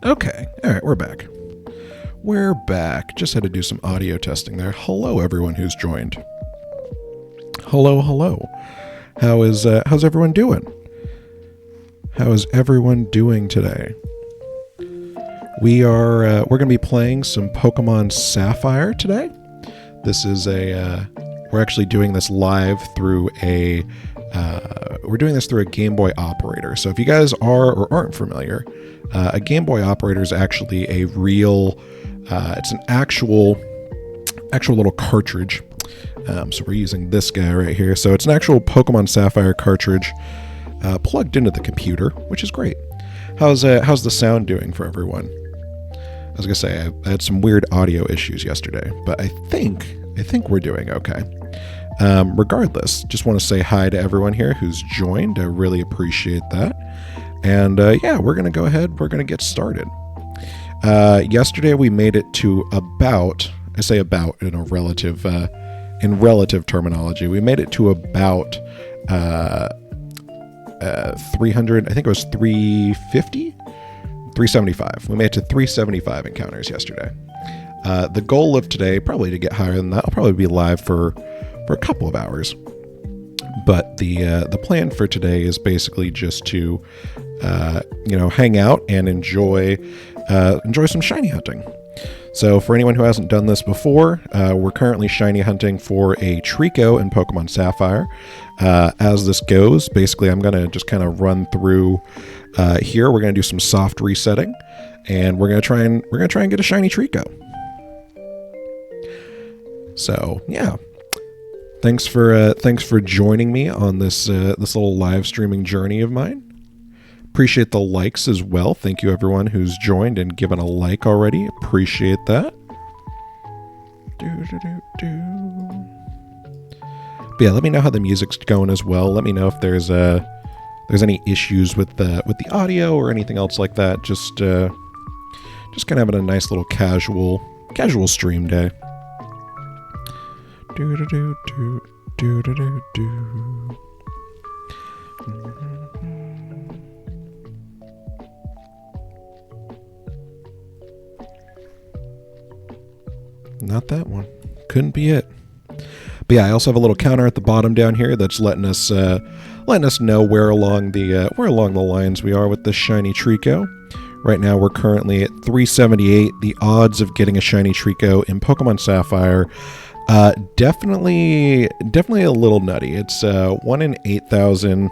Okay, all right, we're back. We're back. Just had to do some audio testing there. Hello, everyone who's joined. Hello, hello. How's everyone doing? How is everyone doing today? We're going to be playing some Pokemon Sapphire today. This is we're actually doing this live through we're doing this through a Gameboy operator. So if you guys are or aren't familiar, a Gameboy operator is actually a real, it's an actual little cartridge. So we're using this guy right here. So it's an actual Pokemon Sapphire cartridge plugged into the computer, which is great. How's the sound doing for everyone? I was gonna say I had some weird audio issues yesterday, but I think we're doing okay. Regardless, just want to say hi to everyone here who's joined. I really appreciate that. And yeah, we're gonna go ahead. We're gonna get started. Yesterday we made it to about. I say about in a relative terminology. We made it to about 300. I think it was 350. 375. We made it to 375 encounters yesterday. The goal of today, probably to get higher than that, I'll probably be live for a couple of hours. But the plan for today is basically just to hang out and enjoy some shiny hunting. So for anyone who hasn't done this before, we're currently shiny hunting for a Treecko in Pokemon Sapphire. As this goes, basically I'm going to just kind of run through here. We're going to do some soft resetting, and we're going to try and get a shiny Treecko. So yeah, thanks for joining me on this little live streaming journey of mine. Appreciate the likes as well. Thank you everyone who's joined and given a like already. Appreciate that. But yeah, let me know how the music's going as well. Let me know if there's any issues with the audio or anything else like that. Just kind of having a nice little casual stream day. Not that one. Couldn't be it. But yeah, I also have a little counter at the bottom down here that's letting us know where along the lines we are with this shiny Treecko. Right now we're currently at 378. The odds of getting a shiny Treecko in Pokemon Sapphire, definitely a little nutty. It's 1 in 8,000.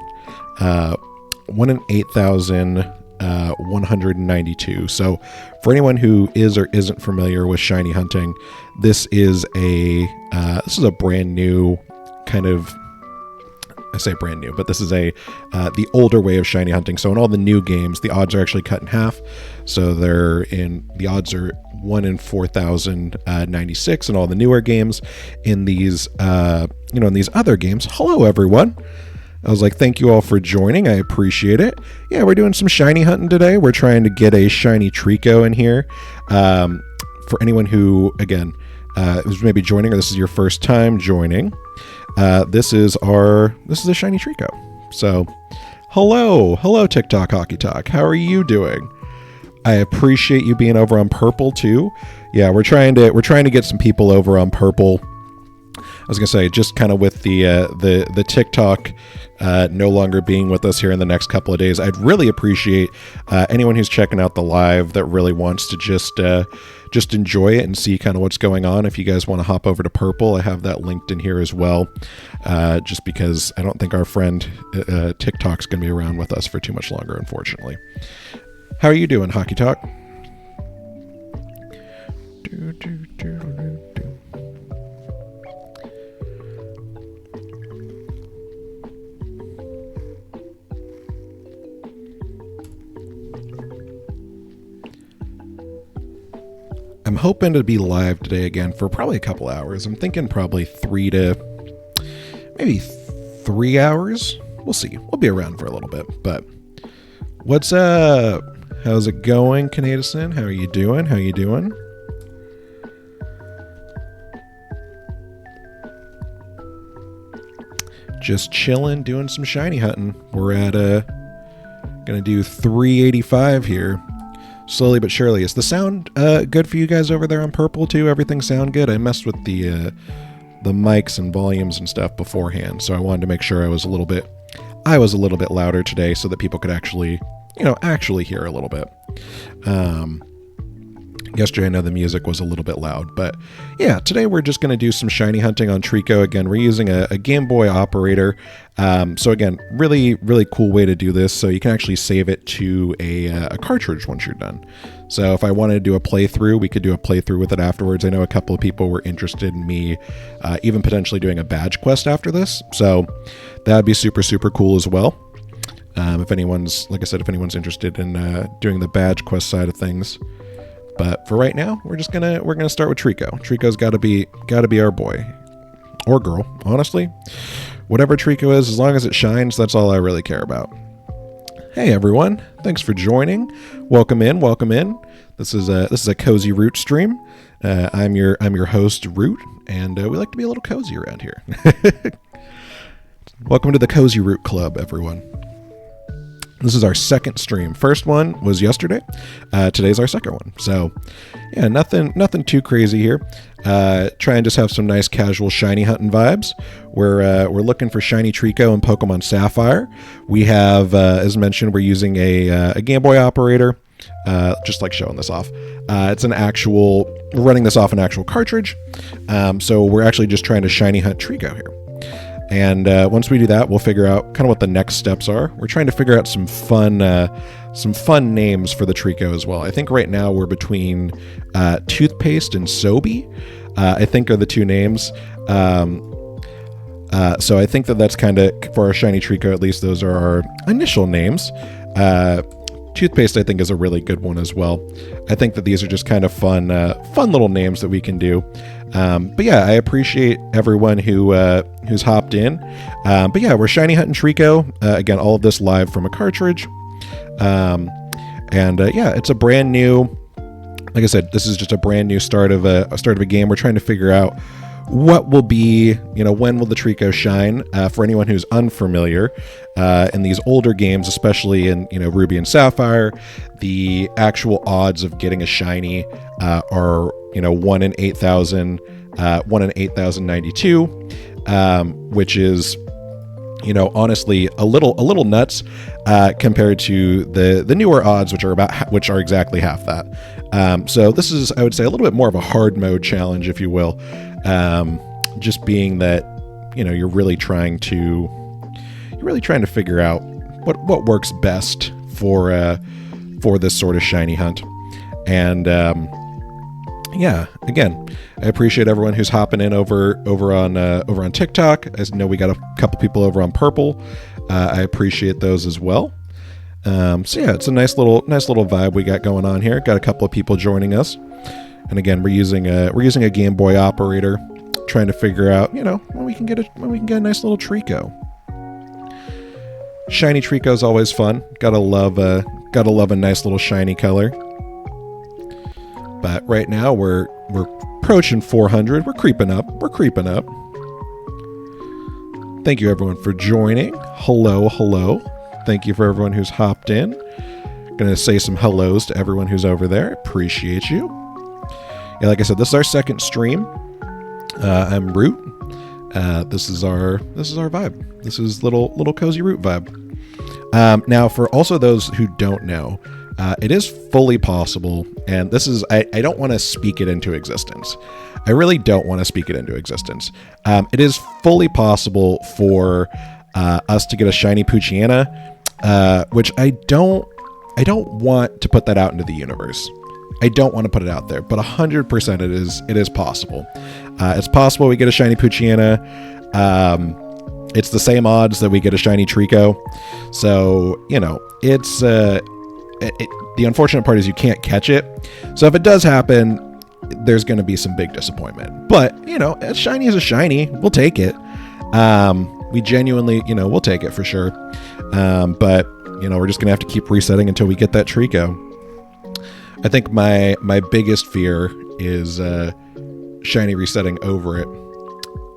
1 in 8,192. So for anyone who is or isn't familiar with shiny hunting, this is a brand new kind of, I say brand new, but this is the older way of shiny hunting. So in all the new games, the odds are actually cut in half. So the odds are 1 in 4,096 in all the newer games. In these in these other games, hello everyone. I was like, thank you all for joining. I appreciate it. Yeah, we're doing some shiny hunting today. We're trying to get a shiny Treecko in here. For anyone who, again, is maybe joining, or this is your first time joining, this is a shiny Treecko. So, hello TikTok Hockey Talk. How are you doing? I appreciate you being over on Purple too. Yeah, we're trying to get some people over on Purple. I was gonna say, just kind of with the TikTok no longer being with us here in the next couple of days, I'd really appreciate anyone who's checking out the live that really wants to just enjoy it and see kind of what's going on. If you guys want to hop over to Purple, I have that linked in here as well. Just because I don't think our friend TikTok's gonna be around with us for too much longer, unfortunately. How are you doing, Hockey Talk? I'm hoping to be live today again for probably a couple hours. I'm thinking probably 3 hours. We'll see. We'll be around for a little bit. But what's up? How's it going, Canadison? How are you doing? Just chilling, doing some shiny hunting. We're at gonna do 385 here, slowly but surely. Is the sound good for you guys over there on Purple too? Everything sound good? I messed with the mics and volumes and stuff beforehand, so I wanted to make sure I was a little bit louder today so that people could actually hear a little bit. Yesterday I know the music was a little bit loud, but yeah, today we're just going to do some shiny hunting on Treecko. Again, we're using a Gameboy operator. So again, really cool way to do this. So you can actually save it to a cartridge once you're done. So if I wanted to do a playthrough, we could do a playthrough with it afterwards. I know a couple of people were interested in me even potentially doing a badge quest after this. So that'd be super cool as well. If anyone's interested in doing the badge quest side of things. But for right now, we're gonna start with Treecko. Treecko's gotta be our boy. Or girl, honestly. Whatever Treecko is, as long as it shines, that's all I really care about. Hey everyone, thanks for joining. Welcome in. This is a cozy Root stream. I'm your host, Root, and we like to be a little cozy around here. Welcome to the Cozy Root Club, everyone. This is our second stream. First one was yesterday. Today's our second one. So, yeah, nothing too crazy here. Try and just have some nice casual shiny hunting vibes. We're looking for shiny Treecko and Pokemon Sapphire. We have, as mentioned, we're using a Gameboy operator. Just like showing this off. We're running this off an actual cartridge. So we're actually just trying to shiny hunt Treecko here. And once we do that, we'll figure out kind of what the next steps are. We're trying to figure out some fun names for the Treecko as well. I think right now we're between Toothpaste and Sobe, I think are the two names. So I think that's kind of, for our shiny Treecko, at least those are our initial names. Toothpaste, I think, is a really good one as well. I think that these are just kind of fun little names that we can do. But yeah, I appreciate everyone who's hopped in. But yeah, we're shiny hunting Treecko. Again, all of this live from a cartridge. Yeah, it's a brand new. Like I said, this is just a brand new start of a game. We're trying to figure out what will be, when will the Treecko shine? For anyone who's unfamiliar, in these older games, especially in, Ruby and Sapphire, the actual odds of getting a shiny are, 1 in 8,000, 1 in 8,092, which is, honestly a little nuts compared to the newer odds, which are exactly half that. So this is, I would say, a little bit more of a hard mode challenge, if you will. Just being that, you're really trying to figure out what works best for this sort of shiny hunt. And yeah, again, I appreciate everyone who's hopping in over on TikTok. I know we got a couple people over on Purple. I appreciate those as well. So yeah, it's a nice little vibe we got going on here. Got a couple of people joining us. And again, we're using a Game Boy operator, trying to figure out, when we can get a nice little Treecko. Shiny Treecko is always fun. Gotta love a nice little shiny color. But right now we're approaching 400. We're creeping up. Thank you everyone for joining. Hello. Thank you for everyone who's hopped in. Gonna say some hellos to everyone who's over there. Appreciate you. Yeah, like I said, this is our second stream. I'm Root. This is our vibe. This is little cozy Root vibe. Now, for also those who don't know, it is fully possible, and this is I don't want to speak it into existence. I really don't want to speak it into existence. It is fully possible for us to get a shiny Poochyena, which I don't want to put that out into the universe. I don't want to put it out there, but 100% it is possible. It's possible we get a shiny Poochyena. It's the same odds that we get a shiny Treecko. So, it's the unfortunate part is you can't catch it. So if it does happen, there's going to be some big disappointment. But, a shiny is a shiny. We'll take it. We genuinely, we'll take it for sure. But, we're just going to have to keep resetting until we get that Treecko. I think my biggest fear is shiny resetting over it.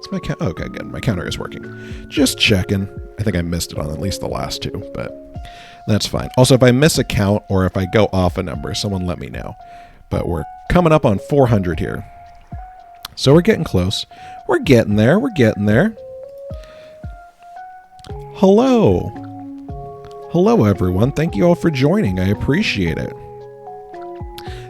Is my count? Okay, good. My counter is working. Just checking. I think I missed it on at least the last two, but that's fine. Also, if I miss a count or if I go off a number, someone let me know. But we're coming up on 400 here. So we're getting close. We're getting there. We're getting there. Hello. Hello, everyone. Thank you all for joining. I appreciate it.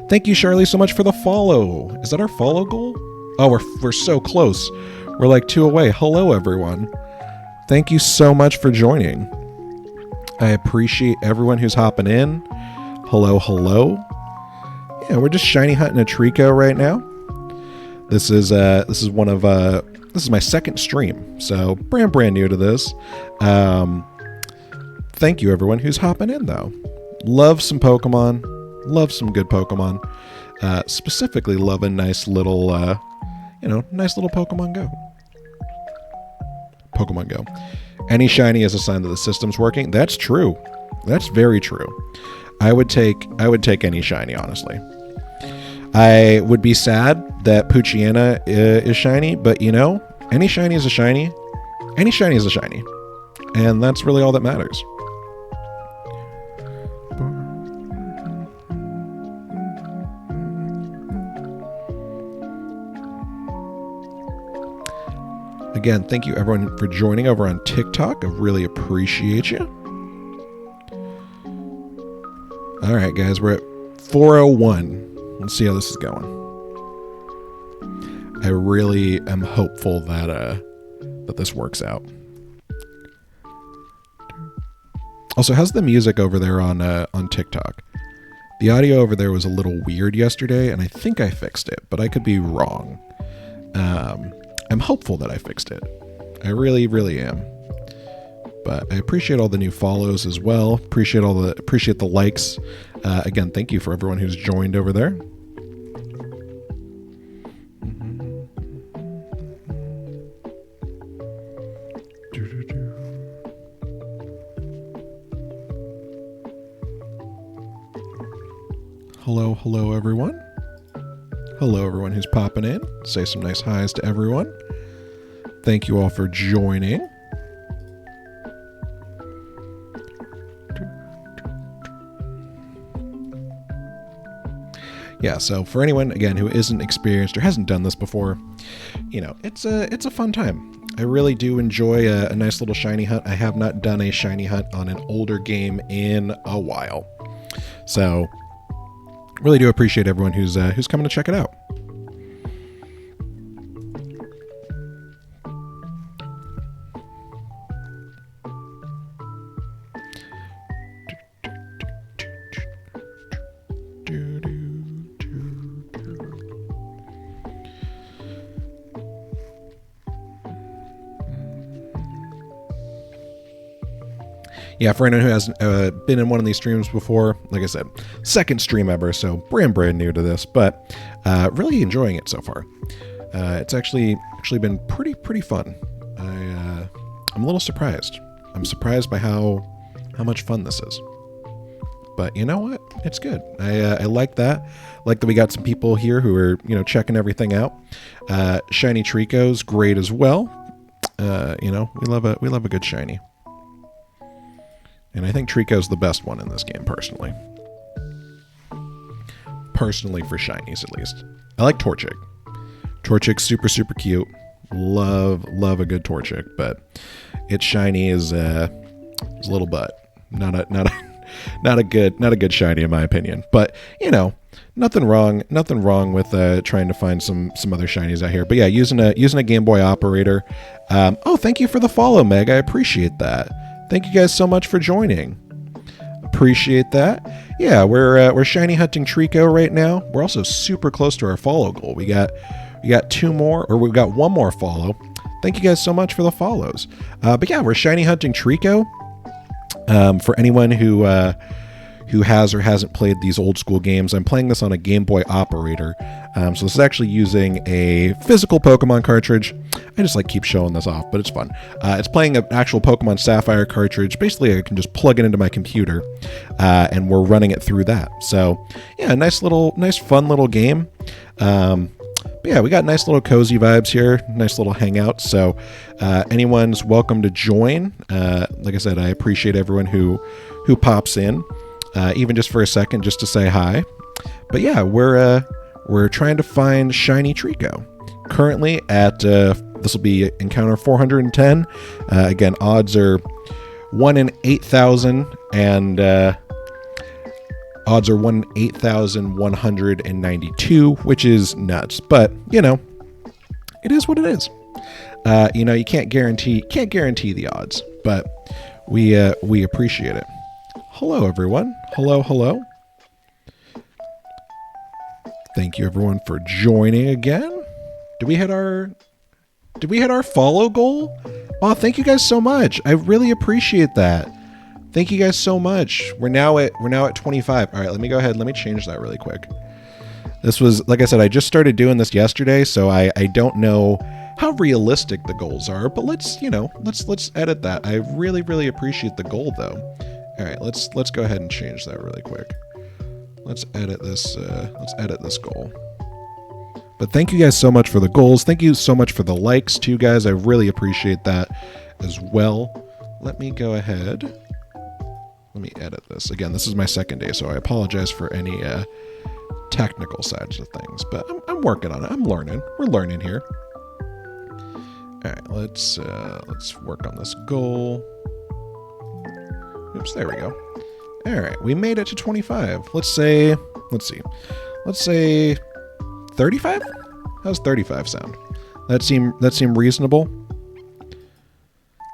Thank you, Charlie, so much for the follow. Is that our follow goal? Oh, we're so close. We're like 2 away. Hello, everyone. Thank you so much for joining. I appreciate everyone who's hopping in. Hello, hello. Yeah, we're just shiny hunting a Treecko right now. This is my second stream, so brand new to this. Thank you, everyone who's hopping in, though. Love some Pokemon. Love some good Pokemon. Specifically, love a nice little Pokemon Go. Pokemon Go. Any shiny is a sign that the system's working. That's true. That's very true. I would take any shiny, honestly. I would be sad that Poochyena is shiny, but any shiny is a shiny. Any shiny is a shiny. And that's really all that matters. Again, thank you everyone for joining over on TikTok. I really appreciate you. All right, guys, we're at 401. Let's see how this is going. I really am hopeful that this works out. Also, how's the music over there on TikTok? The audio over there was a little weird yesterday, and I think I fixed it, but I could be wrong. I'm hopeful that I fixed it. I really, really am. But I appreciate all the new follows as well. Appreciate the likes. Again, thank you for everyone who's joined over there. Hello, everyone. Hello, everyone who's popping in. Say some nice highs to everyone. Thank you all for joining. Yeah, so for anyone, again, who isn't experienced or hasn't done this before, it's a fun time. I really do enjoy a nice little shiny hunt. I have not done a shiny hunt on an older game in a while. So really do appreciate everyone who's coming to check it out. Yeah, for anyone who hasn't been in one of these streams before, like I said, second stream ever, so brand new to this, but really enjoying it so far. It's actually been pretty fun. I'm a little surprised. I'm surprised by how much fun this is. But you know what? It's good. I like that. Like that we got some people here who are checking everything out. Shiny Treecko's great as well. We love a good shiny. And I think Treecko's the best one in this game, personally. Personally, for shinies, at least. I like Torchic. Torchic's super cute. Love a good Torchic, but its shiny is a little butt. Not a good shiny in my opinion. But nothing wrong with trying to find some other shinies out here. But yeah, using a Gameboy operator. Thank you for the follow, Meg. I appreciate that. Thank you guys so much for joining. Appreciate that. Yeah, we're shiny hunting Treecko right now. We're also super close to our follow goal. We got two more, or we've got one more follow. Thank you guys so much for the follows. But yeah, we're shiny hunting Treecko. For anyone who has or hasn't played these old school games, I'm playing this on a Game Boy operator. So this is actually using a physical Pokemon cartridge. I just keep showing this off, but it's fun. It's playing an actual Pokemon Sapphire cartridge. Basically, I can just plug it into my computer, and we're running it through that. So yeah, nice fun little game. But yeah, we got nice little cozy vibes here, nice little hangout. So anyone's welcome to join. Like I said, I appreciate everyone who pops in, even just for a second, just to say hi. But yeah, we're trying to find shiny Treecko. Currently at this will be encounter 410. Again, odds are 1 in 8,000, and odds are 1 in 8,192, which is nuts. But you know, it is what it is. You know, you can't guarantee the odds, but we appreciate it. Hello, everyone. Hello. Thank you, everyone, for joining again. Did we hit our follow goal? Oh, thank you guys so much. I really appreciate that. Thank you guys so much. We're now at 25. All right, let me go ahead. Let me change that really quick. This was, like I said, I just started doing this yesterday, so I don't know how realistic the goals are, but let's edit that. I really appreciate the goal though. All right, let's go ahead and change that really quick. Let's edit this goal. But thank you guys so much for the goals. Thank you so much for the likes too, guys. I really appreciate that as well. Let me go ahead. Let me edit this. Again, this is my second day, so I apologize for any technical sides of things. But I'm working on it. I'm learning. We're learning here. All right, let's work on this goal. Oops, there we go. All right, we made it to 25. Let's see. Let's say 35? How's 35 sound? That seem reasonable?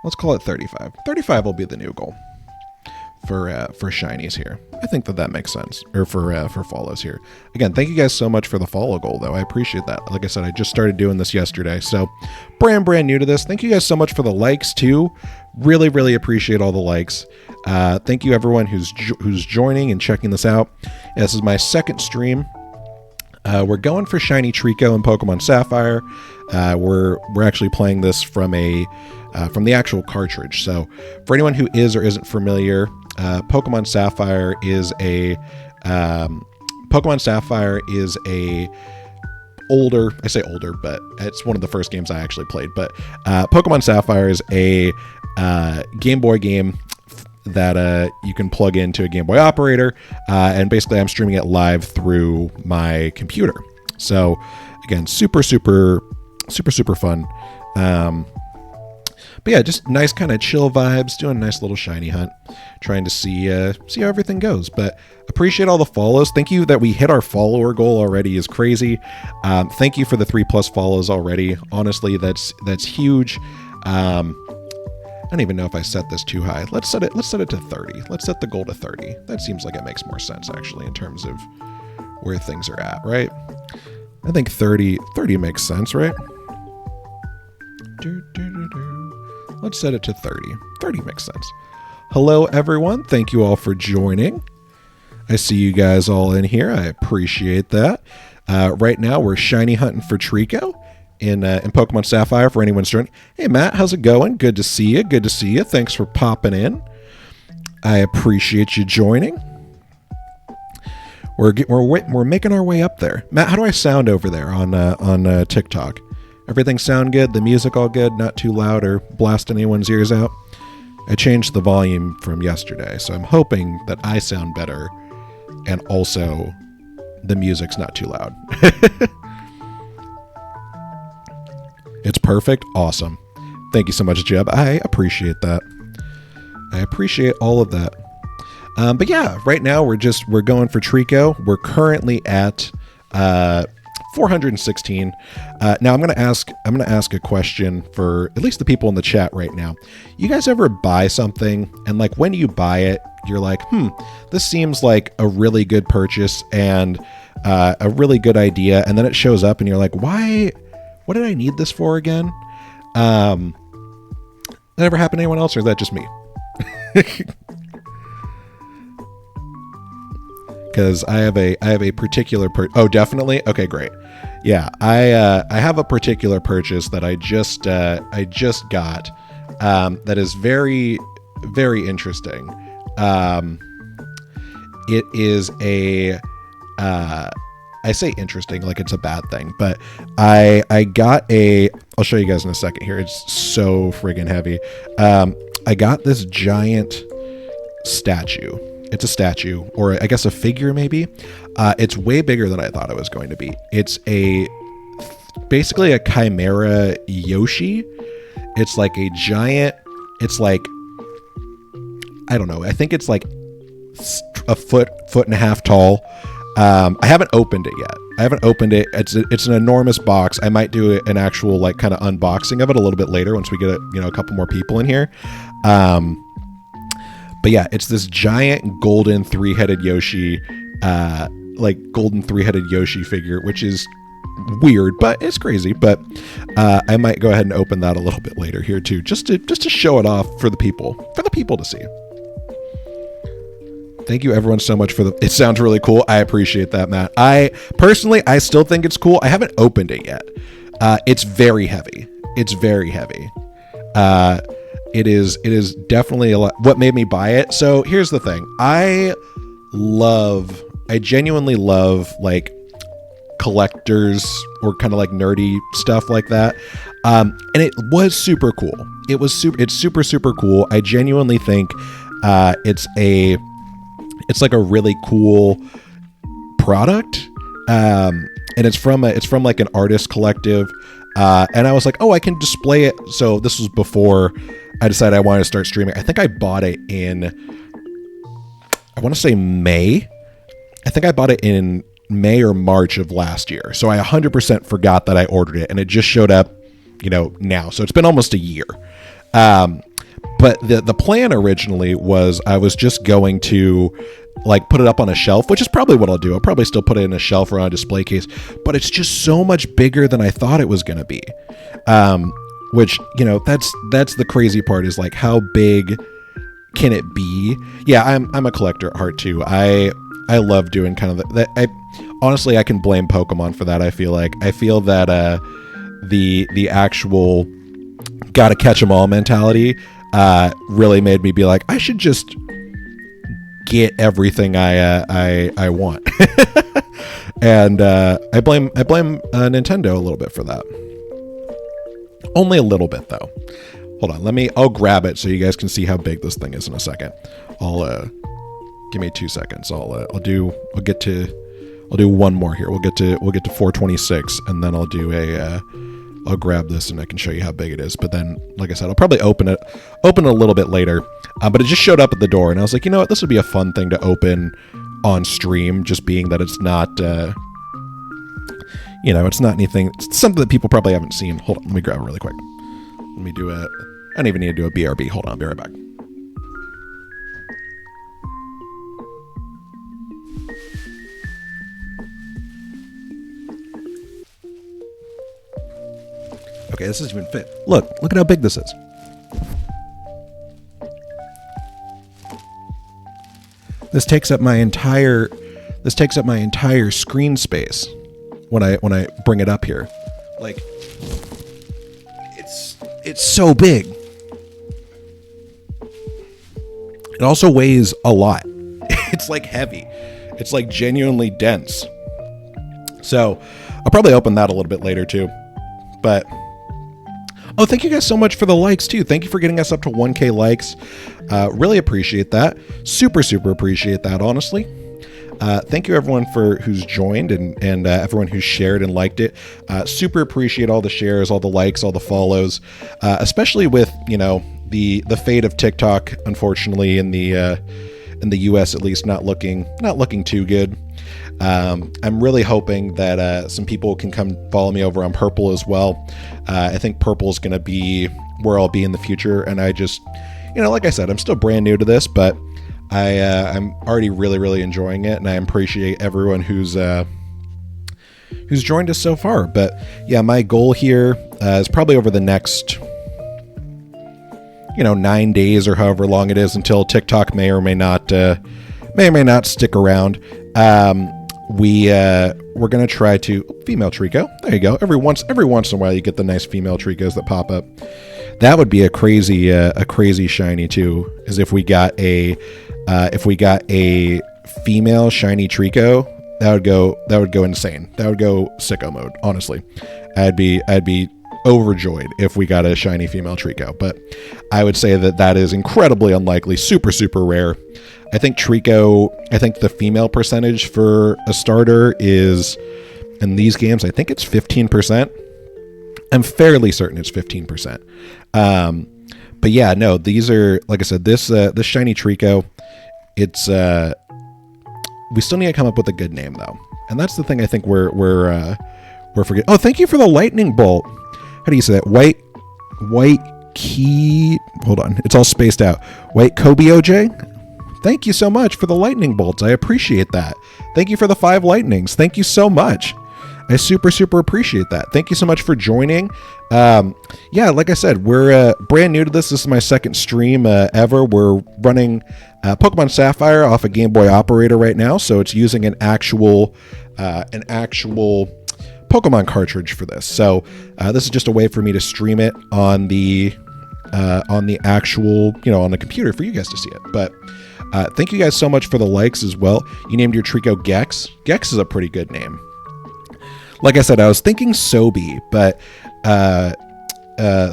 Let's call it 35. 35 will be the new goal for shinies here. I think that makes sense. Or for follows here. Again, thank you guys so much for the follow goal though. I appreciate that. Like I said, I just started doing this yesterday, so brand new to this. Thank you guys so much for the likes too. Really appreciate all the likes. Thank you everyone who's joining and checking this out. This is my second stream. We're going for shiny Treecko and Pokemon Sapphire. We're actually playing this from the actual cartridge. So for anyone who is or isn't familiar, Pokemon Sapphire is a older. I say older, but it's one of the first games I actually played. But Pokemon Sapphire is a Game Boy game that you can plug into a Game Boy operator, and basically I'm streaming it live through my computer. So again, super fun. But yeah, just nice kind of chill vibes, doing a nice little shiny hunt, trying to see how everything goes. But appreciate all the follows. Thank you that we hit our follower goal already is crazy. Thank you for the 3+ follows already. Honestly, that's huge. I don't even know if I set this too high. Let's set it to 30. Let's set the goal to 30. That seems like it makes more sense actually in terms of where things are at, right? I think 30 makes sense, right? Let's set it to 30. 30 makes sense. Hello everyone. Thank you all for joining. I see you guys all in here. I appreciate that. Right now we're shiny hunting for Treecko in Pokemon Sapphire for anyone joining. Hey Matt, how's it going? Good to see you. Good to see you. Thanks for popping in. I appreciate you joining. We're making our way up there. Matt, how do I sound over there on TikTok? Everything sound good? The music all good? Not too loud or blast anyone's ears out? I changed the volume from yesterday, so I'm hoping that I sound better and also the music's not too loud. It's perfect. Awesome. Thank you so much, Jeb. I appreciate that. I appreciate all of that. But yeah, right now we're going for Treecko. We're currently at 416. Now I'm gonna ask a question for at least the people in the chat right now. You guys ever buy something and like when you buy it, you're like, this seems like a really good purchase and a really good idea, and then it shows up and you're like, why? What did I need this for again? That ever happened to anyone else, or is that just me? Because I have a particular oh, definitely. Okay, great. Yeah, I have a particular purchase that I just got that is very interesting. It is a I say interesting like it's a bad thing, but I got I'll show you guys in a second here. It's so friggin' heavy. I got this giant statue. It's a statue, or I guess a figure maybe. It's way bigger than I thought it was going to be. It's basically a chimera Yoshi. It's like a giant, it's like, I don't know, I think it's like a foot and a half tall. I haven't opened it yet. I haven't opened it. It's an enormous box. I might do an actual like kind of unboxing of it a little bit later once we get a couple more people in here. But yeah, it's this giant golden three-headed Yoshi, golden three-headed Yoshi figure, which is weird, but it's crazy. But I might go ahead and open that a little bit later here too, just to show it off for the people to see. Thank you everyone so much it sounds really cool. I appreciate that, Matt. I still think it's cool. I haven't opened it yet. It's very heavy. It's very heavy. It is definitely a lot. What made me buy it? So here's the thing. I genuinely love like collectors or kind of like nerdy stuff like that. And it was super cool. It's super cool. I genuinely think it's like a really cool product. And it's from like an artist collective. And I was like, oh, I can display it. So this was before I decided I wanted to start streaming. I think I bought it in, I want to say May. I think I bought it in May or March of last year. So I 100% forgot that I ordered it, and it just showed up, now. So it's been almost a year. But the plan originally was I was just going to like put it up on a shelf, which is probably what I'll do. I'll probably still put it in a shelf or on a display case, but it's just so much bigger than I thought it was going to be. Which, that's the crazy part, is like, how big can it be? Yeah, I'm a collector at heart too. I love doing kind of that. Honestly, I can blame Pokemon for that. I feel that the actual gotta catch 'em all mentality really made me be like, I should just get everything I want. And I blame Nintendo a little bit for that. Only a little bit though. Hold on, I'll grab it so you guys can see how big this thing is in a second. Give me 2 seconds. I'll do one more here. We'll get to 426, and then I'll grab this and I can show you how big it is. But then, like I said, I'll probably open it a little bit later. But it just showed up at the door, and I was like, you know what? This would be a fun thing to open on stream, just being that it's not, it's not anything. It's something that people probably haven't seen. Hold on, let me grab it really quick. Let me do I don't even need to do a BRB. Hold on, I'll be right back. Okay, this doesn't even fit. Look at how big this is. This takes up my entire screen space when I bring it up here. Like, it's so big. It also weighs a lot. It's like heavy. It's like genuinely dense. So I'll probably open that a little bit later too. But oh, thank you guys so much for the likes too. Thank you for getting us up to 1K likes. Really appreciate that. Super appreciate that, honestly. Thank you everyone who's joined and everyone who's shared and liked it. Super appreciate all the shares, all the likes, all the follows, especially with, the fate of TikTok, unfortunately, in the US at least, not looking too good. I'm really hoping that some people can come follow me over on Purple as well. I think Purple is going to be where I'll be in the future, and I just, like I said, I'm still brand new to this, but I'm already really enjoying it, and I appreciate everyone who's joined us so far. But yeah, my goal here is probably over the next 9 days or however long it is until TikTok may or may not stick around. We're gonna try to female Treecko. There you go. Every once in a while you get the nice female Treeckos that pop up. That would be a crazy shiny too, is if we got a female shiny Treecko. would go insane. That would go sicko mode, honestly. I'd be overjoyed if we got a shiny female Treecko, but I would say that is incredibly unlikely, super rare. I think the female percentage for a starter is, in these games, I think it's 15%. I'm fairly certain it's 15%. But yeah, no, these are, like I said, this shiny Treecko, it's we still need to come up with a good name though, and that's the thing. I think we're forgetting. Oh, thank you for the lightning bolt. How do you say that? White key. Hold on, it's all spaced out. White Kobe OJ. Thank you so much for the lightning bolts. I appreciate that. Thank you for the 5 lightnings. Thank you so much. I super appreciate that. Thank you so much for joining. Yeah, like I said, we're brand new to this. This is my second stream ever. We're running Pokemon Sapphire off a Gameboy operator right now, so it's using an actual Pokemon cartridge for this. So this is just a way for me to stream it on the actual, on the computer for you guys to see it. But thank you guys so much for the likes as well. You named your Treecko Gex. Gex is a pretty good name. Like I said, I was thinking Sobe, but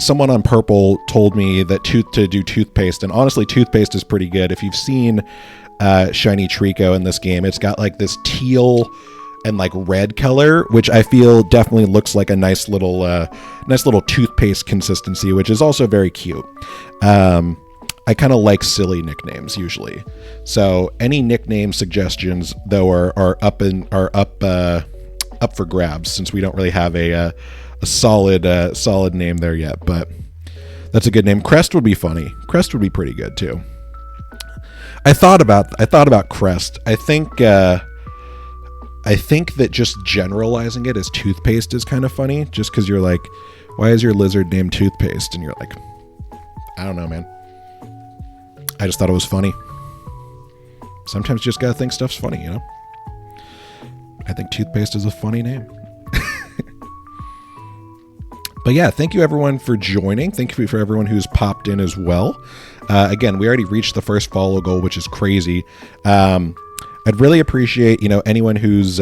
someone on Purple told me that to do toothpaste, and honestly, toothpaste is pretty good. If you've seen shiny Treecko in this game, it's got like this teal and like red color, which I feel definitely looks like a nice little toothpaste consistency, which is also very cute. I kind of like silly nicknames usually, so any nickname suggestions though are up for grabs, since we don't really have a solid name there yet. But that's a good name. Crest would be funny. Crest would be pretty good too. I thought about Crest. I think that just generalizing it as toothpaste is kind of funny, just because you're like, why is your lizard named Toothpaste? And you're like, I don't know, man. I just thought it was funny. Sometimes you just gotta think stuff's funny, I think Toothpaste is a funny name. But yeah, thank you everyone for joining. Thank you for everyone who's popped in as well. Again, we already reached the first follow goal, which is crazy. I'd really appreciate, anyone who's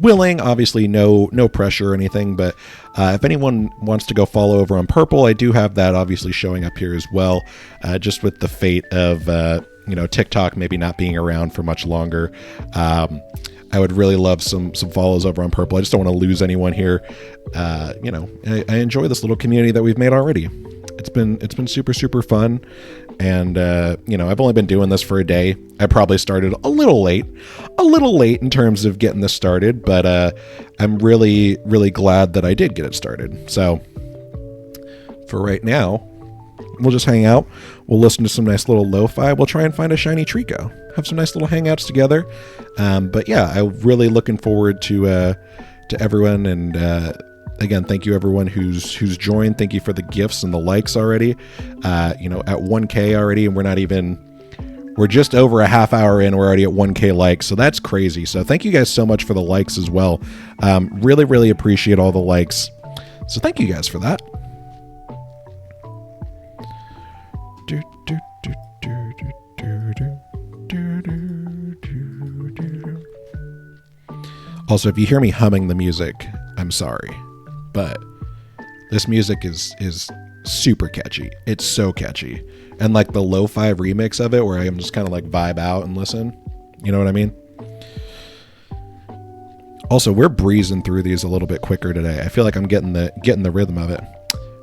willing. Obviously, no pressure or anything. But if anyone wants to go follow over on Purple, I do have that obviously showing up here as well. Just with the fate of TikTok maybe not being around for much longer. I would really love some follows over on Purple. I just don't want to lose anyone here. I enjoy this little community that we've made already. It's been super fun, and I've only been doing this for a day. I probably started a little late in terms of getting this started, but I'm really glad that I did get it started. So for right now, we'll just hang out. We'll listen to some nice little lo-fi. We'll try and find a shiny Treecko. Have some nice little hangouts together. But yeah, I'm really looking forward to everyone. And again, thank you everyone who's joined. Thank you for the gifts and the likes already. At 1K already, and we're just over a half hour in. We're already at 1K likes, so that's crazy. So thank you guys so much for the likes as well. Really appreciate all the likes. So thank you guys for that. Also, if you hear me humming the music, I'm sorry, but this music is super catchy. It's so catchy. And like the lo-fi remix of it, where I'm just kind of like vibe out and listen. You know what I mean? Also, we're breezing through these a little bit quicker today. I feel like I'm getting the rhythm of it.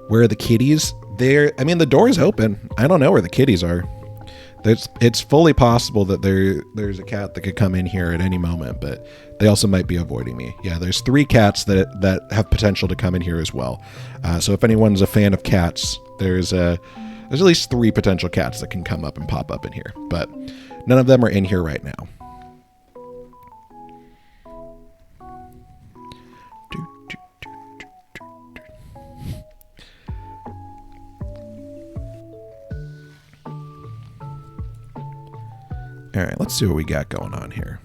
Where are the kitties? The door's open. I don't know where the kitties are. It's fully possible that there's a cat that could come in here at any moment, but they also might be avoiding me. Yeah, there's 3 cats that have potential to come in here as well. So if anyone's a fan of cats, there's at least 3 potential cats that can come up and pop up in here, but none of them are in here right now. All right, let's see what we got going on here.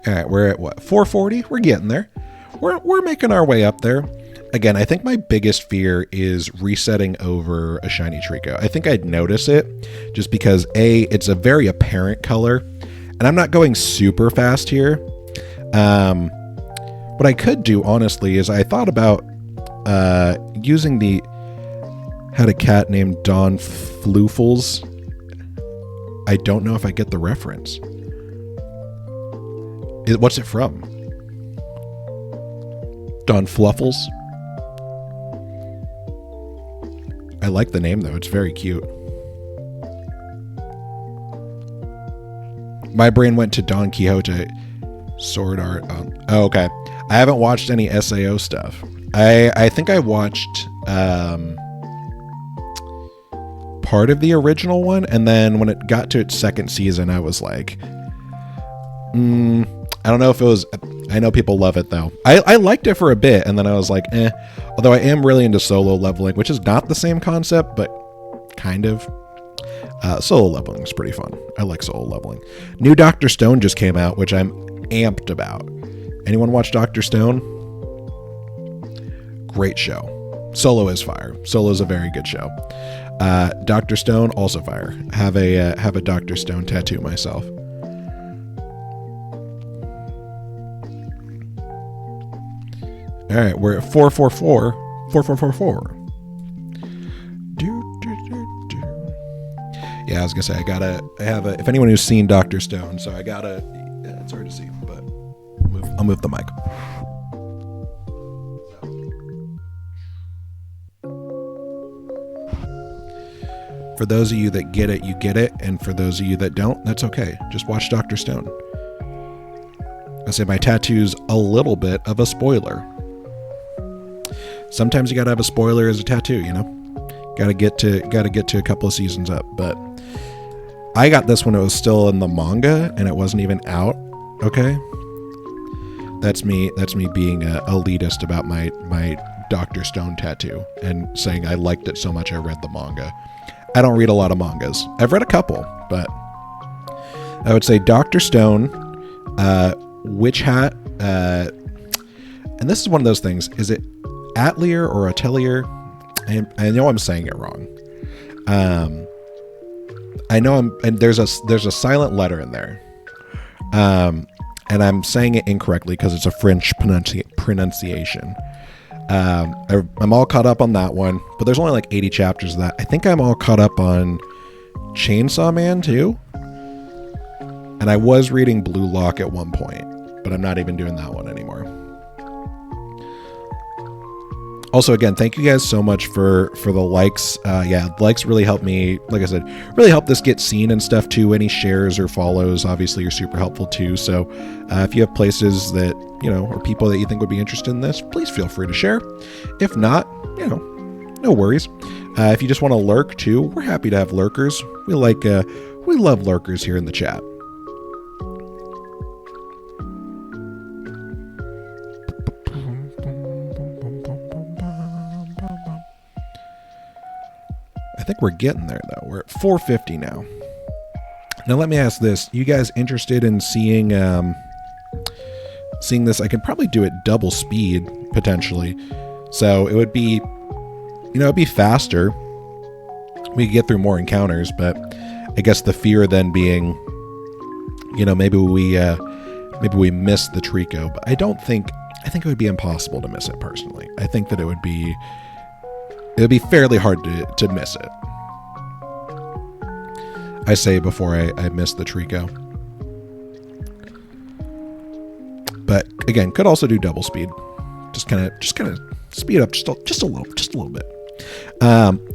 All right, we're at what, 440? We're getting there. We're making our way up there. Again, I think my biggest fear is resetting over a shiny Treecko. I think I'd notice it just because it's a very apparent color, and I'm not going super fast here. What I could do, honestly, is I thought about using had a cat named Don Floofles. I don't know if I get the reference. What's it from? Don Fluffles? I like the name, though. It's very cute. My brain went to Don Quixote. Sword art. Oh, okay. I haven't watched any SAO stuff. I think I watched part of the original one, and then when it got to its second season, I was like, I don't know if it was... I know people love it, though. I liked it for a bit, and then I was like, eh. Although I am really into solo leveling, which is not the same concept, but kind of. Solo leveling is pretty fun. I like solo leveling. New Dr. Stone just came out, which I'm amped about. Anyone watch Dr. Stone? Great show. Solo is fire. Solo is a very good show. Dr. Stone, also fire. Have a Dr. Stone tattoo myself. All right, we're at 444. 4444. Yeah, I was gonna say if anyone who's seen Dr. Stone, so it's hard to see, but I'll move the mic. For those of you that get it, you get it, and for those of you that don't, that's okay. Just watch Dr. Stone. I say my tattoo's a little bit of a spoiler. Sometimes you gotta have a spoiler as a tattoo, you know? Gotta get to a couple of seasons up, but I got this when it was still in the manga and it wasn't even out. Okay, that's me being elitist about my Dr. Stone tattoo and saying I liked it so much I read the manga. I don't read a lot of mangas. I've read a couple, but I would say Dr. Stone, Witch Hat, and this is one of those things. Is it Atelier or Atelier? I know I'm saying it wrong. I know and there's a silent letter in there. And I'm saying it incorrectly because it's a French pronunciation. I'm all caught up on that one, but there's only like 80 chapters of that. I think I'm all caught up on Chainsaw Man too. And I was reading Blue Lock at one point, but I'm not even doing that one anymore. Also, again, thank you guys so much for the likes. Likes really help me, like I said, really help this get seen and stuff too. Any shares or follows, obviously, are super helpful too. So if you have places that, or people that you think would be interested in this, please feel free to share. If not, no worries. If you just want to lurk too, we're happy to have lurkers. We love lurkers here in the chat. I think we're getting there, though. We're at 450 now. Now, let me ask this. You guys interested in seeing this? I could probably do it double speed, potentially. So it would be, it'd be faster. We could get through more encounters, but I guess the fear then being, maybe we miss the Treecko. But I think it would be impossible to miss it, personally. I think that it would be fairly hard to miss it. I say before I miss the Treecko. But again, could also do double speed. Just kind of speed up just a little bit.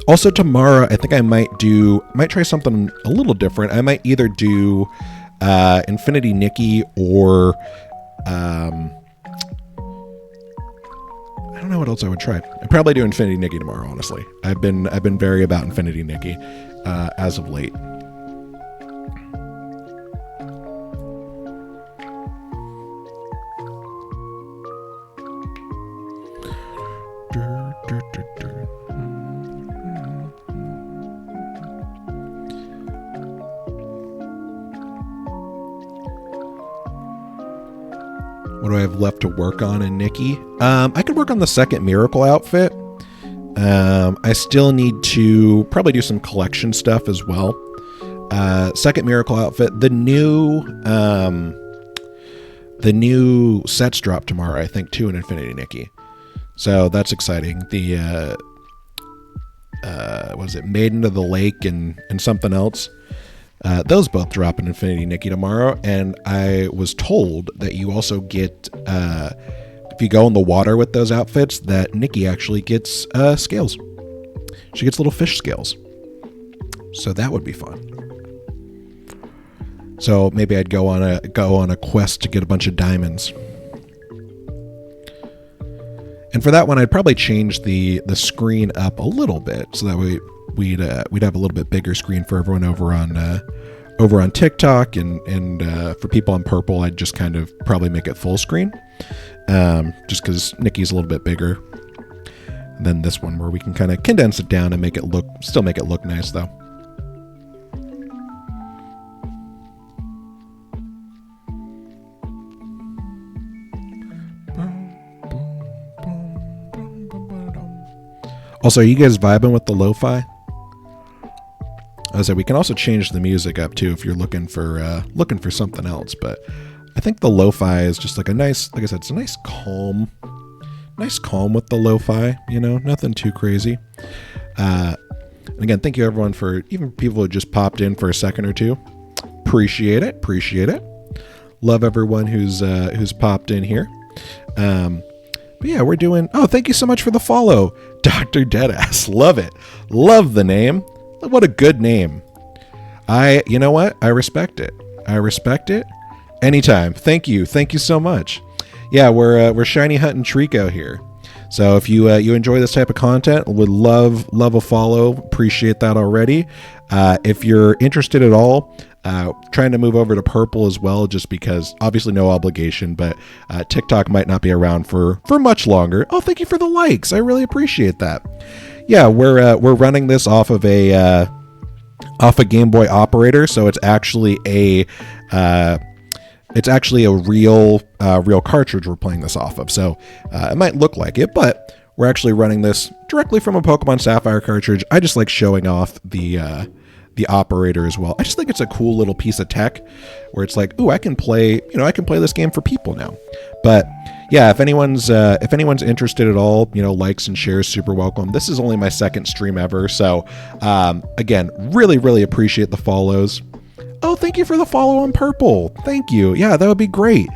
Also tomorrow, I think I might try something a little different. I might either do Infinity Nikki or I don't know what else I would try. I'd probably do Infinity Nikki tomorrow, honestly. I've been very about Infinity Nikki as of late. What do I have left to work on in Nikki? I could work on the second Miracle outfit. I still need to probably do some collection stuff as well. Second Miracle outfit. The new sets drop tomorrow, I think, too, in Infinity Nikki. So that's exciting. The what is it? Maiden of the Lake and something else. Those both drop in Infinity Nikki tomorrow, and I was told that you also get, if you go in the water with those outfits, that Nikki actually gets scales. She gets little fish scales. So that would be fun. So maybe I'd go on a quest to get a bunch of diamonds. And for that one, I'd probably change the screen up a little bit, so that way we'd have a little bit bigger screen for everyone over on TikTok, and for people on Purple, I'd just kind of probably make it full screen, just because Nikki's a little bit bigger than this one, where we can kind of condense it down and still make it look nice though. Also, are you guys vibing with the lo-fi? I said we can also change the music up too if you're looking for something else. But I think the lo-fi is just like a nice, like I said, it's a nice calm with the lo-fi. You know, nothing too crazy. And again, thank you everyone for even people who just popped in for a second or two. Appreciate it. Love everyone who's popped in here. But yeah, we're doing. Oh, thank you so much for the follow, Dr. Deadass. Love it. Love the name. What a good name. You know what? I respect it. Anytime. Thank you so much. Yeah, we're shiny hunting Treecko here. So if you enjoy this type of content, would love a follow. Appreciate that already. If you're interested at all, trying to move over to Purple as well, just because obviously no obligation, but TikTok might not be around for much longer. Oh, thank you for the likes. I really appreciate that. Yeah, we're running this off of a Gameboy operator, so it's actually a real cartridge we're playing this off of. So it might look like it, but we're actually running this directly from a Pokemon Sapphire cartridge. I just like showing off the operator as well. I just think it's a cool little piece of tech where it's like, ooh, I can play this game for people now. But yeah, if anyone's interested at all, likes and shares, super welcome. This is only my second stream ever, so again, really appreciate the follows. Oh, thank you for the follow on Purple. Thank you. Yeah, that would be great.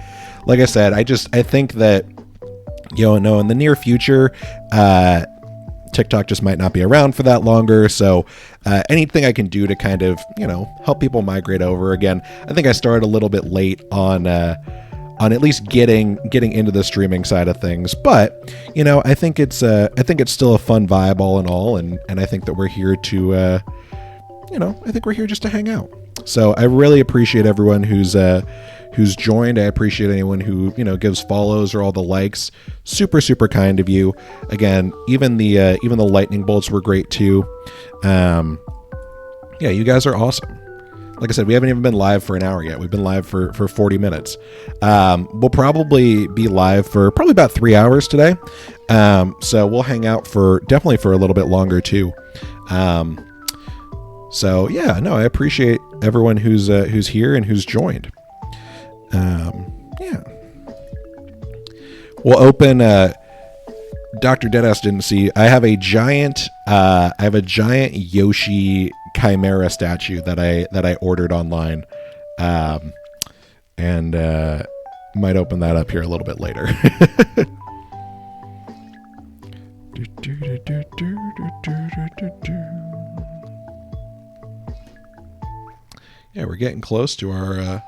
Like I said, I think that in the near future, TikTok just might not be around for that longer. So anything I can do to kind of, help people migrate over. Again, I think I started a little bit late on at least getting into the streaming side of things. But, I think it's still a fun vibe all in all. And I think that we're here to, I think we're here just to hang out. So I really appreciate everyone who's joined. I appreciate anyone who, gives follows or all the likes. Super kind of you. Again, even the lightning bolts were great too. Yeah, you guys are awesome. Like I said, we haven't even been live for an hour yet. We've been live for 40 minutes. We'll probably be live for probably about 3 hours today. So we'll hang out definitely for a little bit longer too. So yeah, no, I appreciate everyone who's here and who's joined. Yeah. We'll open. Dr. Deadass didn't see. I have a giant Yoshi Chimera statue that I ordered online, and might open that up here a little bit later. Yeah, we're getting close to our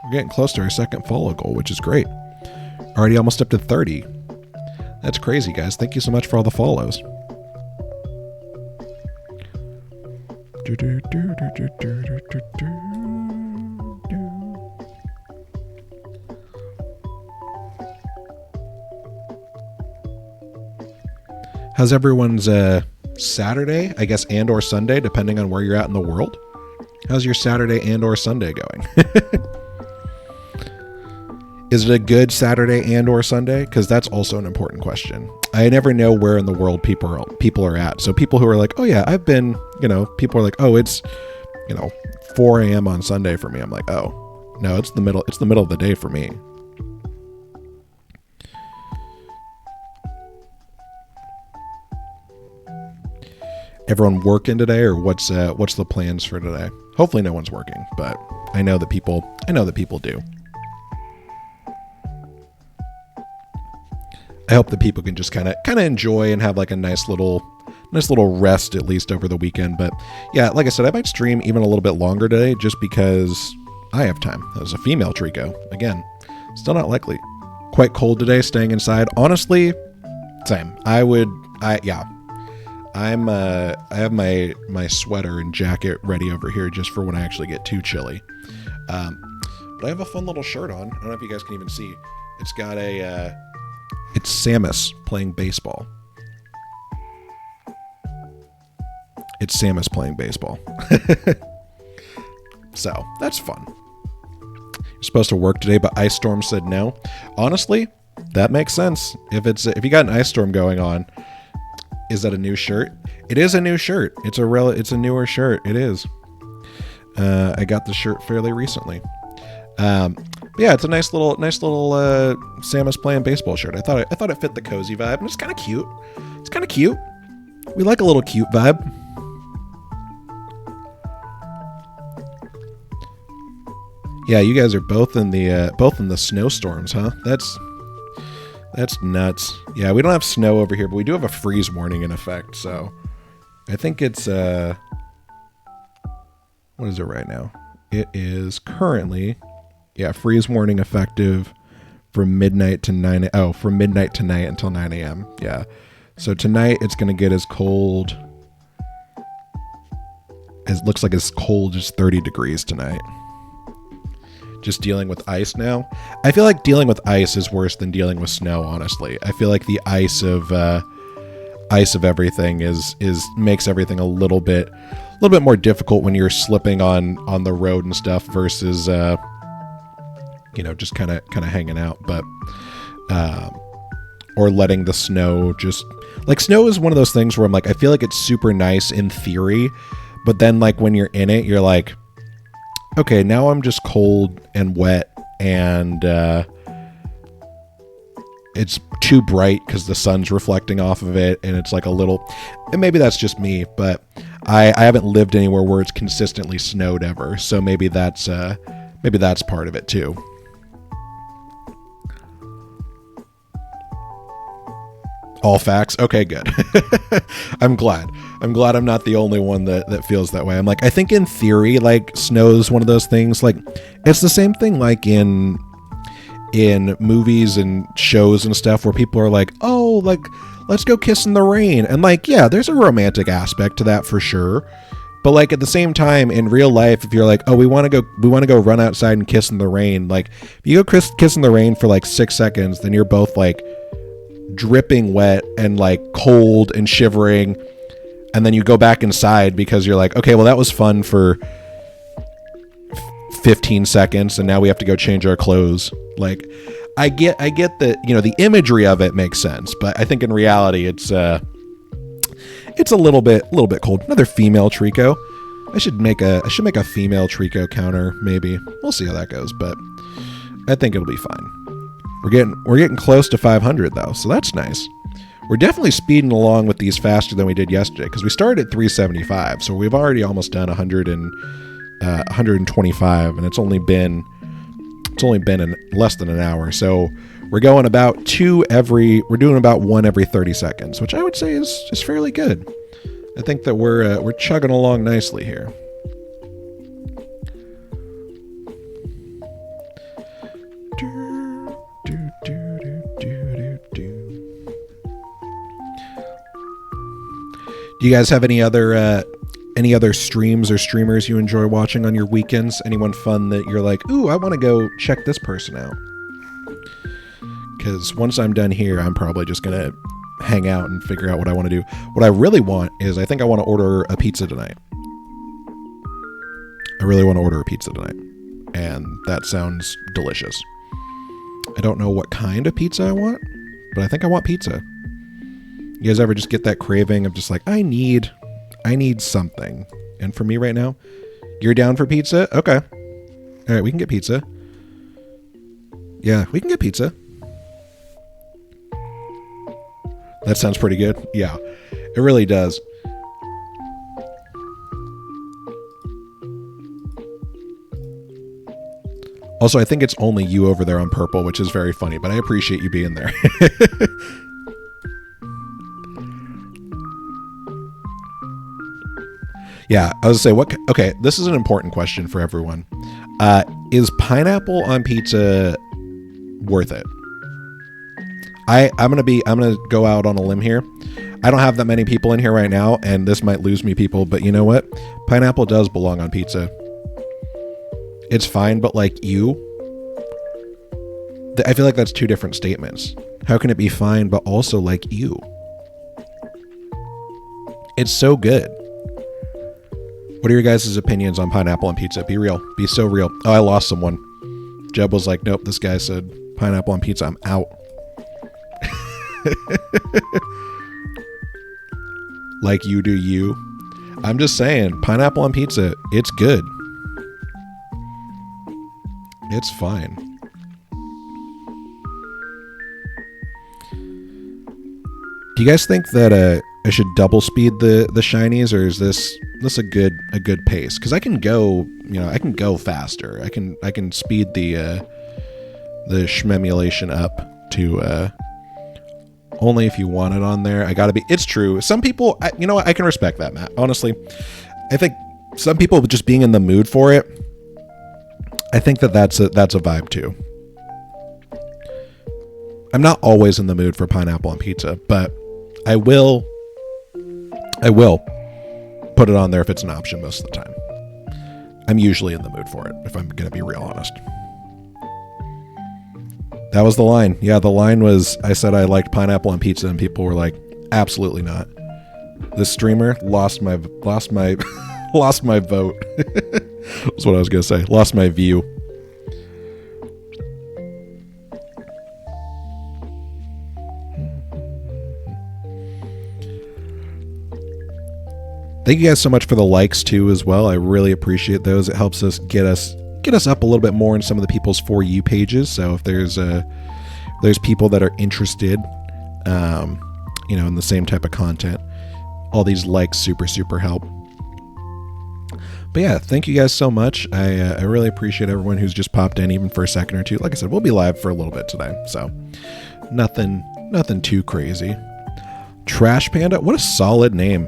second follow goal, which is great. Already almost up to 30. That's crazy, guys. Thank you so much for all the follows. How's everyone's Saturday, I guess, and or Sunday, depending on where you're at in the world? How's your Saturday and or Sunday going? Is it a good Saturday and or Sunday? Because that's also an important question. I never know where in the world people are at. So people who are like, oh yeah, I've been, people are like, oh, it's, 4 a.m. on Sunday for me. I'm like, oh, no, it's the middle of the day for me. Everyone working today, or what's the plans for today? Hopefully no one's working, but I know that people do. I hope that people can just kind of enjoy and have like a nice little rest at least over the weekend. But yeah, like I said, I might stream even a little bit longer today just because I have time. As a female Treecko, again, still not likely. Quite cold today, staying inside. Honestly, same. I have my sweater and jacket ready over here just for when I actually get too chilly. But I have a fun little shirt on. I don't know if you guys can even see. It's got it's Samus playing baseball. It's Samus playing baseball. So, that's fun. You're supposed to work today, but Ice Storm said no. Honestly, that makes sense. If you got an ice storm going on, is that a new shirt? It is a new shirt. It's a newer shirt. It is. I got the shirt fairly recently. Yeah, it's a nice little Samus playing baseball shirt. I thought it fit the cozy vibe, and it's kind of cute. It's kind of cute. We like a little cute vibe. Yeah, you guys are both in the snowstorms, huh? That's nuts. Yeah, we don't have snow over here, but we do have a freeze warning in effect. So I think it's what is it right now? It is currently. Yeah, freeze warning effective from midnight to from midnight tonight until 9 a.m. Yeah. So tonight it's going to get as cold as 30 degrees tonight. Just dealing with ice now. I feel like dealing with ice is worse than dealing with snow, honestly. I feel like the ice of everything makes everything a little bit more difficult when you're slipping on the road and stuff versus just kind of hanging out, but or letting the snow just like snow is one of those things where I'm like, I feel like it's super nice in theory, but then like when you're in it, you're like, okay, now I'm just cold and wet and it's too bright because the sun's reflecting off of it, and it's like a little, and maybe that's just me, but I haven't lived anywhere where it's consistently snowed ever, so maybe that's part of it too. All facts. Okay, good. I'm glad I'm not the only one that feels that way. I'm like, I think in theory, like snow's one of those things, like it's the same thing like in movies and shows and stuff where people are like, oh, like let's go kiss in the rain. And like, yeah, there's a romantic aspect to that for sure. But like at the same time in real life, if you're like, oh, we want to go run outside and kiss in the rain, like if you go kiss in the rain for like 6 seconds, then you're both like dripping wet and like cold and shivering, and then you go back inside because you're like, okay, well that was fun for 15 seconds and now we have to go change our clothes. Like I get that, the imagery of it makes sense, but I think in reality it's a little bit cold. Another female Treecko. I should make a female Treecko counter, maybe. We'll see how that goes, but I think it'll be fine. We're getting close to 500 though, so that's nice. We're definitely speeding along with these faster than we did yesterday because we started at 375, so we've already almost done 125, and it's only been in less than an hour. So we're going about we're doing about one every 30 seconds, which I would say is fairly good. I think that we're chugging along nicely here. Do you guys have any other streams or streamers you enjoy watching on your weekends? Anyone fun that you're like, ooh, I want to go check this person out? Because once I'm done here, I'm probably just going to hang out and figure out what I want to do. What I really want is, I think I want to order a pizza tonight. I really want to order a pizza tonight. And that sounds delicious. I don't know what kind of pizza I want, but I think I want pizza. You guys ever just get that craving of just like, I need something. And for me right now, you're down for pizza? Okay. All right, we can get pizza. Yeah, we can get pizza. That sounds pretty good. Yeah, it really does. Also, I think it's only you over there on purple, which is very funny, but I appreciate you being there. Yeah, I was gonna say, okay, this is an important question for everyone. Is pineapple on pizza worth it? I'm gonna go out on a limb here. I don't have that many people in here right now, and this might lose me people, but you know what? Pineapple does belong on pizza. It's fine, but like you, I feel like that's two different statements. How can it be fine, but also like you? It's so good. What are your guys' opinions on pineapple on pizza? Be real. Be so real. Oh, I lost someone. Jeb was like, nope, this guy said pineapple on pizza. I'm out. Like you do you. I'm just saying, pineapple on pizza, it's good. It's fine. Do you guys think that I should double speed the shinies, or is this a good pace? Because I can go, I can go faster. I can speed the shmemulation up to only if you want it on there. It's true. Some people, I can respect that, Matt. Honestly, I think some people just being in the mood for it, I think that's a vibe too. I'm not always in the mood for pineapple on pizza, but I will put it on there if it's an option most of the time. I'm usually in the mood for it, if I'm going to be real honest. That was the line. Yeah, the line was, I said I liked pineapple on pizza, and people were like, absolutely not. This streamer lost my vote. That's what I was going to say. Lost my view. Thank you guys so much for the likes too as well. I really appreciate those. It helps us get us up a little bit more in some of the people's For You pages. So if there's people that are interested, in the same type of content, all these likes super help. But yeah, thank you guys so much. I really appreciate everyone who's just popped in, even for a second or two. Like I said, we'll be live for a little bit today, so nothing too crazy. Trash Panda, what a solid name.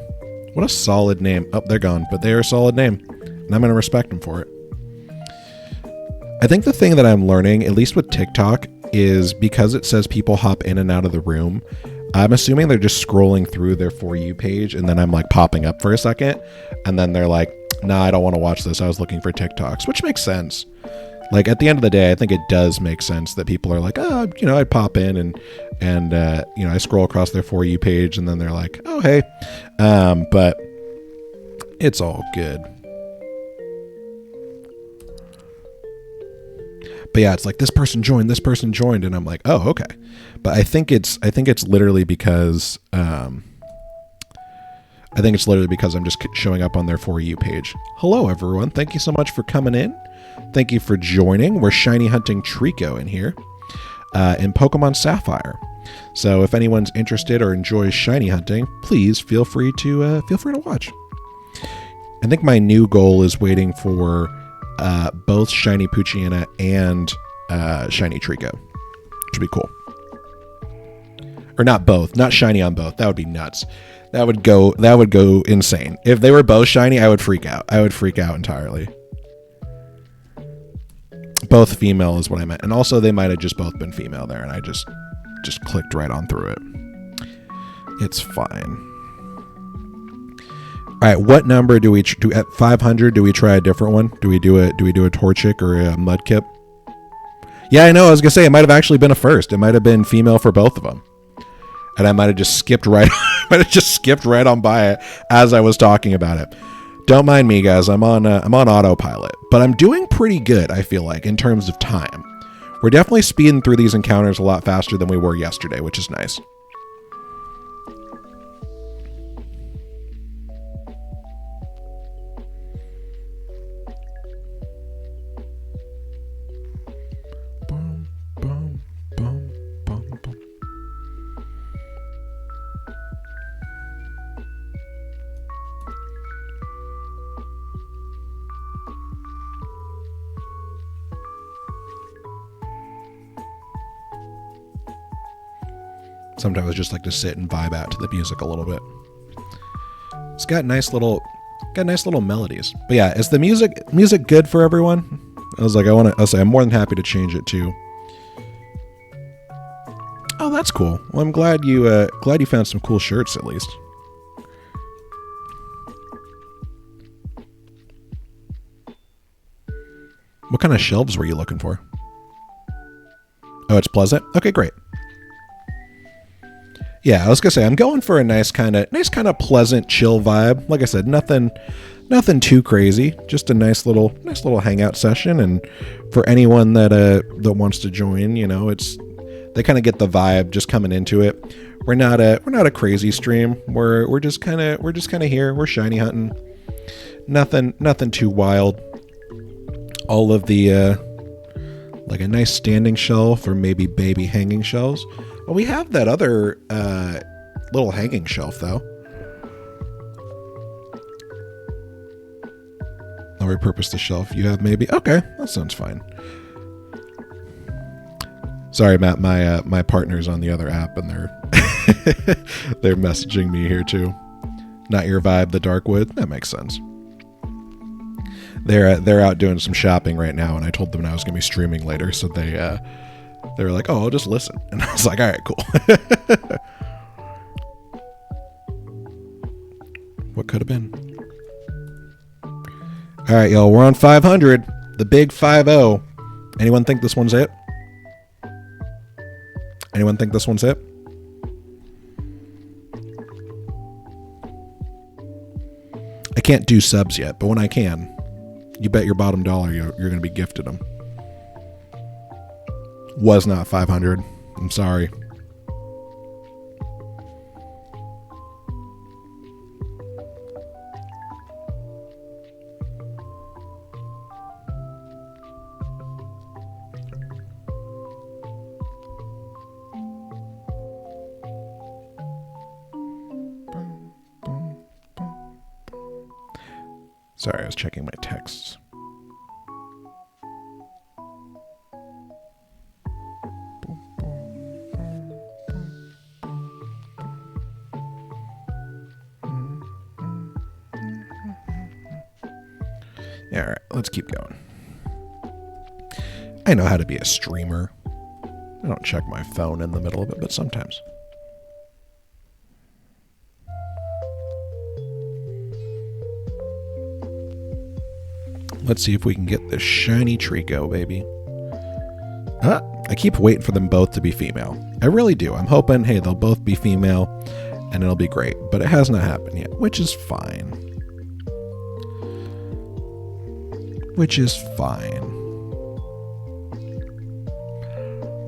What a solid name. Oh, they're gone, but they're a solid name, and I'm going to respect them for it. I think the thing that I'm learning, at least with TikTok, is because it says people hop in and out of the room, I'm assuming they're just scrolling through their For You page, and then I'm like popping up for a second, and then they're like, nah, I don't want to watch this. I was looking for TikToks, which makes sense. Like, at the end of the day, I think it does make sense that people are like, oh, I pop in and I scroll across their For You page, and then they're like, oh, hey. But it's all good. But yeah, it's like this person joined, and I'm like, oh, okay. But I think it's literally because I'm just showing up on their For You page. Hello, everyone. Thank you so much for coming in. Thank you for joining. We're shiny hunting Treecko in here in Pokemon Sapphire. So if anyone's interested or enjoys shiny hunting, please feel free to watch. I think my new goal is waiting for both shiny Poochyena and shiny Treecko, which would be cool. Or not both, not shiny on both. That would be nuts. That would go insane. If they were both shiny, I would freak out. I would freak out entirely. Both female is what I meant. And also they might have just both been female there, and I just clicked right on through it. It's fine. All right, what number do we do at 500? Do we try a different one? Do we do a Torchic or a Mudkip? Yeah, I know. I was gonna say it might have actually been a first. It might have been female for both of them, and I might have just skipped right. On by it as I was talking about it. Don't mind me, guys. I'm on autopilot, but I'm doing pretty good. I feel like in terms of time. we're definitely speeding through these encounters a lot faster than we were yesterday, which is nice. Sometimes I just like to sit and vibe out to the music a little bit. It's got nice little melodies. But yeah, is the music good for everyone? I was like, I'll say I'm more than happy to change it too. Oh, that's cool. Well, I'm glad you found some cool shirts at least. What kind of shelves were you looking for? Oh, it's Pleasant? Okay, great. Yeah, I was gonna say I'm going for a nice kind of pleasant, chill vibe. Like I said, nothing too crazy. Just a nice little hangout session. And for anyone that wants to join, they kind of get the vibe just coming into it. We're not a crazy stream. We're just kind of here. We're shiny hunting. Nothing too wild. All of the like a nice standing shelf or maybe baby hanging shelves. Well, we have that other little hanging shelf, though. I'll repurpose the shelf you have, maybe. Okay, that sounds fine. Sorry, Matt. My partner's on the other app, and they're messaging me here too. Not your vibe, the Darkwood. That makes sense. They're out doing some shopping right now, and I told them I was going to be streaming later, so they were like, "Oh, I'll just listen," and I was like, "All right, cool." What could have been? All right, y'all, we're on 500, the big 5-0. Anyone think this one's it? Anyone think this one's it? I can't do subs yet, but when I can, you bet your bottom dollar you're going to be gifted them. Was not 500. I'm sorry. Sorry, I was checking my texts. All right, let's keep going. I know how to be a streamer. I don't check my phone in the middle of it, but sometimes. Let's see if we can get this shiny Treecko, baby. I keep waiting for them both to be female. I really do. I'm hoping, hey, they'll both be female, and it'll be great. But it has not happened yet, which is fine. Which is fine.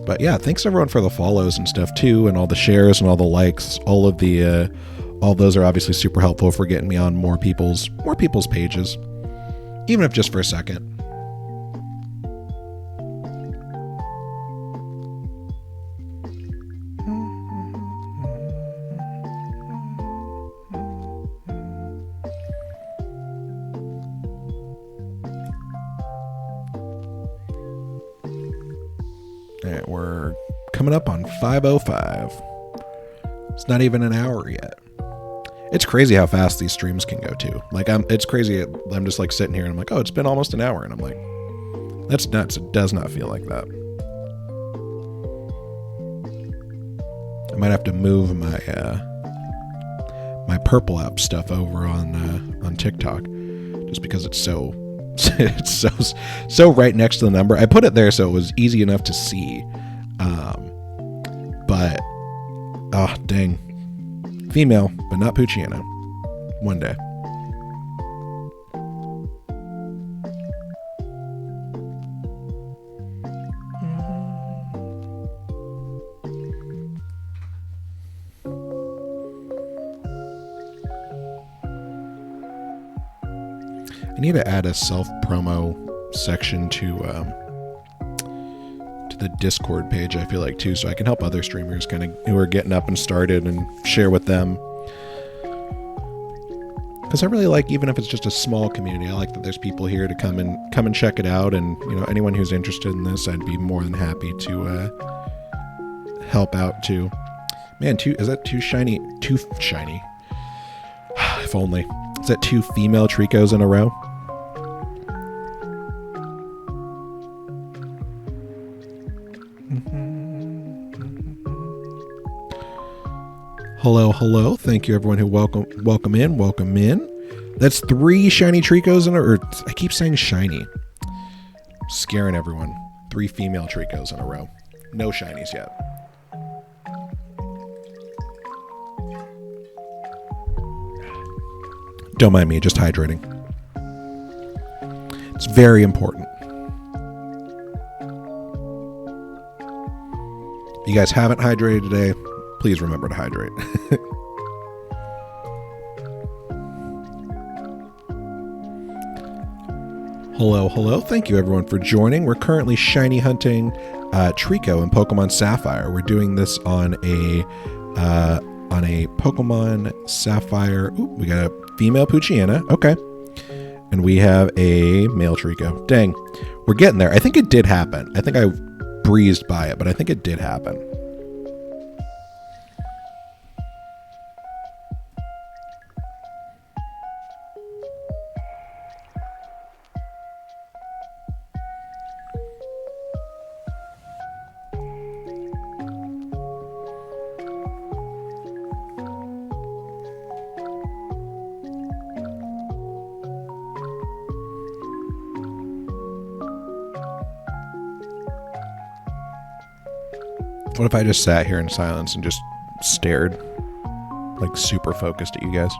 But yeah, thanks everyone for the follows and stuff too, and all the shares and all the likes. All of the, all those are obviously super helpful for getting me on more people's pages, even if just for a second. Alright, we're coming up on 5:05. It's not even an hour yet. It's crazy how fast these streams can go too. Like it's crazy. I'm just like sitting here and I'm like, oh, it's been almost an hour, and I'm like, that's nuts. It does not feel like that. I might have to move my my purple app stuff over on TikTok, just because it's so right next to the number. I put it there so it was easy enough to see. But oh dang. Female, but not Pucciano. One day. I need to add a self-promo section to the Discord page, I feel like, too, so I can help other streamers kind of who are getting up and started and share with them. Because I really like, even if it's just a small community, I like that there's people here to come and check it out, and anyone who's interested in this, I'd be more than happy to help out too. Man, is that too shiny? Too shiny. If only. Is that 2 female Treeckos in a row? Hello. Thank you, everyone who welcome in. That's 3 shiny Treeckos or I keep saying shiny. Scaring everyone. 3 female Treeckos in a row. No shinies yet. Don't mind me, just hydrating. It's very important. If you guys haven't hydrated today, please remember to hydrate. Hello. Thank you, everyone, for joining. We're currently shiny hunting Treecko in Pokemon Sapphire. We're doing this on a Pokemon Sapphire. Ooh, we got a female Poochyena. Okay. And we have a male Treecko. Dang. We're getting there. I think it did happen. I think I breezed by it, but I think it did happen. What if I just sat here in silence and just stared, like super focused at you guys?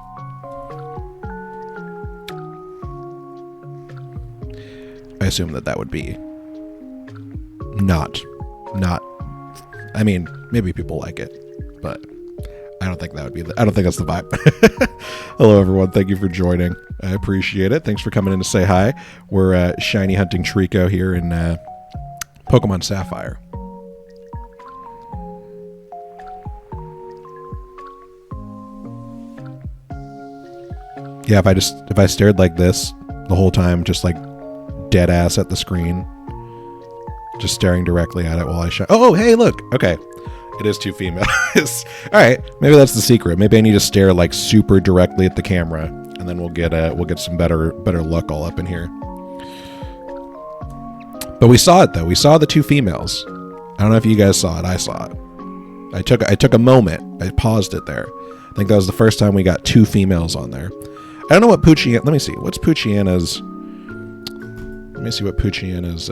I assume that would be not, I mean, maybe people like it, but I don't think that would be I don't think that's the vibe. Hello, everyone. Thank you for joining. I appreciate it. Thanks for coming in to say hi. We're shiny hunting Treecko here in Pokemon Sapphire. Yeah, if I stared like this the whole time, just like dead ass at the screen, just staring directly at it while I shine. Oh, hey, look. Okay. It is 2 females. All right. Maybe that's the secret. Maybe I need to stare like super directly at the camera, and then we'll get some better luck all up in here. But we saw it though. We saw the 2 females. I don't know if you guys saw it. I saw it. I took a moment. I paused it there. I think that was the first time we got 2 females on there. I don't know what Poochyena... Let me see. What's Poochyena's... Let me see what Poochyena's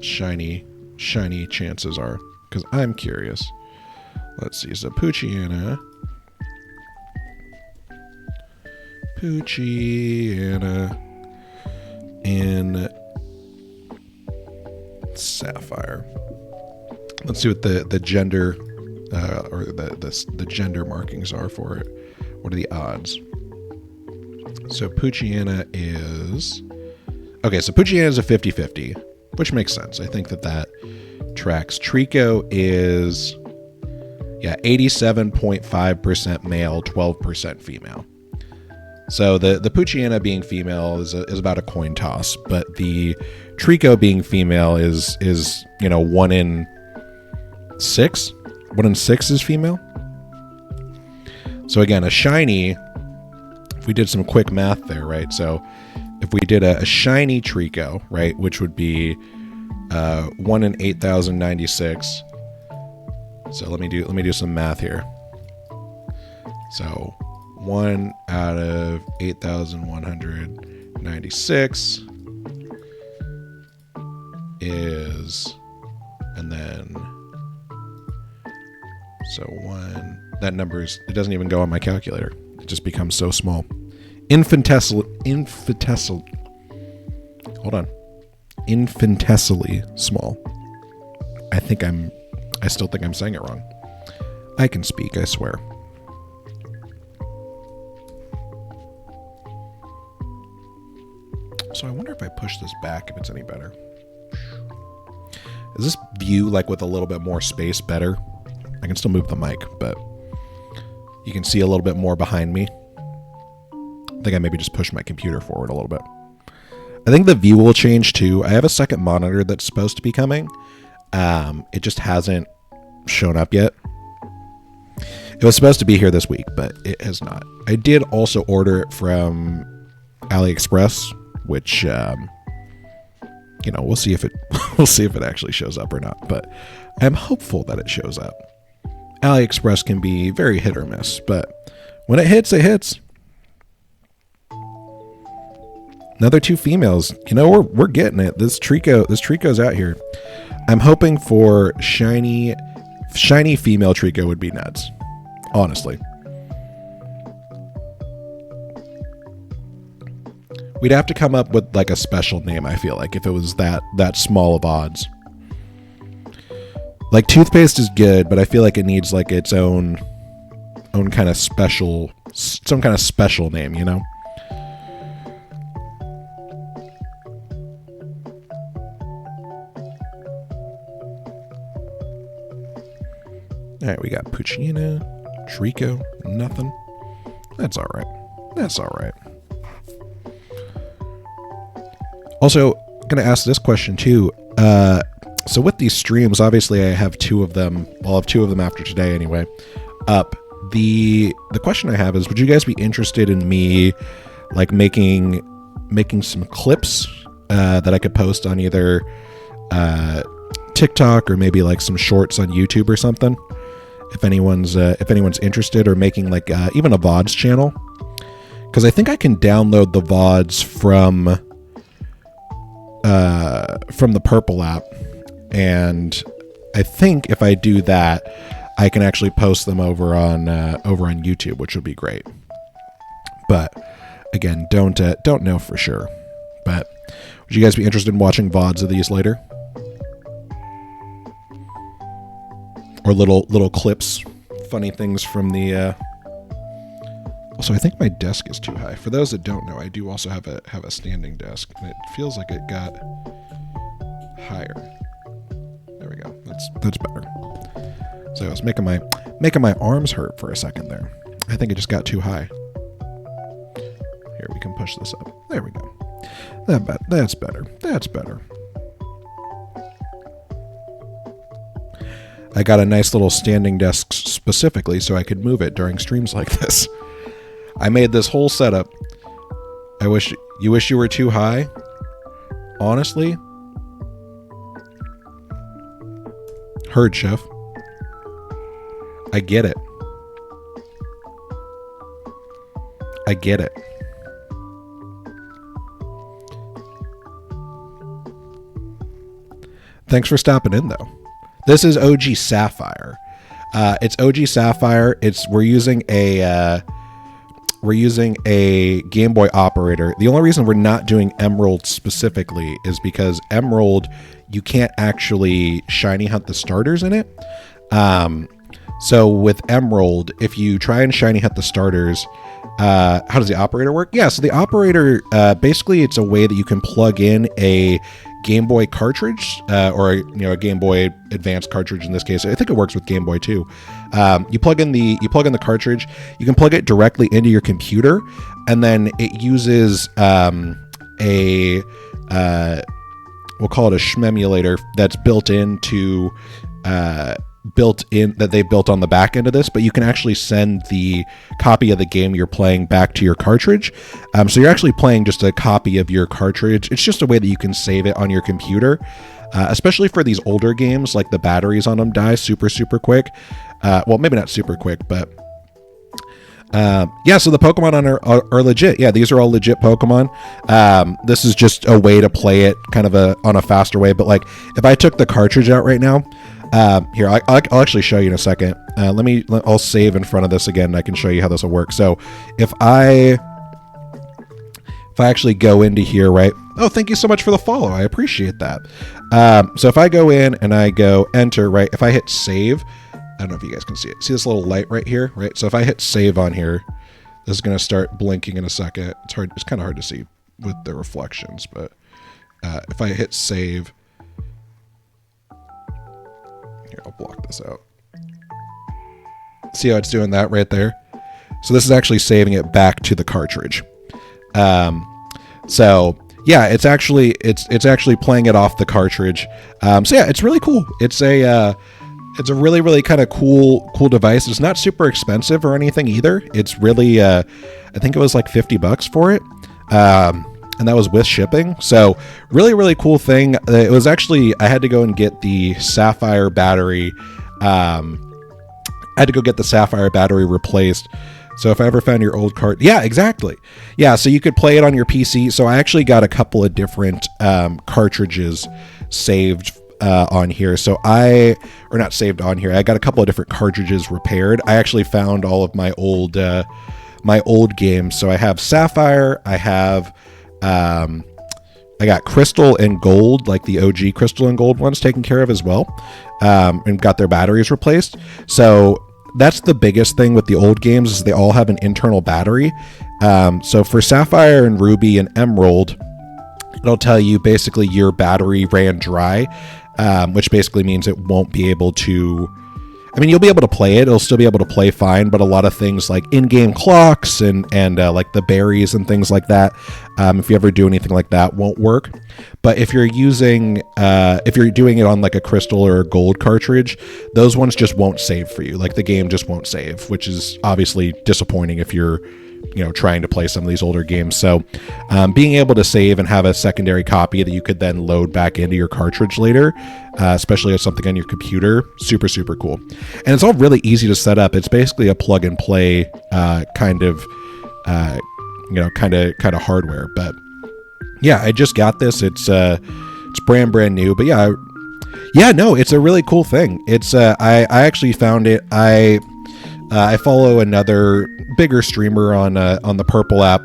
shiny chances are. Because I'm curious. Let's see. So Poochyena in Sapphire. Let's see what the gender or the gender markings are for it. What are the odds? So Poochyena is... Okay, so Poochyena is a 50-50, which makes sense. I think that tracks. Treecko is... Yeah, 87.5% male, 12% female. So the Poochyena being female is about a coin toss, but the Treecko being female is 1 in 6? 1 in 6 is female? So again, a shiny... If we did some quick math there, right? So if we did a shiny Treecko, right, which would be 1 in 8,096. So let me do some math here. So 1 out of 8,196 is, and then so 1. That number is, it doesn't even go on my calculator. It just becomes so small. Infinitesimally small. I still think I'm saying it wrong. I can speak, I swear. So I wonder if I push this back, if it's any better. Is this view, like with a little bit more space, better? I can still move the mic, but you can see a little bit more behind me. I think I maybe just pushed my computer forward a little bit. I think the view will change too. I have a second monitor that's supposed to be coming. It just hasn't shown up yet. It was supposed to be here this week, but it has not. I did also order it from AliExpress, which you know, we'll see if it actually shows up or not, but I'm hopeful that it shows up. AliExpress can be very hit or miss, but when it hits, it hits. Another 2 females. You know, we're getting it. This Treecko's out here. I'm hoping for shiny female Treecko would be nuts. Honestly. We'd have to come up with like a special name, I feel like, if it was that small of odds. Like toothpaste is good, but I feel like it needs like its own kind of special, some kind of special name, you know? All right, we got Puccina, Treecko, nothing. That's all right. That's all right. Also, going to ask this question too. So with these streams, obviously I have 2 of them. I'll have 2 of them after today anyway. Up. The question I have is, would you guys be interested in me like making some clips that I could post on either TikTok or maybe like some shorts on YouTube or something? If anyone's interested, or making like even a VODs channel, because I think I can download the VODs from the Purple app, and I think if I do that, I can actually post them over on YouTube, which would be great. But again, don't know for sure. But would you guys be interested in watching VODs of these later? Or little clips, funny things from the. Also, I think my desk is too high. For those that don't know, I do also have a standing desk, and it feels like it got higher. There we go. That's better. So I was making my arms hurt for a second there. I think it just got too high. Here, we can push this up. There we go. That's better. That's better. I got a nice little standing desk specifically so I could move it during streams like this. I made this whole setup. You wish you were too high? Honestly? Heard, Chef. I get it. I get it. Thanks for stopping in, though. This is OG Sapphire. It's OG Sapphire. We're using a Gameboy operator. The only reason we're not doing Emerald specifically is because Emerald, you can't actually shiny hunt the starters in it. So with Emerald, if you try and shiny hunt the starters, how does the operator work? Yeah, so the operator, basically it's a way that you can plug in a Game Boy cartridge, or a Game Boy Advance cartridge in this case. I think it works with Game Boy too. You plug in the cartridge. You can plug it directly into your computer, and then it uses we'll call it a shmemulator that's built that they built on the back end of this, but you can actually send the copy of the game you're playing back to your cartridge. So you're actually playing just a copy of your cartridge. It's just a way that you can save it on your computer, especially for these older games, like the batteries on them die super, super quick. Well, maybe not super quick, but yeah, so the Pokemon are legit. Yeah, these are all legit Pokemon. This is just a way to play it kind of on a faster way. But like, if I took the cartridge out right now, here, I'll actually show you in a second. I'll save in front of this again, and I can show you how this will work. So if I actually go into here, right? Oh, thank you so much for the follow. I appreciate that. So if I go in and I go enter, right? If I hit save, I don't know if you guys can see it. See this little light right here, right? So if I hit save on here, this is going to start blinking in a second. It's kind of hard to see. with the reflections, but if I hit save, here, I'll block this out. See how it's doing that right there? So this is actually saving it back to the cartridge. So yeah, it's actually playing it off the cartridge. So yeah, it's really cool. It's a really, really kind of cool device. It's not super expensive or anything either. It's really, I think it was like $50 for it. And that was with shipping. So really, really cool thing. It was actually, I had to go and get the Sapphire battery. I had to go get the Sapphire battery replaced. So if I ever found your old cart, yeah, exactly. Yeah, so you could play it on your PC. So I actually got a couple of different cartridges saved on here. So not saved on here. I got a couple of different cartridges repaired. I actually found all of my old games. So I have Sapphire. I have I got Crystal and Gold, like the OG Crystal and Gold ones, taken care of as well, and got their batteries replaced. So that's the biggest thing with the old games, is they all have an internal battery. So for Sapphire and Ruby and Emerald, it'll tell you basically your battery ran dry, which basically means it won't be able to... I mean, you'll be able to play it. It'll still be able to play fine, but a lot of things like in-game clocks and like the berries and things like that, if you ever do anything like that, won't work. But if you're doing it on like a crystal or a gold cartridge, those ones just won't save for you. Like the game just won't save, which is obviously disappointing if you're, trying to play some of these older games. So being able to save and have a secondary copy that you could then load back into your cartridge later, especially with something on your computer, super, super cool. And it's all really easy to set up. It's basically a plug and play kind of hardware. But yeah, I just got this. It's brand new. But yeah, no, it's a really cool thing. It's I actually found it. I follow another bigger streamer on the Purple app,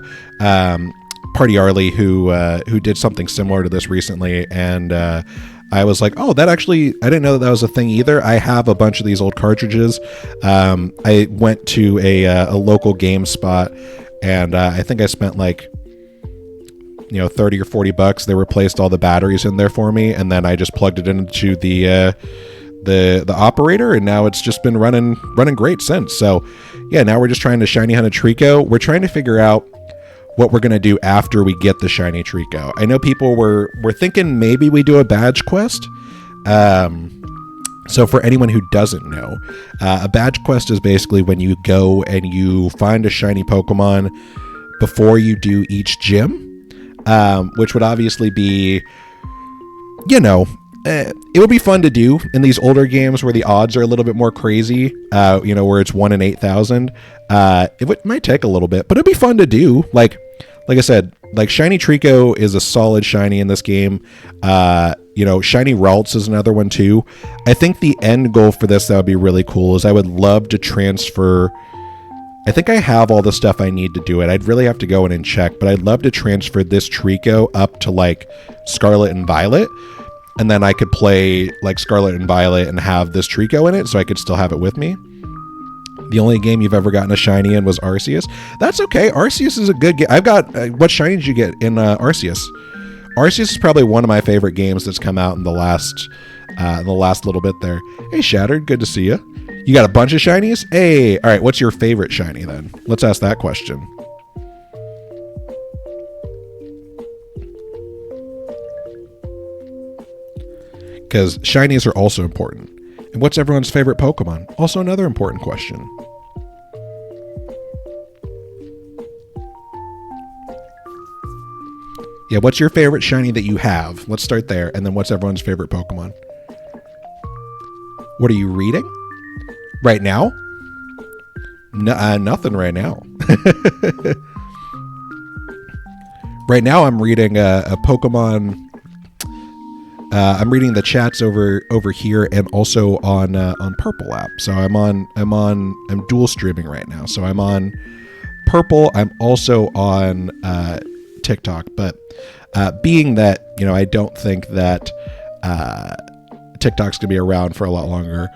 Party Arley, who did something similar to this recently, and I was like, oh, I didn't know that was a thing either. I have a bunch of these old cartridges. I went to a local game spot, and I think I spent like $30 or $40. They replaced all the batteries in there for me, and then I just plugged it into the operator, and now it's just been running great since. So yeah, now we're just trying to shiny hunt a Treecko. We're trying to figure out what we're going to do after we get the shiny Treecko. I know people were thinking maybe we do a badge quest. So for anyone who doesn't know, a badge quest is basically when you go and you find a shiny Pokemon before you do each gym, which would obviously be, it would be fun to do in these older games where the odds are a little bit more crazy, where it's 1 in 8,000. It might take a little bit, but it'd be fun to do. Like I said, like shiny Treecko is a solid shiny in this game. Shiny Ralts is another one too. I think the end goal for this that would be really cool is I would love to transfer. I think I have all the stuff I need to do it. I'd really have to go in and check, but I'd love to transfer this Treecko up to like Scarlet and Violet. And then I could play like Scarlet and Violet and have this Treecko in it, so I could still have it with me. The only game you've ever gotten a shiny in was Arceus. That's okay. Arceus is a good game. I've got... what shiny did you get in Arceus? Arceus is probably one of my favorite games that's come out in the last little bit there. Hey, Shattered. Good to see you. You got a bunch of shinies? Hey. All right. What's your favorite shiny then? Let's ask that question. Because shinies are also important. And what's everyone's favorite Pokemon? Also another important question. Yeah, what's your favorite shiny that you have? Let's start there. And then what's everyone's favorite Pokemon? What are you reading? Right now? No, nothing right now. Right now I'm reading a Pokemon... I'm reading the chats over here and also on Purple app. So I'm dual streaming right now. So I'm on Purple. I'm also on TikTok. But being that I don't think that TikTok's gonna be around for a lot longer,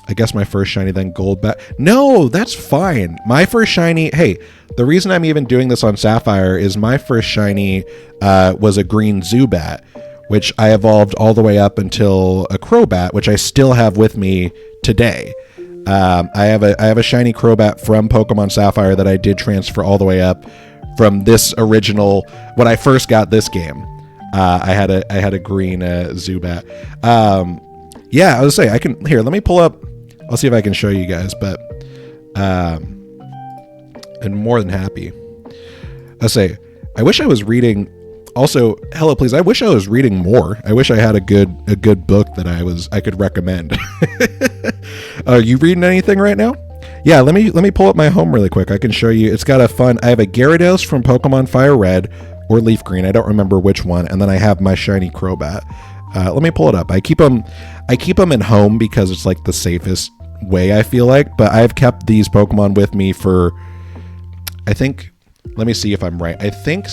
I guess my first shiny, then gold bat. No, that's fine. My first shiny, hey, the reason I'm even doing this on Sapphire is my first shiny was a green Zubat, which I evolved all the way up until a Crobat, which I still have with me today. I have a shiny Crobat from Pokemon Sapphire that I did transfer all the way up from this original, when I first got this game. I had a green Zubat. Yeah, I was say I can here. Let me pull up. I'll see if I can show you guys, but I'm more than happy. I say I wish I was reading. Also, hello, please. I wish I was reading more. I wish I had a good book that I could recommend. Are you reading anything right now? Yeah, let me pull up my home really quick. I can show you. It's got a fun. I have a Gyarados from Pokemon Fire Red or Leaf Green. I don't remember which one. And then I have my shiny Crobat. Let me pull it up. I keep them in home because it's like the safest way, I feel like. But I've kept these Pokemon with me for, I think. Let me see if I'm right. I think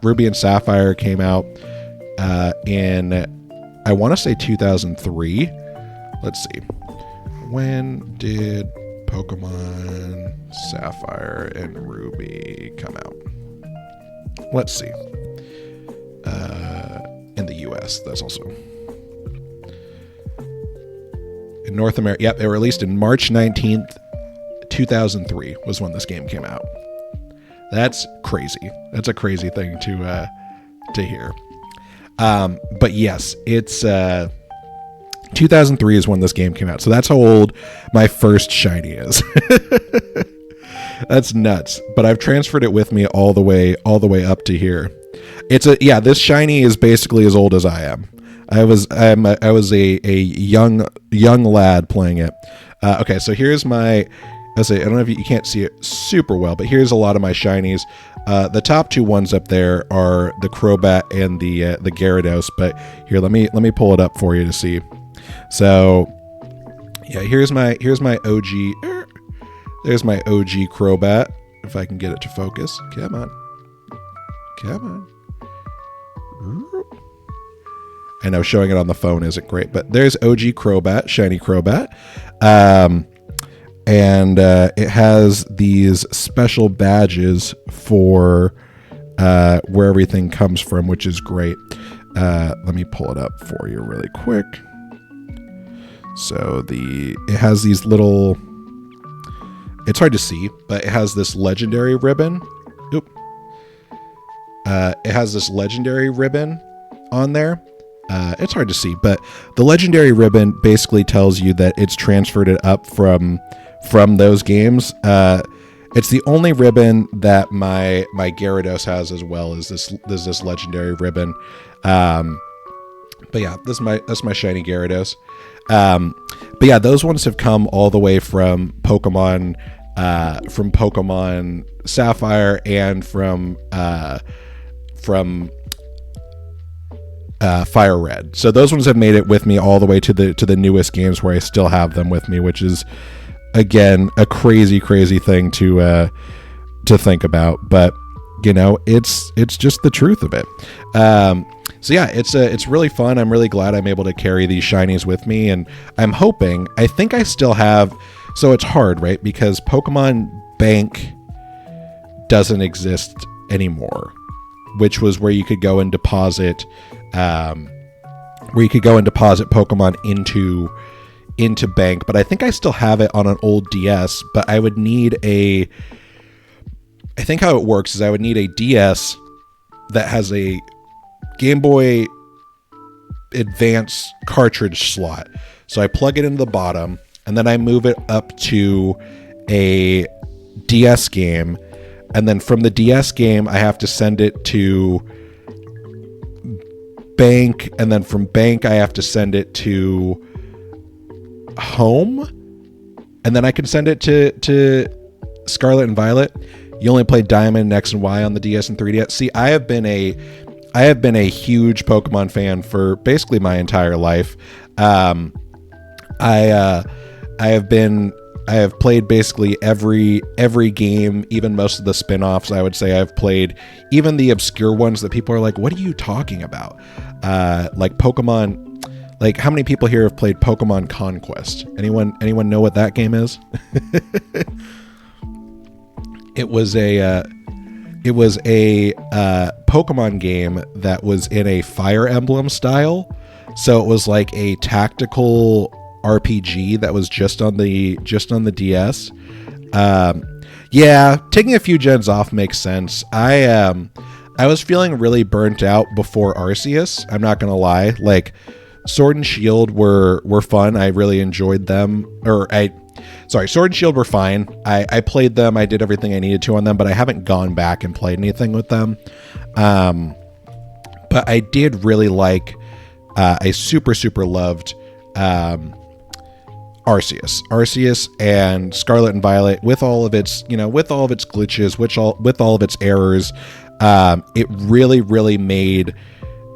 Ruby and Sapphire came out in, I want to say 2003. Let's see. When did Pokemon Sapphire and Ruby come out? Let's see. In the US, that's also. In North America, yep, they were released in March 19th, 2003 was when this game came out. That's crazy. That's a crazy thing to hear. But yes, it's 2003 is when this game came out. So that's how old my first shiny is. That's nuts. But I've transferred it with me all the way up to here. This shiny is basically as old as I am. I was a young lad playing it. Okay, so here's my. I don't know if you can't see it super well, but here's a lot of my shinies. The top two ones up there are the Crobat and the Gyarados. But here, let me pull it up for you to see. So, yeah, here's my OG. There's my OG Crobat. If I can get it to focus, come on. I know showing it on the phone isn't great, but there's OG Crobat, shiny Crobat. And it has these special badges for where everything comes from, which is great. Let me pull it up for you really quick. So it has these little, it's hard to see, but it has this legendary ribbon. Oop. It has this legendary ribbon on there. It's hard to see, but the legendary ribbon basically tells you that it's transferred it up from those games. It's the only ribbon that my Gyarados has as well as this legendary ribbon. But yeah, that's my shiny Gyarados. But yeah, those ones have come all the way from Pokemon Sapphire and from Fire Red. So those ones have made it with me all the way to the newest games where I still have them with me, which is again a crazy thing to think about. But you know, it's just the truth of it. So yeah, it's really fun. I'm really glad I'm able to carry these shinies with me, and I'm hoping. I think I still have. So it's hard, right? Because Pokemon Bank doesn't exist anymore, which was where you could go and deposit, Pokemon into Bank. But I think I still have it on an old DS. But I would need I think how it works is I would need a DS that has a Game Boy Advance cartridge slot. So I plug it into the bottom, and then I move it up to a DS game. And then from the DS game, I have to send it to Bank. And then from Bank, I have to send it to Home. And then I can send it to Scarlet and Violet. You only play Diamond, X, and Y on the DS and 3DS. See, I have been a huge Pokemon fan for basically my entire life. I have played basically every game, even most of the spin-offs. I would say I've played even the obscure ones that people are like, what are you talking about? Like Pokemon Like, how many people here have played Pokemon Conquest? Anyone know what that game is? It was a Pokemon game that was in a Fire Emblem style. So it was like a tactical RPG that was just on the DS. Yeah, taking a few gens off makes sense. I was feeling really burnt out before Arceus. I'm not gonna lie. Like, Sword and Shield were fun. I really enjoyed them. Sword and Shield were fine. I played them. I did everything I needed to on them, but I haven't gone back and played anything with them. But I did really like. I super loved Arceus and Scarlet and Violet with all of its glitches, with all of its errors. It really made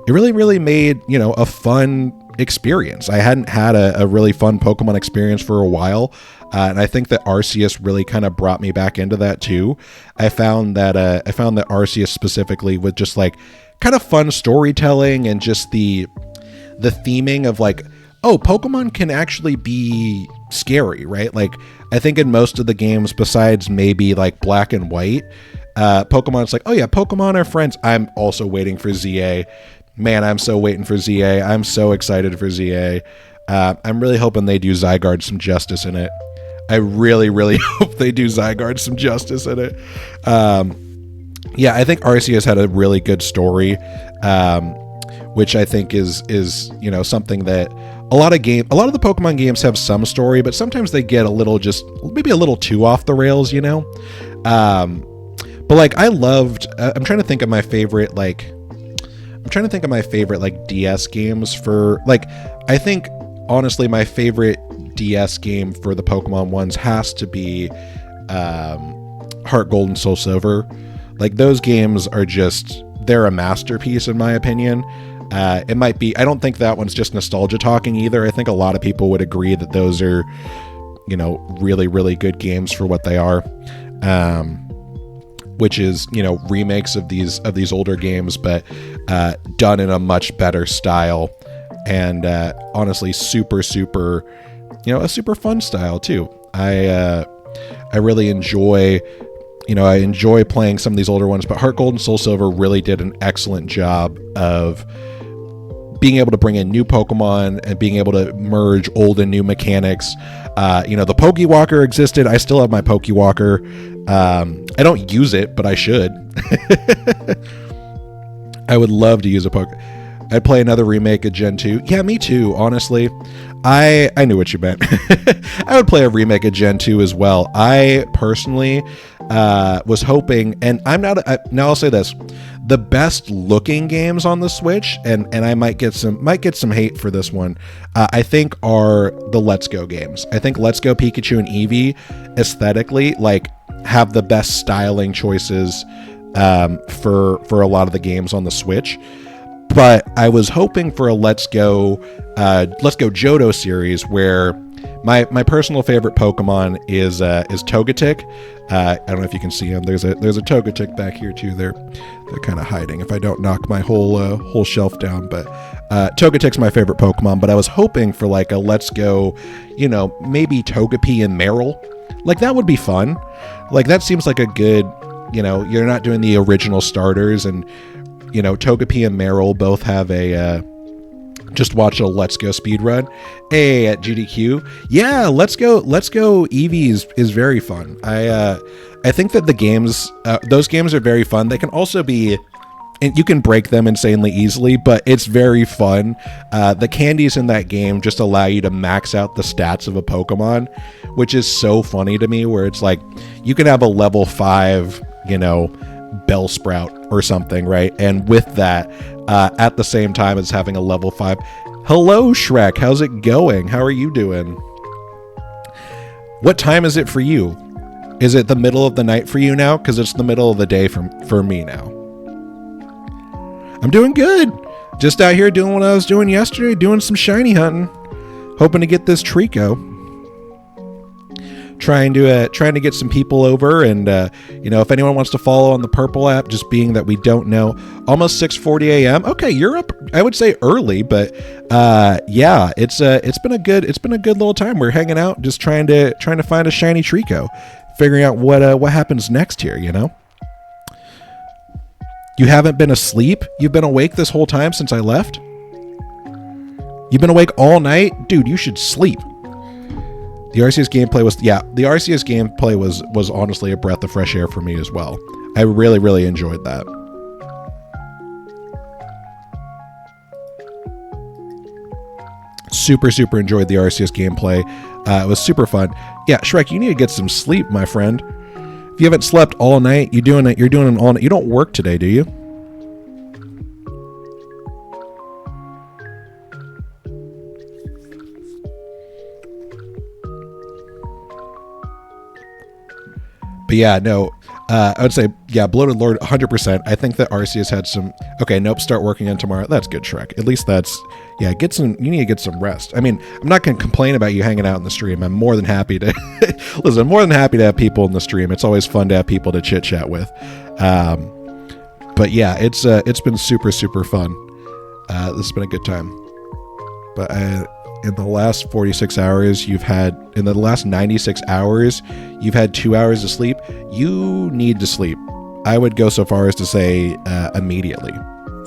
a fun experience. I hadn't had a really fun Pokemon experience for a while, and I think that Arceus really kind of brought me back into that too. I found that Arceus specifically with just like kind of fun storytelling and just the theming of like, oh, Pokemon can actually be scary, right? Like, I think in most of the games, besides maybe like Black and White, Pokemon's like, oh yeah, Pokemon are friends. I'm also waiting for ZA. Man, I'm so waiting for ZA. I'm so excited for ZA. I'm really hoping they do Zygarde some justice in it. I really hope they do Zygarde some justice in it. Yeah, I think Arceus had a really good story, which I think is something that a lot of the Pokemon games have some story, but sometimes they get maybe a little too off the rails, But like, I loved. I'm trying to think of my favorite DS games for like. I think honestly, my favorite DS game for the Pokemon ones has to be Heart Gold and Soul Silver. Like, those games are they're a masterpiece in my opinion. It might be. I don't think that one's just nostalgia talking either. I think a lot of people would agree that those are, really good games for what they are. Which is, remakes of these older games, but done in a much better style, and honestly, super, a super fun style too. I really enjoy. I enjoy playing some of these older ones, but Heart Gold and Soul Silver really did an excellent job of being able to bring in new Pokemon and being able to merge old and new mechanics. The Pokewalker existed. I still have my Pokewalker. I don't use it, but I should. I would love to use a I'd play another remake of Gen 2. Yeah, me too, honestly. I knew what you meant. I would play a remake of Gen 2 as well. I personally was hoping, and now I'll say this, the best looking games on the Switch, and I might get some hate for this one, I think are the Let's Go games. I think Let's Go Pikachu and Eevee aesthetically have the best styling choices for a lot of the games on the Switch. But I was hoping for a Let's Go Johto series where my personal favorite Pokemon is Togetic. I don't know if you can see him. There's a Togetic back here too. They're kind of hiding if I don't knock my whole shelf down. But Togetic's my favorite Pokemon. But I was hoping for a Let's Go, maybe Togepi and Meryl. That would be fun. That seems like a good, you're not doing the original starters, and Togepi and Meryl both have a just watch a Let's Go speedrun. Hey, at GDQ. Yeah, Let's Go Eevee is very fun. I think that the games, those games are very fun. They can also be, and you can break them insanely easily, but it's very fun. The candies in that game just allow you to max out the stats of a Pokemon, which is so funny to me, where it's you can have a level 5, Bellsprout or something, right? And with that, at the same time as having a level 5. Hello, Shrek. How's it going? How are you doing? What time is it for you? Is it the middle of the night for you now? Because it's the middle of the day for me now. I'm doing good. Just out here doing what I was doing yesterday, doing some shiny hunting. Hoping to get this Treecko. trying to get some people over, and if anyone wants to follow on the Purple app, just being that we don't know, almost 6:40 a.m. Okay, you're up. I would say early, but yeah, it's been a good little time. We're hanging out, just trying to find a shiny Treecko, figuring out what happens next here. You haven't been asleep. You've been awake this whole time since I left. You've been awake all night, dude. You should sleep. The RCS gameplay was honestly a breath of fresh air for me as well. I really, really enjoyed that. Super, super enjoyed the RCS gameplay. It was super fun. Yeah, Shrek, you need to get some sleep, my friend. If you haven't slept all night, you're doing it all night. You don't work today, do you? But yeah, no, I would say, yeah, Bloated Lord, 100%. I think that Arceus had some, okay, nope, start working on tomorrow. That's good, Shrek. At least that's, yeah, you need to get some rest. I mean, I'm not going to complain about you hanging out in the stream. I'm more than happy to, listen, I'm more than happy to have people in the stream. It's always fun to have people to chit chat with. But yeah, it's been super, super fun. This has been a good time. But in the last 46 hours, in the last 96 hours, you've had 2 hours of sleep. You need to sleep. I would go so far as to say immediately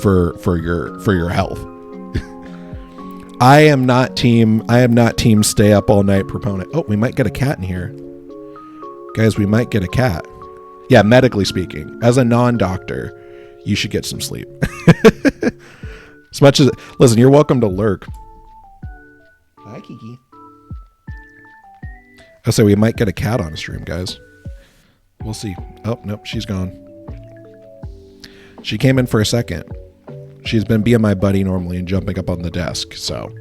for your health. I am not team stay up all night proponent. Oh, we might get a cat in here. Guys, we might get a cat. Yeah, medically speaking, as a non-doctor, you should get some sleep. As much as, listen, you're welcome to lurk. Hi, Kiki. Oh, so we might get a cat on the stream, guys. We'll see. Oh, nope, she's gone. She came in for a second. She's been being my buddy normally and jumping up on the desk, so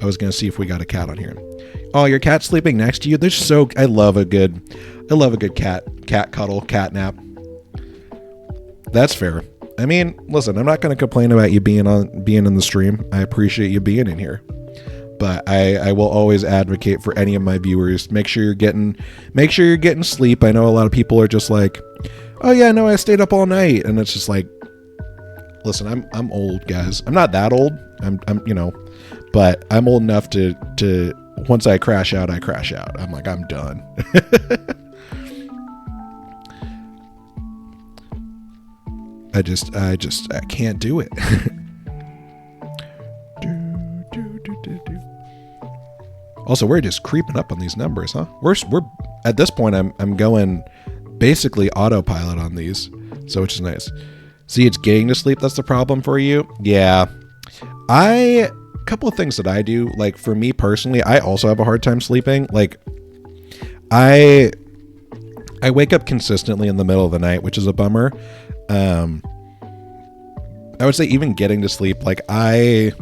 I was going to see if we got a cat on here. Oh, your cat's sleeping next to you? I love a good cat cuddle, cat nap. That's fair. I mean, listen, I'm not going to complain about you being in the stream. I appreciate you being in here. But I will always advocate for any of my viewers. Make sure you're getting sleep. I know a lot of people are just like, oh yeah, no, I stayed up all night, and it's just like, listen, I'm old, guys. I'm not that old. I'm but I'm old enough to once I crash out, I crash out. I'm like, I'm done. I can't do it. Also, we're just creeping up on these numbers, huh? We're at this point, I'm going basically autopilot on these, so which is nice. See, it's getting to sleep that's the problem for you. Yeah, a couple of things that I do, like for me personally, I also have a hard time sleeping. Like, I wake up consistently in the middle of the night, which is a bummer. I would say even getting to sleep, like I've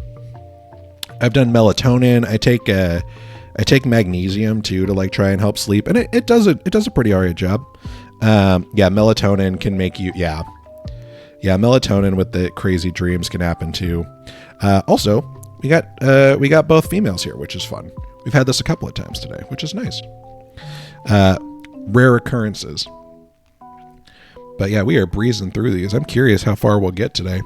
done melatonin. I take magnesium too to like try and help sleep, and it does a pretty alright job. Yeah, melatonin can make you melatonin with the crazy dreams can happen too. Also, we got both females here, which is fun. We've had this a couple of times today, which is nice. Rare occurrences. But yeah, we are breezing through these. I'm curious how far we'll get today.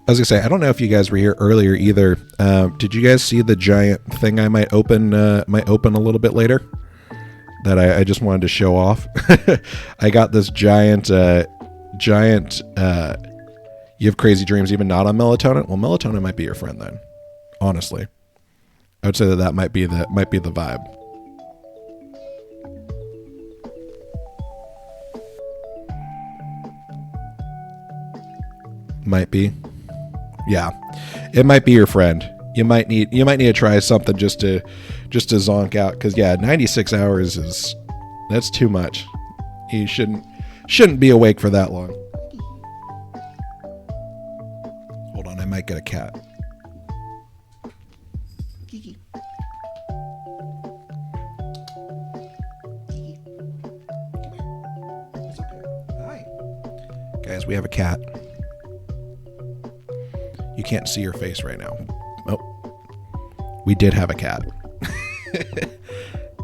I was gonna say, I don't know if you guys were here earlier either. Did you guys see the giant thing I might open a little bit later? That I just wanted to show off. I got this giant. You have crazy dreams even not on melatonin? Well, melatonin might be your friend then. Honestly, I would say that might be the vibe. Might be. Yeah, it might be your friend. You might need to try something just to zonk out, because yeah, 96 hours that's too much. You shouldn't be awake for that long. Hold on, I might get a cat. Kiki. Kiki. Come here. It's okay. Hi. Guys, we have a cat. You can't see her face right now. Oh. We did have a cat.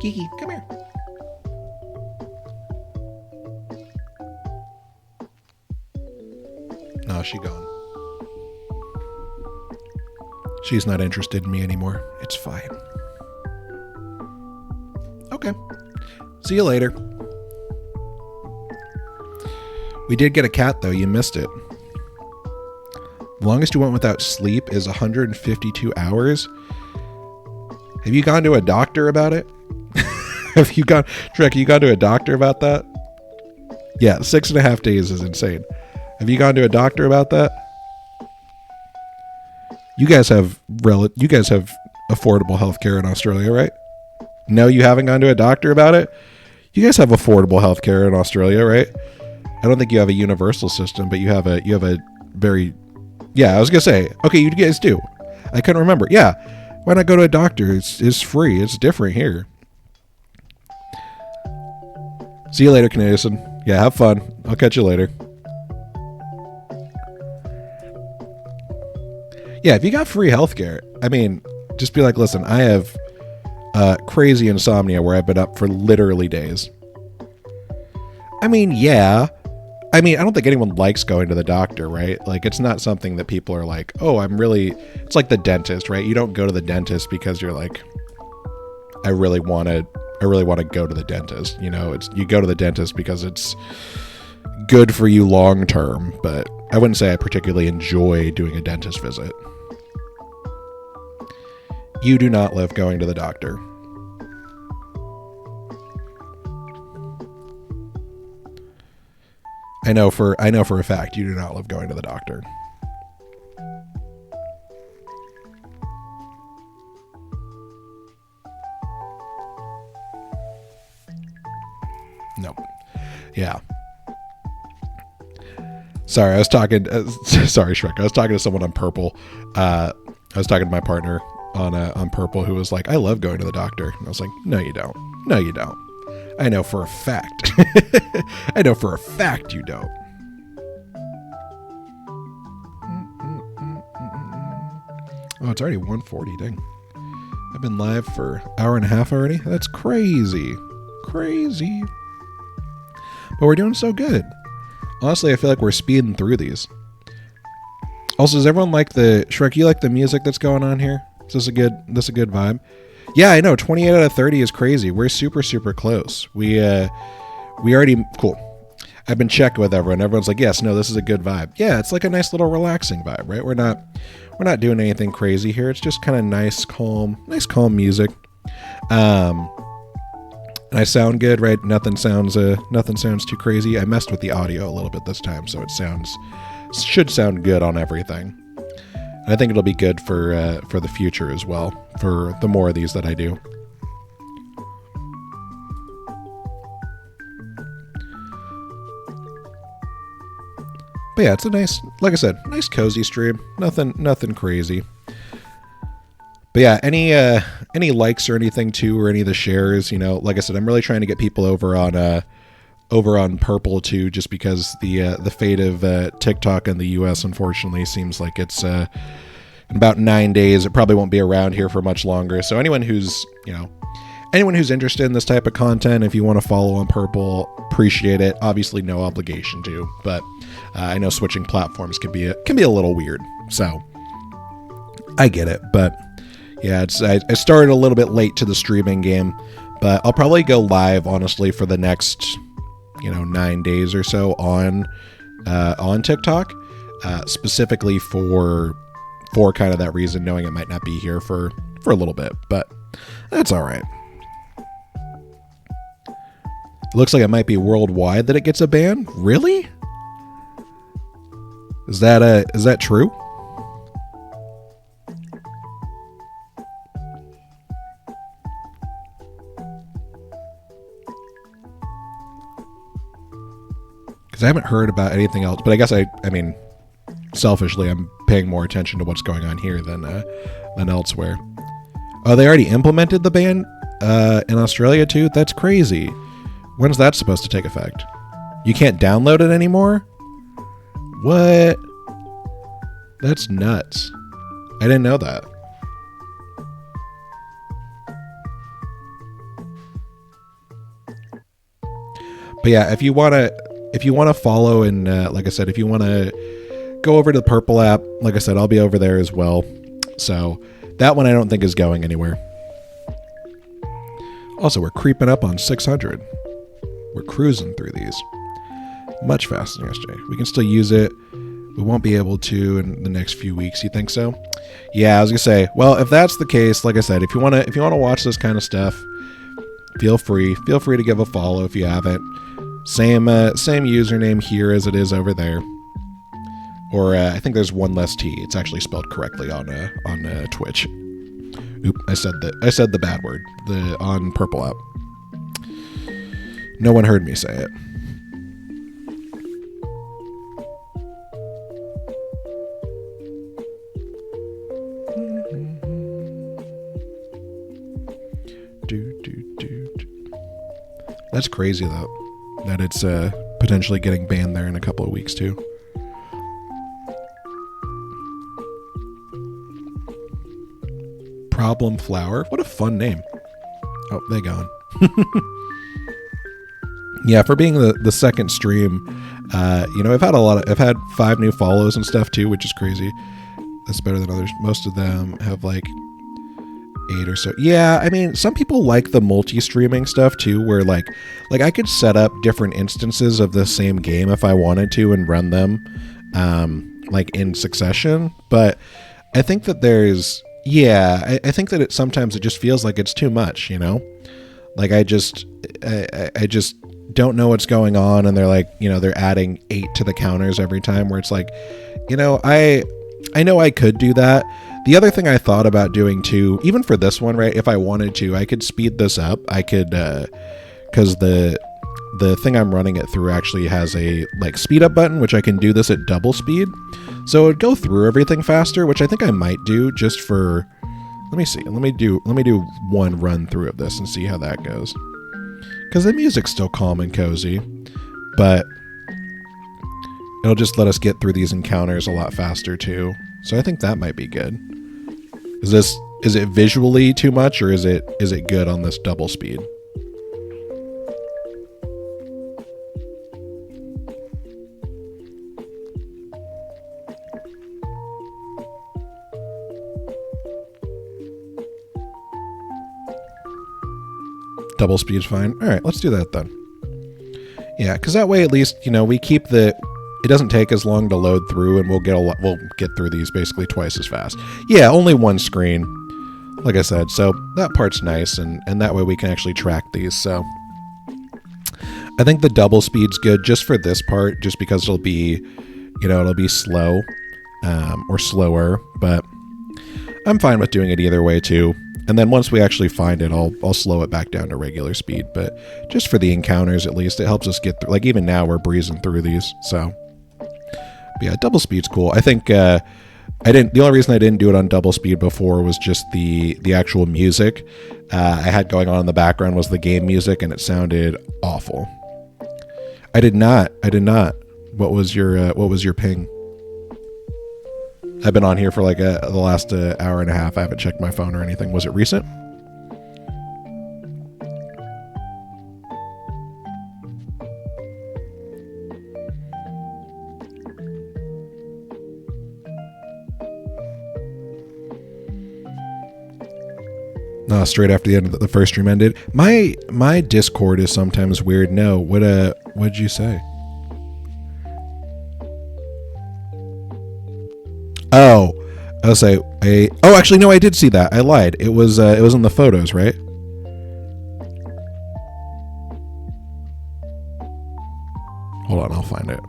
Kiki, come here. No, she gone. She's not interested in me anymore. It's fine. Okay. See you later. We did get a cat, though. You missed it. The longest you went without sleep is 152 hours. Have you gone to a doctor about it? Have you gone, Treecko, you gone to a doctor about that? Yeah, 6.5 days is insane. Have you gone to a doctor about that? You guys have affordable healthcare in Australia, right? No, you haven't gone to a doctor about it? You guys have affordable healthcare in Australia, right? I don't think you have a universal system, but you have a very, yeah, I was gonna say, okay, you guys do. I couldn't remember. Yeah, why not go to a doctor? It's free. It's different here. See you later, Canadian. Yeah, have fun. I'll catch you later. Yeah, if you got free healthcare, I mean, just be like, listen, I have crazy insomnia where I've been up for literally days. I mean, yeah. I mean, I don't think anyone likes going to the doctor, right? Like, it's not something that people are like, oh, it's like the dentist, right? You don't go to the dentist because you're like, I really want to go to the dentist. You know, you go to the dentist because it's good for you long term, but I wouldn't say I particularly enjoy doing a dentist visit. You do not live going to the doctor. I know for a fact you do not love going to the doctor. Nope. Yeah. Sorry, I was talking. Sorry, Shrek. I was talking to someone on Purple. I was talking to my partner on Purple, who was like, "I love going to the doctor." And I was like, "No, you don't. No, you don't. I know for a fact. I know for a fact you don't." Oh, it's already 1:40. Dang. I've been live for an hour and a half already. That's crazy. Crazy. But we're doing so good. Honestly, I feel like we're speeding through these. Also, does everyone like Shrek, you like the music that's going on here? Is this a good vibe? Yeah, I know. 28 out of 30 is crazy. We're super, super close. We already, cool. I've been checking with everyone. Everyone's like, yes, no, this is a good vibe. Yeah, it's like a nice little relaxing vibe, right? We're not doing anything crazy here. It's just kind of nice, calm music. And I sound good, right? Nothing sounds too crazy. I messed with the audio a little bit this time, so it should sound good on everything. And I think it'll be good for the future as well, for the more of these that I do. But yeah, it's a nice, like I said, nice cozy stream. Nothing crazy. But yeah, any likes or anything too, or any of the shares, you know, like I said, I'm really trying to get people over on Purple too, just because the fate of TikTok in the US unfortunately seems like it's in about 9 days. It probably won't be around here for much longer. So anyone who's interested in this type of content, if you want to follow on Purple, appreciate it. Obviously, no obligation to, but I know switching platforms can be a little weird. So I get it, but yeah, I started a little bit late to the streaming game, but I'll probably go live honestly for the next 9 days or so on TikTok, specifically for kind of that reason, knowing it might not be here for a little bit, but that's all right. It looks like it might be worldwide that it gets a ban. Really? Is that true? Because I haven't heard about anything else, but I guess I mean, selfishly, I'm paying more attention to what's going on here than elsewhere. Oh, they already implemented the ban in Australia too? That's crazy. When's that supposed to take effect? You can't download it anymore? What? That's nuts. I didn't know that. But yeah, if you wanna follow and like I said, if you wanna go over to the Purple app, like I said, I'll be over there as well. So that one I don't think is going anywhere. Also, we're creeping up on 600. We're cruising through these much faster than yesterday. We can still use it. We won't be able to in the next few weeks. You think so? Yeah, I was gonna say. Well, if that's the case, like I said, if you wanna watch this kind of stuff, feel free to give a follow if you haven't. Same username here as it is over there. Or I think there's one less T. It's actually spelled correctly on Twitch. Oop, I said the bad word. On Purple app. No one heard me say it. That's crazy though, that it's potentially getting banned there in a couple of weeks too. Problem Flower, what a fun name. Oh, they gone. Yeah, for being the second stream, I've had 5 new follows and stuff too, which is crazy. That's better than others. Most of them have like 8 or so. Yeah, I mean, some people like the multi-streaming stuff too, where like I could set up different instances of the same game if I wanted to and run them like in succession. But I think that I think that sometimes it just feels like it's too much, you know? Like I just don't know what's going on, and they're like, they're adding 8 to the counters every time, where it's like, I know I could do that. The other thing I thought about doing too, even for this one, right, if I wanted to, I could speed this up. I could, because the thing I'm running it through actually has a like speed up button, which I can do this at double speed. So it would go through everything faster, which I think I might do just for, let me see. Let me do one run through of this and see how that goes. Because the music's still calm and cozy, but it'll just let us get through these encounters a lot faster too. So I think that might be good. Is it visually too much, or is it good on this double speed? Double speed's fine. All right, let's do that then. Yeah, because that way at least, we keep it doesn't take as long to load through, and we'll get through these basically twice as fast. Yeah, only one screen, like I said, so that part's nice, and that way we can actually track these. So I think the double speed's good just for this part, just because it'll be slow or slower, but I'm fine with doing it either way too. And then once we actually find it, I'll slow it back down to regular speed. But just for the encounters, at least, it helps us get through. Like even now, we're breezing through these. So, but yeah, double speed's cool. I think the only reason I didn't do it on double speed before was just the actual music I had going on in the background was the game music, and it sounded awful. I did not. What was your ping? I've been on here for like the last hour and a half. I haven't checked my phone or anything. Was it recent? No, straight after the end of the first stream ended. My Discord is sometimes weird. No, what'd you say? Oh, I'll say actually no, I did see that. I lied. It was in the photos, right? Hold on, I'll find it.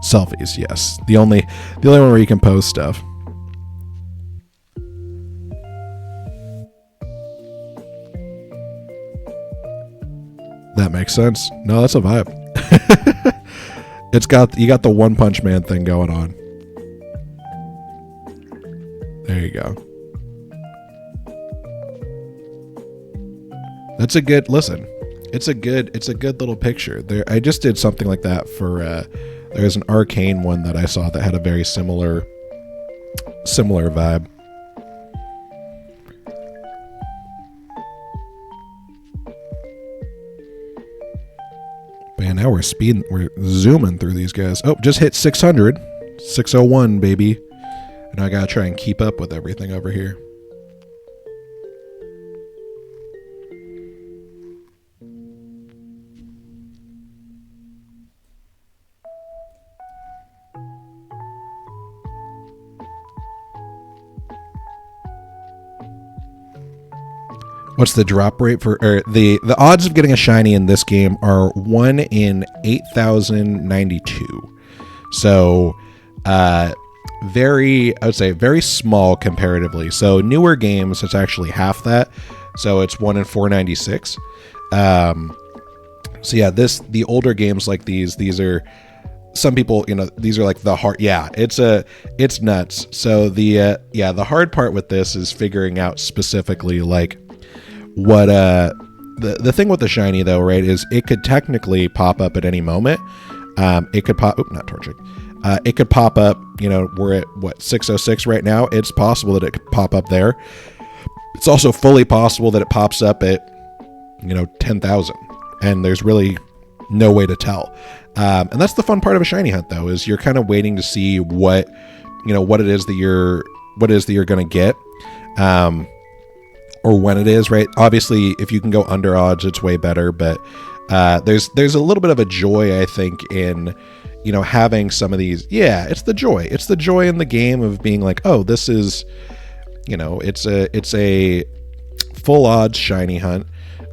Selfies, yes. The only one where you can post stuff. That makes sense. No, that's a vibe. You got the One Punch Man thing going on. There you go. That's a good listen. It's a good little picture. There, I just did something like that for. There's an Arcane one that I saw that had a very similar vibe. Now we're zooming through these guys. Oh, just hit 600. 601, baby. And I gotta try and keep up with everything over here. What's the drop rate for the odds of getting a shiny in this game are 1 in 8,092. So I would say very small comparatively. So newer games, it's actually half that. So it's 1 in 496. So yeah, the older games like these are, some people, these are like the hard, yeah, it's nuts. So the hard part with this is figuring out specifically like what the thing with the shiny though, right, is it could technically pop up at any moment. It could pop, not torching. It could pop up, we're at what, 606 right now. It's possible that it could pop up there. It's also fully possible that it pops up at 10,000, and there's really no way to tell. And that's the fun part of a shiny hunt though, is you're kind of waiting to see what it is that you're going to get. Or when it is, right? Obviously, if you can go under odds, it's way better. But there's a little bit of a joy, I think, in having some of these. Yeah, it's the joy. It's the joy in the game of being like, oh, this is, it's a full odds shiny hunt.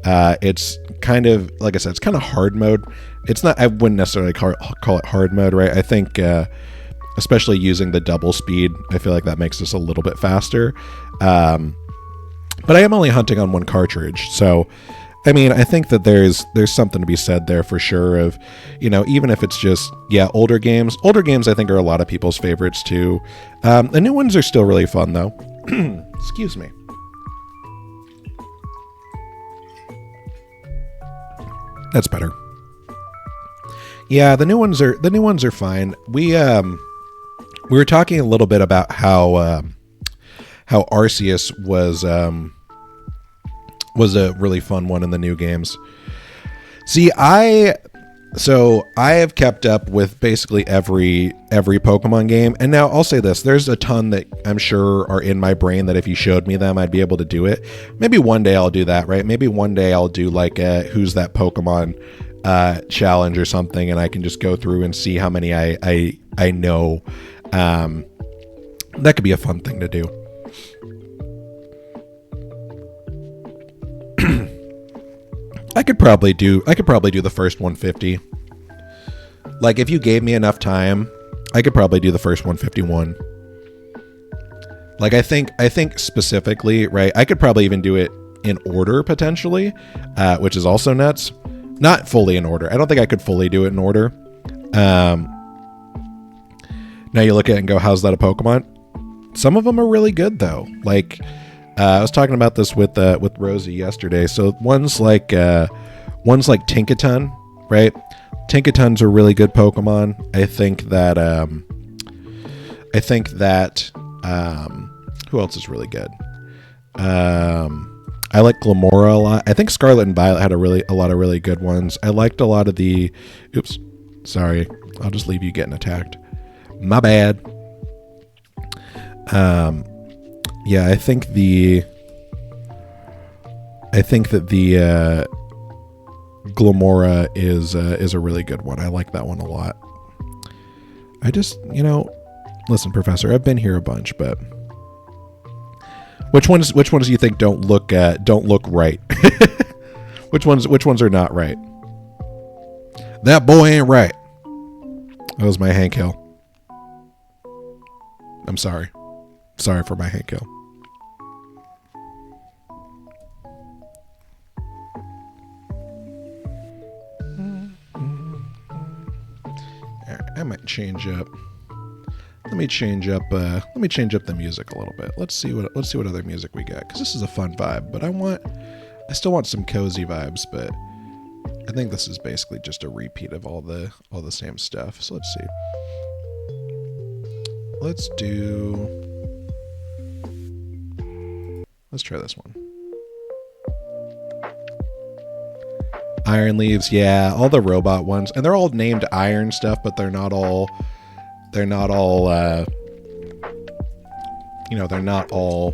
It's kind of, like I said, it's kind of hard mode. It's not. I wouldn't necessarily call it hard mode, right? I think, especially using the double speed, I feel like that makes this a little bit faster. But I am only hunting on one cartridge, so I mean, I think that there's something to be said there for sure of, even if it's just, older games. Older games I think are a lot of people's favorites too. The new ones are still really fun though. Excuse me. That's better. Yeah, the new ones are fine. We were talking a little bit about how Arceus was a really fun one in the new games. See, I have kept up with basically every Pokemon game, and now I'll say this: there's a ton that I'm sure are in my brain that if you showed me them, I'd be able to do it. Maybe one day I'll do that, right? Maybe one day I'll do like a Who's That Pokemon challenge or something, and I can just go through and see how many I know. That could be a fun thing to do. I could probably do the first 150. Like if you gave me enough time, I could probably do the first 151. Like I think specifically, right? I could probably even do it in order potentially, which is also nuts. Not fully in order. I don't think I could fully do it in order. Now you look at it and go, how's that a Pokemon? Some of them are really good though. Like I was talking about this with Rosie yesterday. So one's like Tinkaton, right? Tinkaton's a really good Pokemon. I think that who else is really good? I like Glamora a lot. I think Scarlet and Violet had a lot of really good ones. I liked a lot of the. Oops, sorry. I'll just leave you getting attacked. My bad. Yeah, I think that the Glamora is a really good one. I like that one a lot. I just, listen, Professor, I've been here a bunch, but which ones do you think don't look right? which ones are not right? That boy ain't right. That was my Hank Hill. I'm sorry. Sorry for my Hank Hill. I might change up. Let me change up the music a little bit. Let's see what other music we got, because this is a fun vibe. But I still want some cozy vibes. But I think this is basically just a repeat of all the same stuff. So let's see. Let's try this one. Iron Leaves, yeah, all the robot ones, and they're all named Iron stuff, but they're not all. They're not all. They're not all.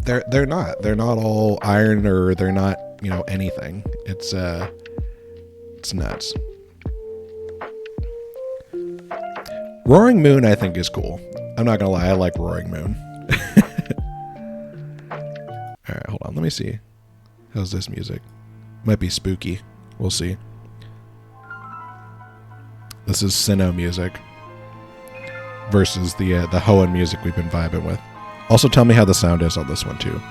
They're not. They're not all iron, or they're not. Anything. It's nuts. Roaring Moon, I think, is cool. I'm not gonna lie, I like Roaring Moon. All right, hold on. Let me see. How's this music? Might be spooky. We'll see. This is Sinnoh music versus the Hoenn music we've been vibing with. Also, tell me how the sound is on this one too.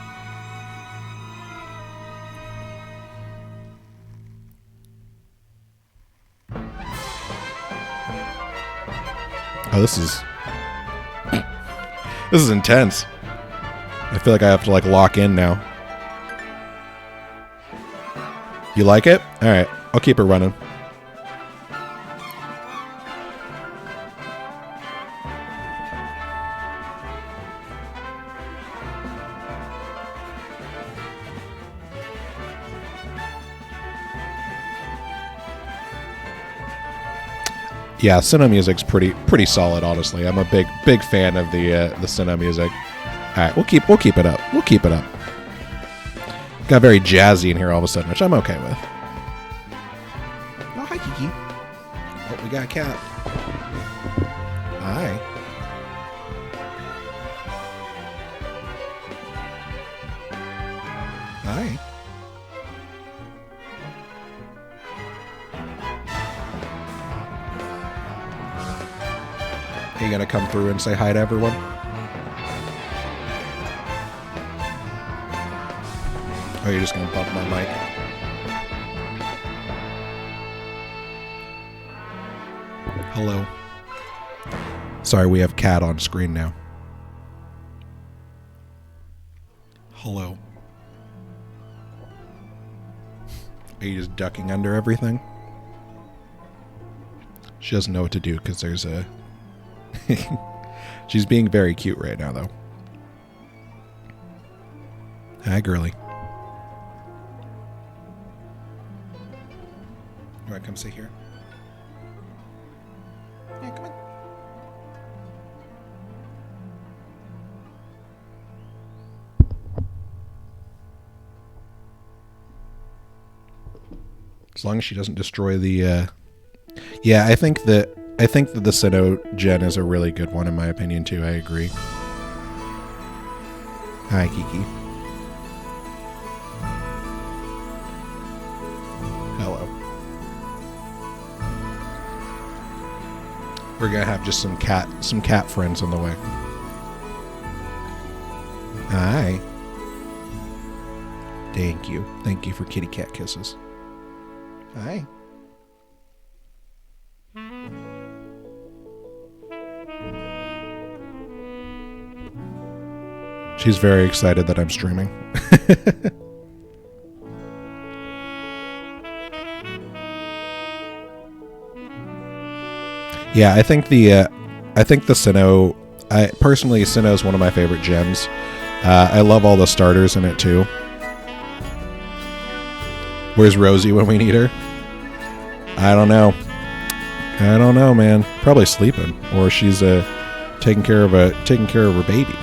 Oh, this is intense. I feel like I have to lock in now. You like it? All right, I'll keep it running. Yeah, Sinnoh music's pretty solid, honestly. I'm a big fan of the Sinnoh music. All right, we'll keep it up. We'll keep it up. Got very jazzy in here all of a sudden, which I'm okay with. Oh, hi, Kiki. Oh, we got a cat. Hi. Hi. Are you gonna come through and say hi to everyone? Or are you just gonna bump my mic? Hello. Sorry, we have cat on screen now. Hello. Are you just ducking under everything? She doesn't know what to do because there's a... She's being very cute right now, though. Hi, girly. You want to come sit here? Yeah, come on. As long as she doesn't destroy the... Yeah, I think that the Sinnoh gen is a really good one, in my opinion, too. I agree. Hi, Kiki. Hello. We're gonna have just some cat friends on the way. Hi. Thank you. Thank you for kitty cat kisses. Hi. She's very excited that I'm streaming. Yeah, I think the Sinnoh. Sinnoh is one of my favorite gens. I love all the starters in it too. Where's Rosie when we need her? I don't know. Man. Probably sleeping, or she's taking care of her baby.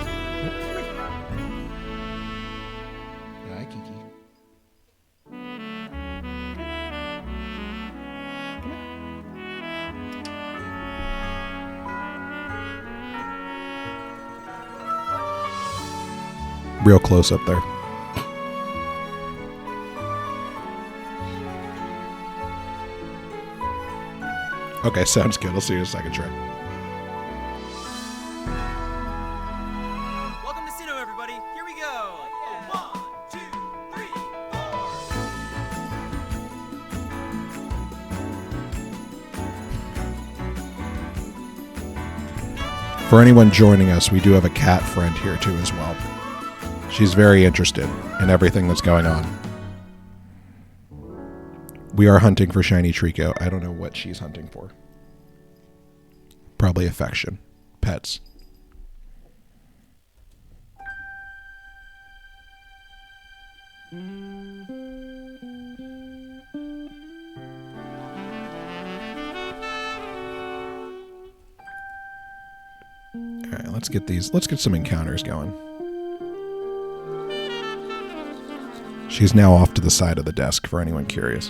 Real close up there. Okay, sounds good. I'll see you in a second, Trey. Welcome to Sinnoh, everybody. Here we go. 1, 2, 3, 4. For anyone joining us, we do have a cat friend here too as well. She's very interested in everything that's going on. We are hunting for shiny Treecko. I don't know what she's hunting for. Probably affection. Pets. Let's get some encounters going. She's now off to the side of the desk for anyone curious.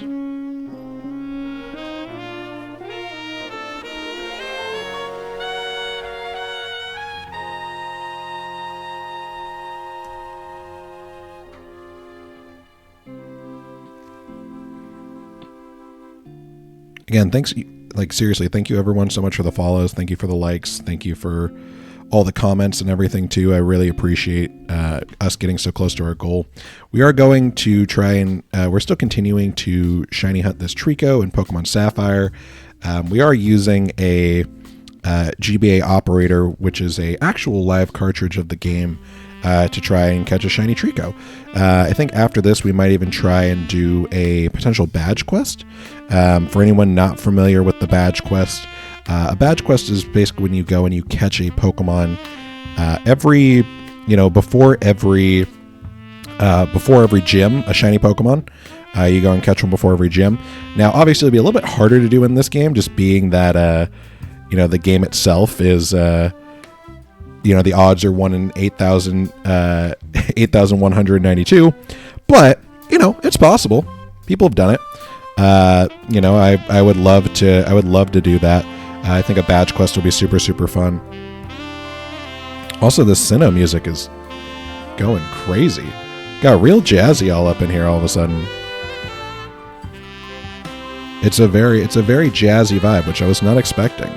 Again, thanks, seriously, thank you everyone so much for the follows. Thank you for the likes. Thank you for all the comments and everything too. I really appreciate us getting so close to our goal. We are going to try and we're still continuing to shiny hunt this Treecko in Pokemon Sapphire. We are using a GBA operator, which is a actual live cartridge of the game, to try and catch a shiny Treecko. I think after this we might even try and do a potential badge quest. For anyone not familiar with the badge quest, a badge quest is basically when you go and you catch a Pokemon before every gym, a shiny Pokemon. You go and catch one before every gym. Now, obviously, it'll be a little bit harder to do in this game, just being that the game itself is the odds are 1 in 8,192, but it's possible. People have done it. I would love to do that. I think a badge quest will be super, super fun. Also, the Sinnoh music is going crazy. Got real jazzy all up in here all of a sudden. It's a very jazzy vibe, which I was not expecting.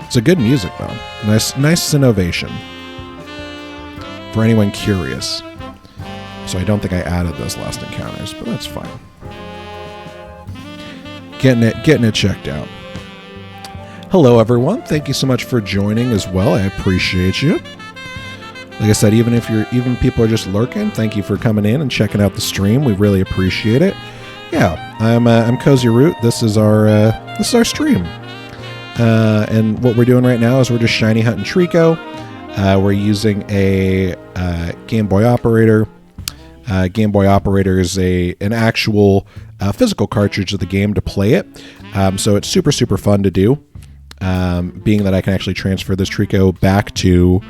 It's a good music though. Nice innovation. For anyone curious. So I don't think I added those last encounters, but that's fine. Getting it checked out. Hello everyone. Thank you so much for joining as well. I appreciate you. Like I said, even people are just lurking, thank you for coming in and checking out the stream. We really appreciate it. Yeah, I'm Cozy Root. This is our stream. And what we're doing right now is we're just shiny hunting Treecko. We're using a Gameboy operator. Gameboy operator is an actual physical cartridge of the game to play it. So it's super, super fun to do. Being that I can actually transfer this Treecko back to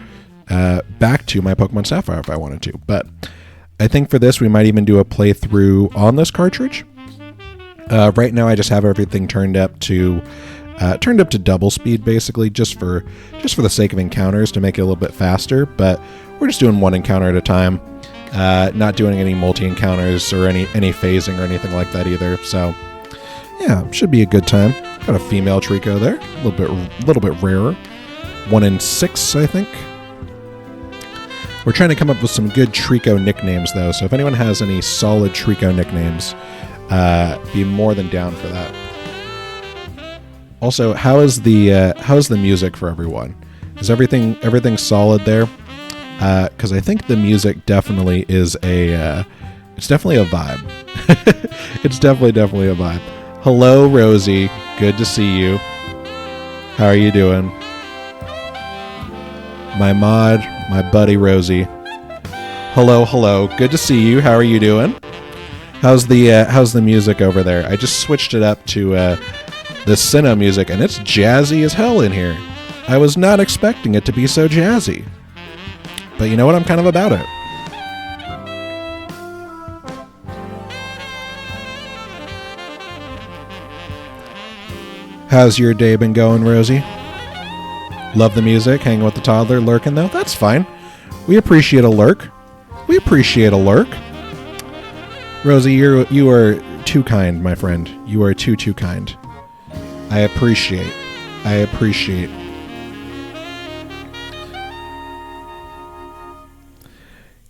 my Pokemon Sapphire if I wanted to. But I think for this we might even do a playthrough on this cartridge. Right now I just have everything turned up to double speed, basically, just for the sake of encounters, to make it a little bit faster. But we're just doing one encounter at a time, not doing any multi encounters or any phasing or anything like that either. So yeah, should be a good time. Got a female Treecko there, a little bit rarer, 1 in 6, I think. We're trying to come up with some good Treecko nicknames though, so if anyone has any solid Treecko nicknames, be more than down for that. Also, how's the music for everyone? Is everything solid there? Because I think the music definitely is it's definitely a vibe. It's definitely a vibe. Hello, Rosie. Good to see you. How are you doing? My mod, my buddy Rosie. Hello. Good to see you. How are you doing? How's the music over there? I just switched it up to the Sinnoh music, and it's jazzy as hell in here. I was not expecting it to be so jazzy. But you know what? I'm kind of about it. How's your day been going, Rosie? Love the music, hanging with the toddler, lurking though? That's fine. We appreciate a lurk. Rosie, you are too kind, my friend. You are too kind. I appreciate.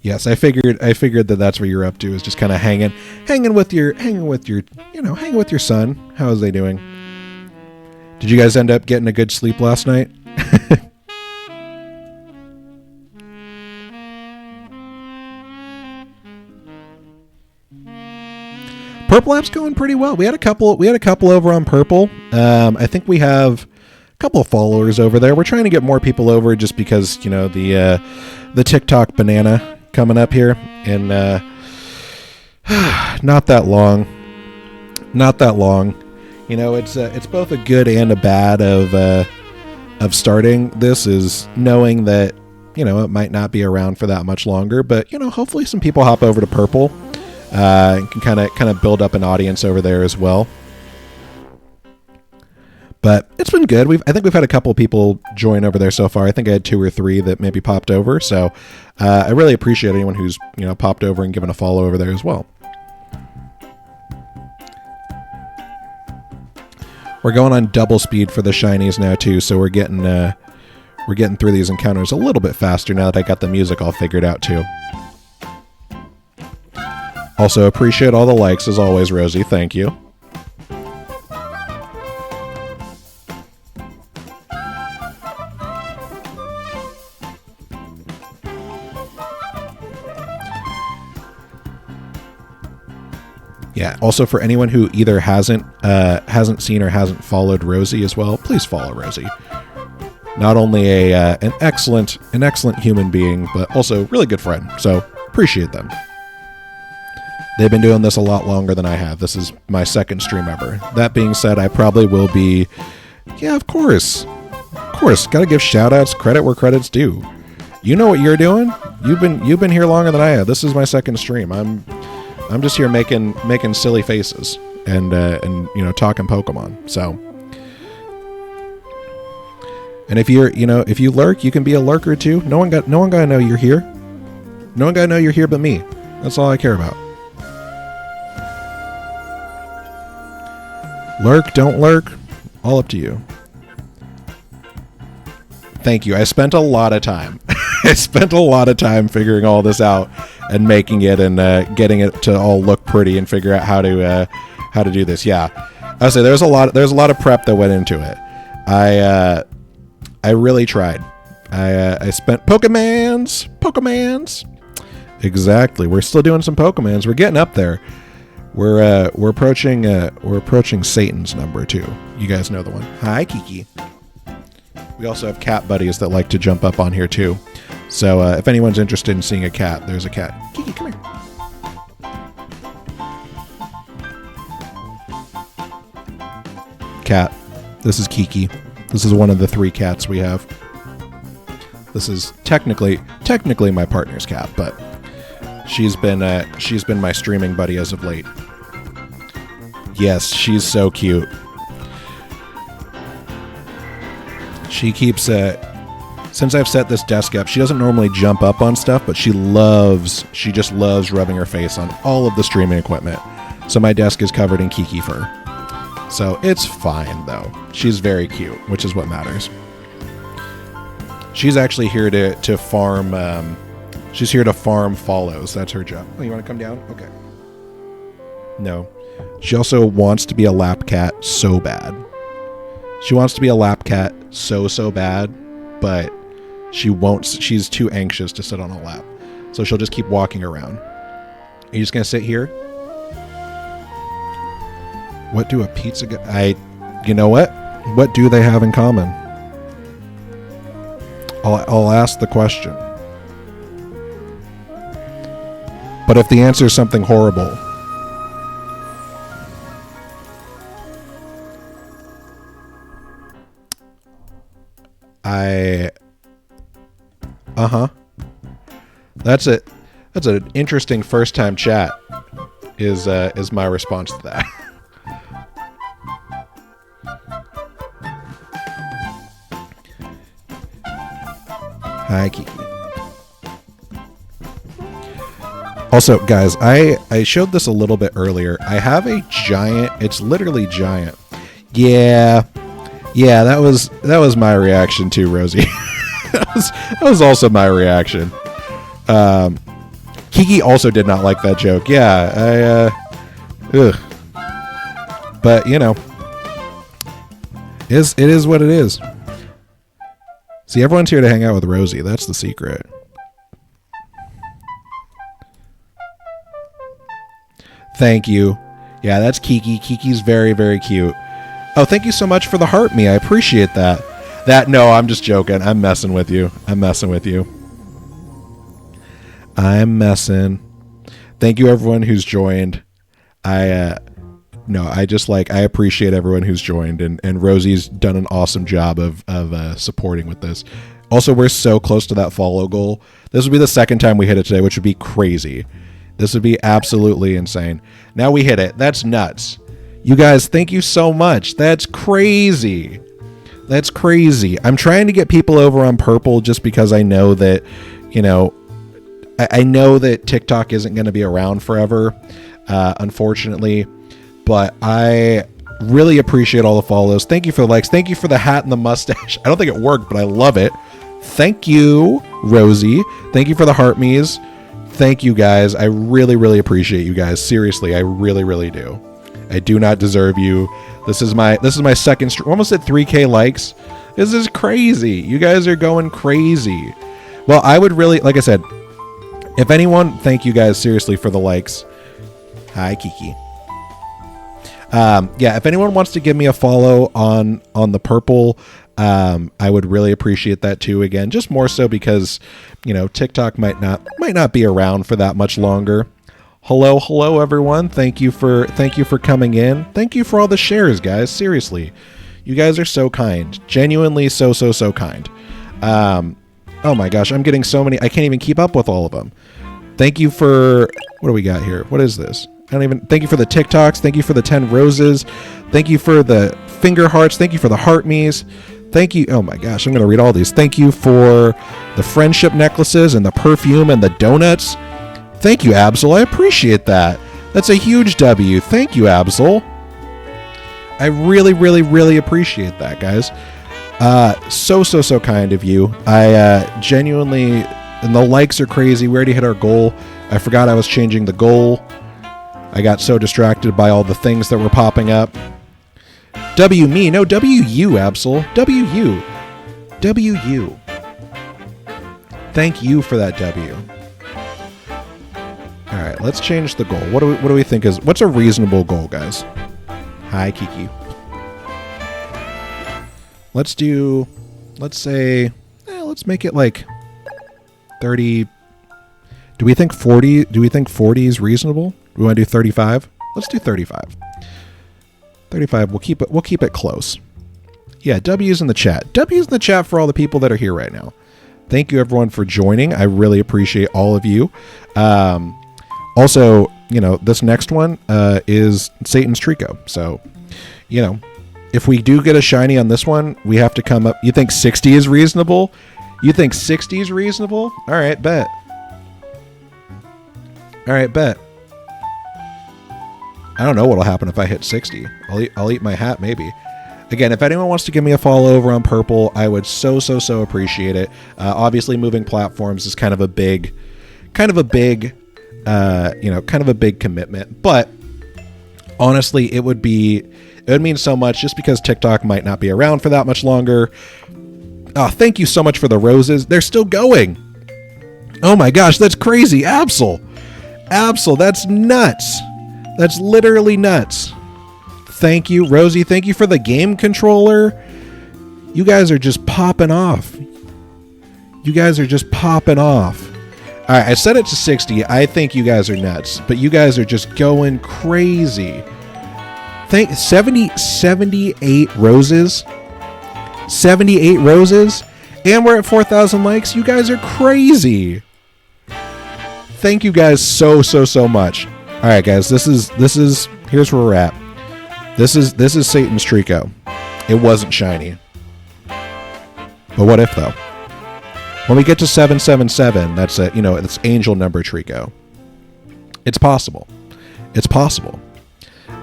Yes, I figured that that's what you're up to, is just kind of hanging with your son. How is they doing? Did you guys end up getting a good sleep last night? Purple app's going pretty well. We had a couple over on Purple. I think we have a couple of followers over there. We're trying to get more people over, just because the TikTok banana coming up here in not that long. You know, it's both a good and a bad of starting this, is knowing that, you know, it might not be around for that much longer, but, you know, hopefully some people hop over to Purple and can kind of build up an audience over there as well. But it's been good. I think we've had a couple of people join over there so far. I think I had 2 or 3 that maybe popped over. So I really appreciate anyone who's, you know, popped over and given a follow over there as well. We're going on double speed for the shinies now too, so we're getting through these encounters a little bit faster now that I got the music all figured out too. Also appreciate all the likes as always, Rosie. Thank you. Yeah, also for anyone who either hasn't seen or hasn't followed Rosie as well, please follow Rosie. Not only an excellent human being, but also really good friend. So appreciate them. They've been doing this a lot longer than I have. This is my second stream ever. That being said, I probably will be. Yeah, of course. Got to give shout outs, credit where credit's due. You know what you're doing. You've been here longer than I have. This is my second stream. I'm just here making silly faces and you know, talking Pokemon. So, and if you lurk, you can be a lurker too. No one gotta know you're here. No one gotta know you're here but me. That's all I care about. Lurk, don't lurk, all up to you. Thank you. I spent a lot of time. I spent a lot of time figuring all this out and making it and getting it to all look pretty and figure out how to do this. Yeah, I would say there's a lot of prep that went into it. I really tried. I spent Pokemans. Exactly. We're still doing some Pokemans. We're getting up there. We're approaching Satan's number 2. You guys know the one. Hi, Kiki. We also have cat buddies that like to jump up on here too. So if anyone's interested in seeing a cat, there's a cat. Kiki, come here. Cat. This is Kiki. This is one of the 3 cats we have. This is technically my partner's cat, but she's been my streaming buddy as of late. Yes, she's so cute. She keeps since I've set this desk up, she doesn't normally jump up on stuff, but she just loves rubbing her face on all of the streaming equipment. So my desk is covered in Kiki fur. So it's fine though. She's very cute, which is what matters. She's actually here to farm she's here to farm follows. That's her job. Oh, you want to come down? Okay. No. She also wants to be a lap cat so bad. She wants to be a lap cat so bad, but she won't. She's too anxious to sit on a lap. So she'll just keep walking around. Are you just going to sit here? What do a pizza guy... You know what? What do they have in common? I'll ask the question. But if the answer is something horrible... That's it. That's an interesting first time chat. Is my response to that. Hi, Kiki. Also, guys, I showed this a little bit earlier. I have a giant. It's literally giant. Yeah, that was my reaction too, Rosie. that was also my reaction. Kiki also did not like that joke. Yeah, but you know, it is what it is. See, everyone's here to hang out with Rosie. That's the secret. Thank you. Yeah, that's Kiki. Kiki's very, very cute. Oh, thank you so much for the heart me. I appreciate that. No, I'm just joking. I'm messing with you. I'm messing. Thank you, everyone who's joined. no, I appreciate everyone who's joined, and Rosie's done an awesome job of supporting with this. Also, we're so close to that follow goal. This would be the second time we hit it today, which would be crazy. This would be absolutely insane. Now we hit it. That's nuts. You guys, thank you so much. That's crazy. That's crazy. I'm trying to get people over on Purple just because I know that, I know that TikTok isn't going to be around forever, unfortunately. But I really appreciate all the follows. Thank you for the likes. Thank you for the hat and the mustache. I don't think it worked, but I love it. Thank you, Rosie. Thank you for the heart me's. Thank you, guys. I really, really appreciate you guys. Seriously, I really, really do. I do not deserve you. This is my second stream. Almost at 3K likes. This is crazy. You guys are going crazy. Well, I would really, like I said, if anyone, thank you guys seriously for the likes. Hi, Kiki. Yeah, if anyone wants to give me a follow on the Purple, I would really appreciate that too. Again, just more so because, TikTok might not be around for that much longer. Hello everyone. Thank you for coming in. Thank you for all the shares, guys. Seriously. You guys are so kind. Genuinely so kind. Oh my gosh, I'm getting so many. I can't even keep up with all of them. Thank you for, what do we got here? What is this? Thank you for the TikToks. Thank you for the 10 roses. Thank you for the finger hearts. Thank you for the heart me's. Thank you. Oh my gosh, I'm going to read all these. Thank you for the friendship necklaces and the perfume and the donuts. Thank you, Absol. I appreciate that. That's a huge W. Thank you, Absol. I really, really, really appreciate that, guys. So kind of you. I genuinely, and the likes are crazy. We already hit our goal. I forgot I was changing the goal. I got so distracted by all the things that were popping up. W me. No, W you, Absol. W you. W you. Thank you for that W. All right, let's change the goal. What do we think is, what's a reasonable goal, guys? Hi, Kiki. Let's make it like 30. Do we think 40? Do we think 40 is reasonable? Do we want to do 35? Let's do 35. 35. We'll keep it close. Yeah, W's in the chat. W's in the chat for all the people that are here right now. Thank you everyone for joining. I really appreciate all of you. Also, this next one is Satan's Treecko. So, if we do get a shiny on this one, we have to come up. You think 60 is reasonable? You think 60 is reasonable? All right, bet. All right, bet. I don't know what'll happen if I hit 60. I'll eat my hat maybe. Again, if anyone wants to give me a follow over on Purple, I would so appreciate it. Obviously, moving platforms is kind of a big commitment. But honestly, it would mean so much just because TikTok might not be around for that much longer. Oh, thank you so much for the roses. They're still going. Oh my gosh, that's crazy. Absol, that's nuts. That's literally nuts. Thank you, Rosie. Thank you for the game controller. You guys are just popping off. All right, I set it to 60. I think you guys are nuts, but you guys are just going crazy. 78 roses. 78 roses. And we're at 4,000 likes. You guys are crazy. Thank you guys so much. All right, guys, this is here's where we're at. This is Satan's Treecko. It wasn't shiny. But what if though? When we get to 777, that's it's angel number Treecko. It's possible.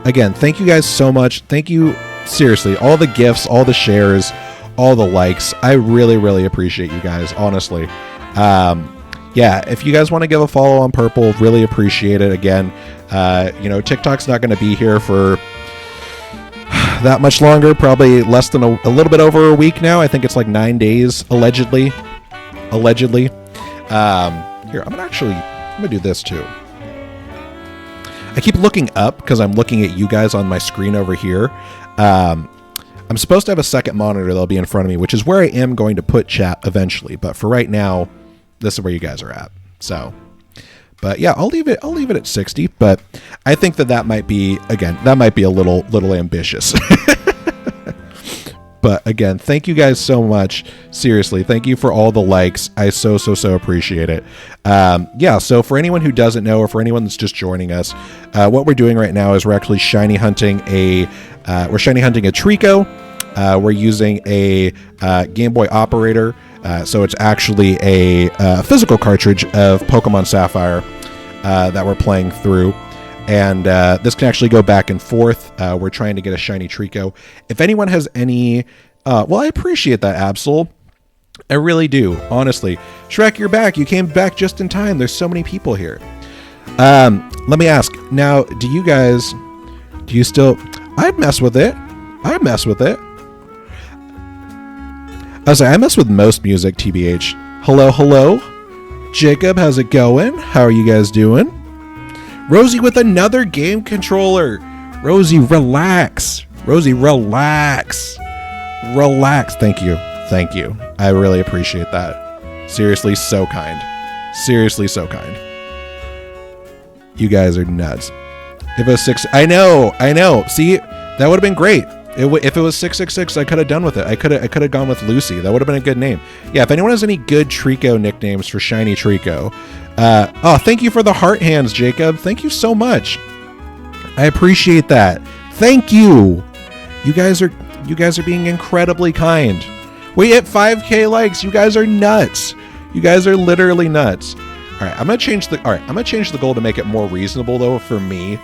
Again, thank you guys so much. Thank you, seriously, all the gifts, all the shares, all the likes. I really appreciate you guys, honestly. Yeah, if you guys want to give a follow on Purple, really appreciate it. Again, TikTok's not going to be here for that much longer, probably less than a little bit over a week now. I think it's like 9 days, allegedly. Here, I'm gonna do this too. I keep looking up because I'm looking at you guys on my screen over here. I'm supposed to have a second monitor that'll be in front of me, which is where I am going to put chat eventually. But for right now, this is where you guys are at. So, But yeah, I'll leave it at 60. But I think that might be a little ambitious. But again, thank you guys so much. Seriously, thank you for all the likes. I so appreciate it. Yeah, so for anyone who doesn't know, or for anyone that's just joining us, what we're doing right now is we're actually shiny hunting a Treecko. We're using a Gameboy operator. So it's actually a physical cartridge of Pokemon Sapphire that we're playing through. And this can actually go back and forth. We're trying to get a shiny Treecko. If anyone has any... well, I appreciate that, Absol. I really do, honestly. Shrek, you're back. You came back just in time. There's so many people here. Let me ask. Now, do you still... I'd mess with it. I was like, I mess with most music, TBH. Hello? Jacob, how's it going? How are you guys doing? Rosie with another game controller. Rosie, relax. Relax. Thank you. I really appreciate that. Seriously, so kind. You guys are nuts. If it was 6... I know. See, that would have been great. If it was 666, I could have done with it. I could have gone with Lucy. That would have been a good name. Yeah, if anyone has any good Treecko nicknames for shiny Treecko. Oh, thank you for the heart hands, Jacob. Thank you so much. I appreciate that. Thank you. You guys are being incredibly kind. We hit 5K likes. You guys are nuts. You guys are literally nuts. All right, I'm gonna change the goal to make it more reasonable though. For me,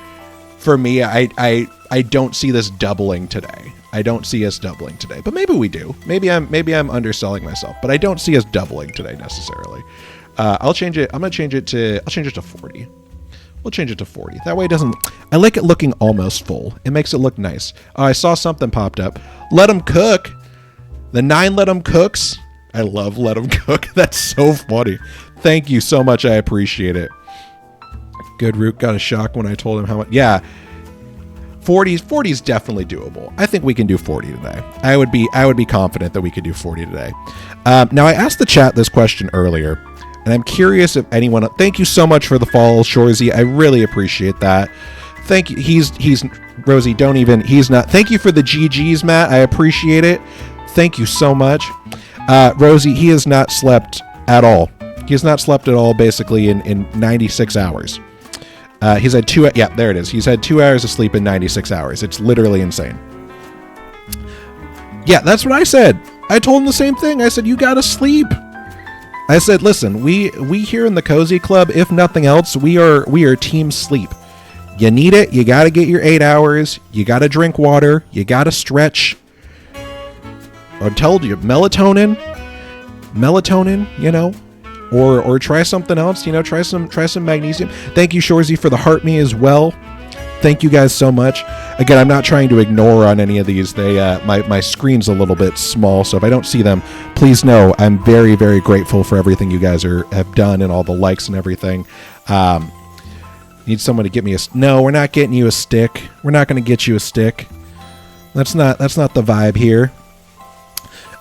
I don't see this doubling today. But maybe we do. Maybe I'm underselling myself, but I don't see us doubling today necessarily. I'll change it. I'm gonna change it to 40. We'll change it to 40. That way it doesn't... I like it looking almost full. It makes it look nice. Oh, I saw something popped up. Let 'em cook. The 9 let 'em cooks. I love let 'em cook. That's so funny. Thank you so much. I appreciate it. Good Root got a shock when I told him how much... Yeah. 40 is definitely doable. I think we can do 40 today. I would be confident that we could do 40 today. Now, I asked the chat this question earlier, and I'm curious if anyone... Thank you so much for the follow, Shorzy. I really appreciate that. Thank you. He's Rosie, don't even... He's not... Thank you for the GGs, Matt. I appreciate it. Thank you so much. Rosie, he has not slept at all. He has not slept at all, basically, in 96 hours. He's had 2... Yeah, there it is. He's had 2 hours of sleep in 96 hours. It's literally insane. Yeah, that's what I said. I told him the same thing. I said, you gotta sleep. I said, listen, we here in the Cozy Club, if nothing else, we are team sleep. You need it. You got to get your 8 hours. You got to drink water. You got to stretch. I told you, melatonin, you know, or try something else, you know, try some magnesium. Thank you, Shorzy, for the heart me as well. Thank you guys so much. Again, I'm not trying to ignore on any of these. They my screen's a little bit small, so if I don't see them, please know I'm very, very grateful for everything you guys have done and all the likes and everything. Need someone to get me no, we're not getting you a stick. We're not going to get you a stick. That's not the vibe here.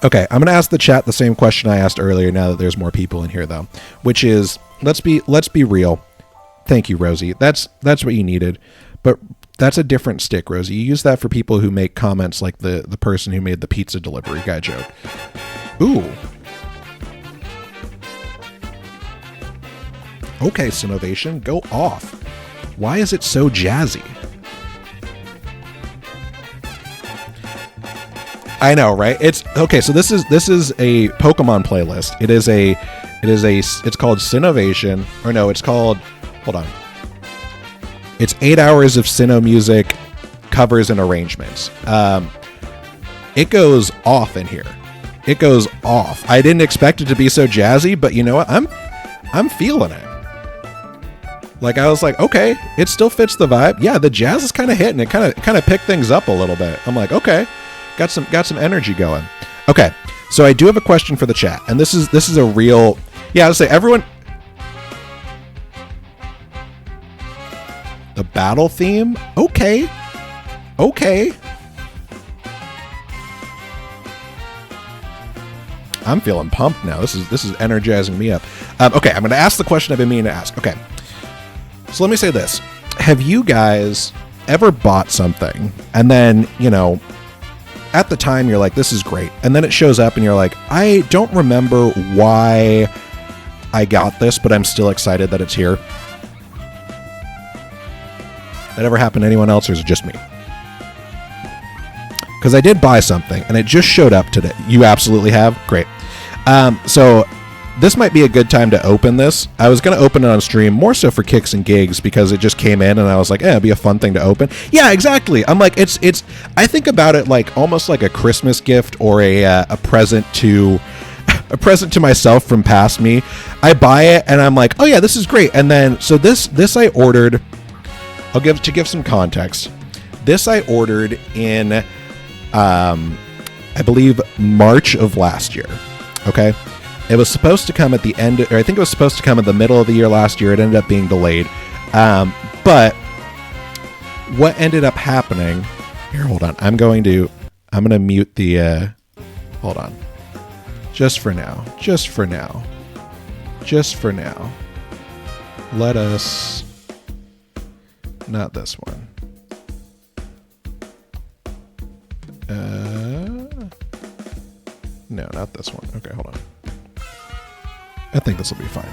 Okay, I'm going to ask the chat the same question I asked earlier now that there's more people in here though, which is let's be real. Thank you, Rosie. That's what you needed. But that's a different stick, Rosie. You use that for people who make comments like the person who made the pizza delivery guy joke. Ooh. Okay, Synovation, go off. Why is it so jazzy? I know, right? It's okay. So this is a Pokemon playlist. It's called Synovation, or no, it's called. Hold on. It's 8 hours of Sinnoh music, covers and arrangements. It goes off in here. It goes off. I didn't expect it to be so jazzy, but you know what? I'm feeling it. Like I was like, okay, it still fits the vibe. Yeah, the jazz is kind of hitting. It kind of picked things up a little bit. I'm like, okay, got some energy going. Okay, so I do have a question for the chat, and this is a real. Yeah, I'll say everyone. The battle theme? Okay. I'm feeling pumped now. This is energizing me up. Okay, I'm going to ask the question I've been meaning to ask. Okay. So let me say this. Have you guys ever bought something and then, at the time you're like, this is great. And then it shows up and you're like, I don't remember why I got this, but I'm still excited that it's here. That ever happened to anyone else, or is it just me? Because I did buy something and it just showed up today. You absolutely have? Great. So this might be a good time to open this. I was going to open it on stream more so for kicks and gigs because it just came in and I was like, it'd be a fun thing to open. Yeah, exactly. I'm like, I think about it like almost like a Christmas gift or a present to myself from past me. I buy it and I'm like, oh yeah, this is great. And then, so this I ordered, to give some context. This I ordered in, I believe March of last year. Okay. It was supposed to come at the end, or I think it was supposed to come in the middle of the year last year. It ended up being delayed. But what ended up happening here, hold on. I'm going to mute the, hold on. Just for now. Let us, not this one. No, not this one. Okay, hold on. I think this will be fine.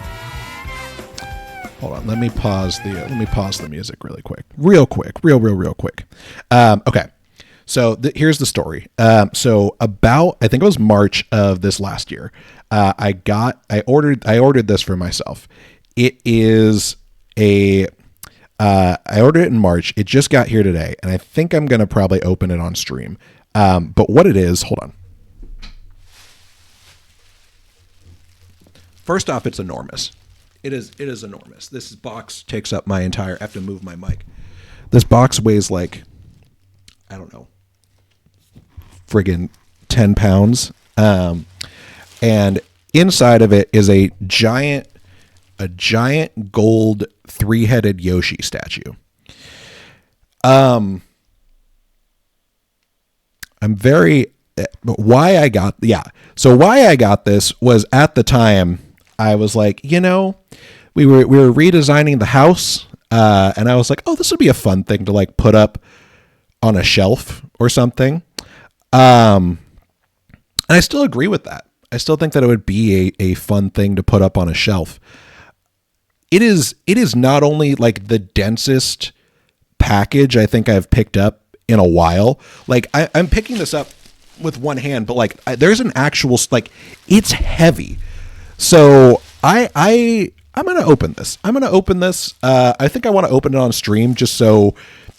Hold on. Let me pause the music really quick. Real quick. Okay. So here's the story. So about, I think it was March of this last year, I ordered this for myself. It is I ordered it in March. It just got here today, and I think I'm going to probably open it on stream. But what it is, hold on. First off, it's enormous. It is enormous. This box takes up my entire, I have to move my mic. This box weighs like, I don't know, friggin' 10 pounds. And inside of it is a giant gold 3-headed Yoshi statue. I'm very, why I got this was at the time I was like, we were redesigning the house, and I was like, oh, this would be a fun thing to like put up on a shelf or something. And I still agree with that. I still think that it would be a fun thing to put up on a shelf. It is not only like the densest package I think I've picked up in a while. Like I'm picking this up with one hand, but like there's an actual, like, it's heavy. So I'm going to open this. I think I want to open it on stream just so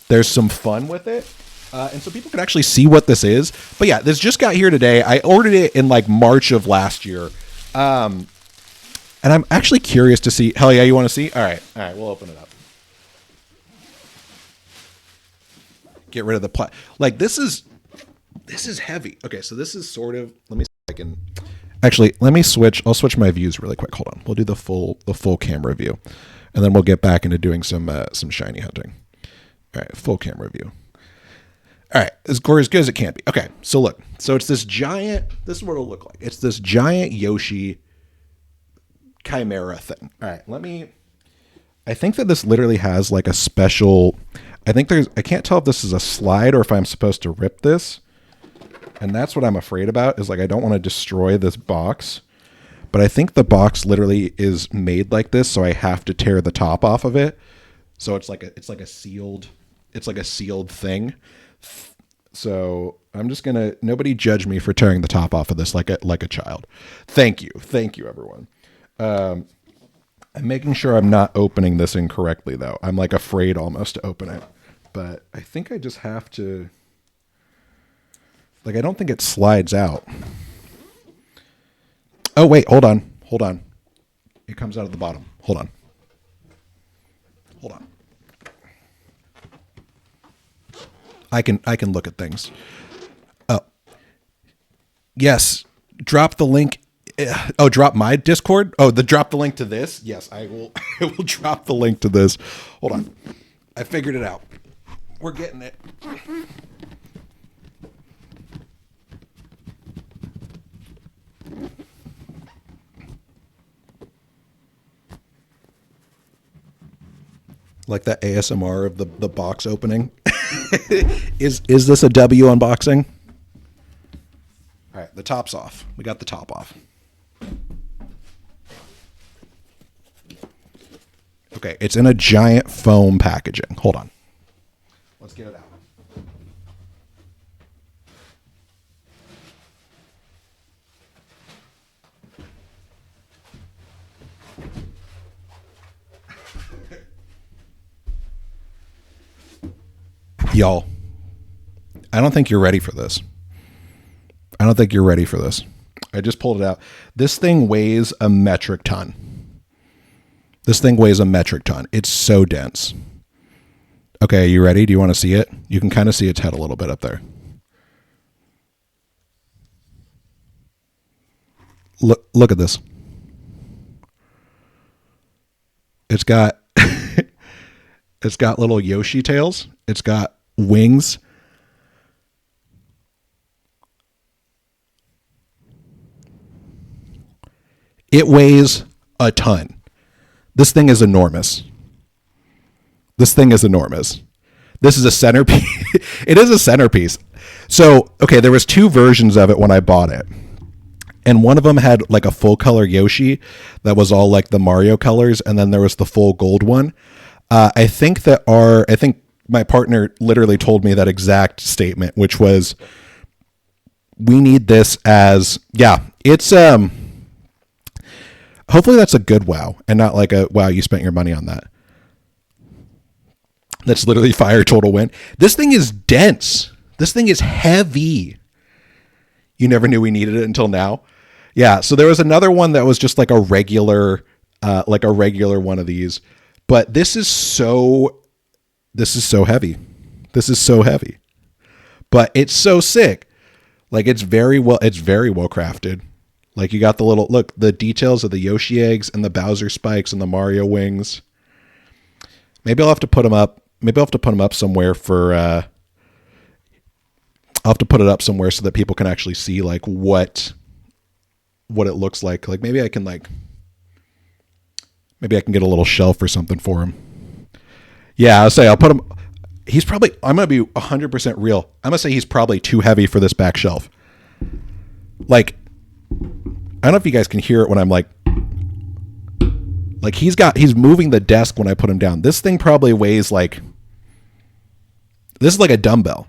there's some fun with it. And so people can actually see what this is. But yeah, this just got here today. I ordered it in like March of last year. And I'm actually curious to see. Hell yeah, you want to see? All right, we'll open it up. Get rid of the like this is heavy. Okay, so this is sort of, let me see if I can actually, I'll switch my views really quick. Hold on. We'll do the full camera view. And then we'll get back into doing some shiny hunting. All right, full camera view. All right, as good as it can be. Okay, so look. So it's this giant, this is what it'll look like. It's this giant Yoshi chimera thing. All right, I think that this literally has like a special, I can't tell if this is a slide or if I'm supposed to rip this. And that's what I'm afraid about, is like I don't want to destroy this box. But I think the box literally is made like this, so I have to tear the top off of it. So it's like a sealed thing. So I'm just gonna, nobody judge me for tearing the top off of this like a child. Thank you everyone. I'm making sure I'm not opening this incorrectly though. I'm like afraid almost to open it, but I think I just have to, like, I don't think it slides out. Oh wait, hold on. It comes out of the bottom. Hold on. I can look at things. Oh, yes. Drop the link. Oh, drop my Discord. Oh, drop the link to this. Yes, I will. I will drop the link to this. Hold on. I figured it out. We're getting it. Like that ASMR of the box opening. Is this a W unboxing? All right, the top's off. We got the top off. Okay, it's in a giant foam packaging. Hold on. Let's get it out. Y'all, I don't think you're ready for this. I don't think you're ready for this. I just pulled it out. This thing weighs a metric ton. This thing weighs a metric ton. It's so dense. Okay, you ready? Do you want to see it? You can kind of see its head a little bit up there. Look at this. It's got it's got little Yoshi tails. It's got wings. It weighs a ton. This thing is enormous. This thing is enormous. This is a centerpiece. It is a centerpiece. So, okay, there was two versions of it when I bought it. And one of them had like a full color Yoshi that was all like the Mario colors. And then there was the full gold one. I think my partner literally told me that exact statement, which was, we need this as, it's, hopefully that's a good wow and not like a, wow, you spent your money on that. That's literally fire total win. This thing is dense. This thing is heavy. You never knew we needed it until now. Yeah. So there was another one that was just like a regular one of these, but this is so heavy. This is so heavy, but it's so sick. Like it's very well crafted. Like you got the details of the Yoshi eggs and the Bowser spikes and the Mario wings. Maybe I'll have to put them up. Maybe I'll have to put them up somewhere for, I'll have to put it up somewhere so that people can actually see like what it looks like. Like maybe I can get a little shelf or something for him. Yeah, I'll say I'll put him. I'm going to be 100% real. I'm going to say he's probably too heavy for this back shelf. Like, I don't know if you guys can hear it when I'm like he's moving the desk when I put him down. This thing probably weighs like, this is like a dumbbell.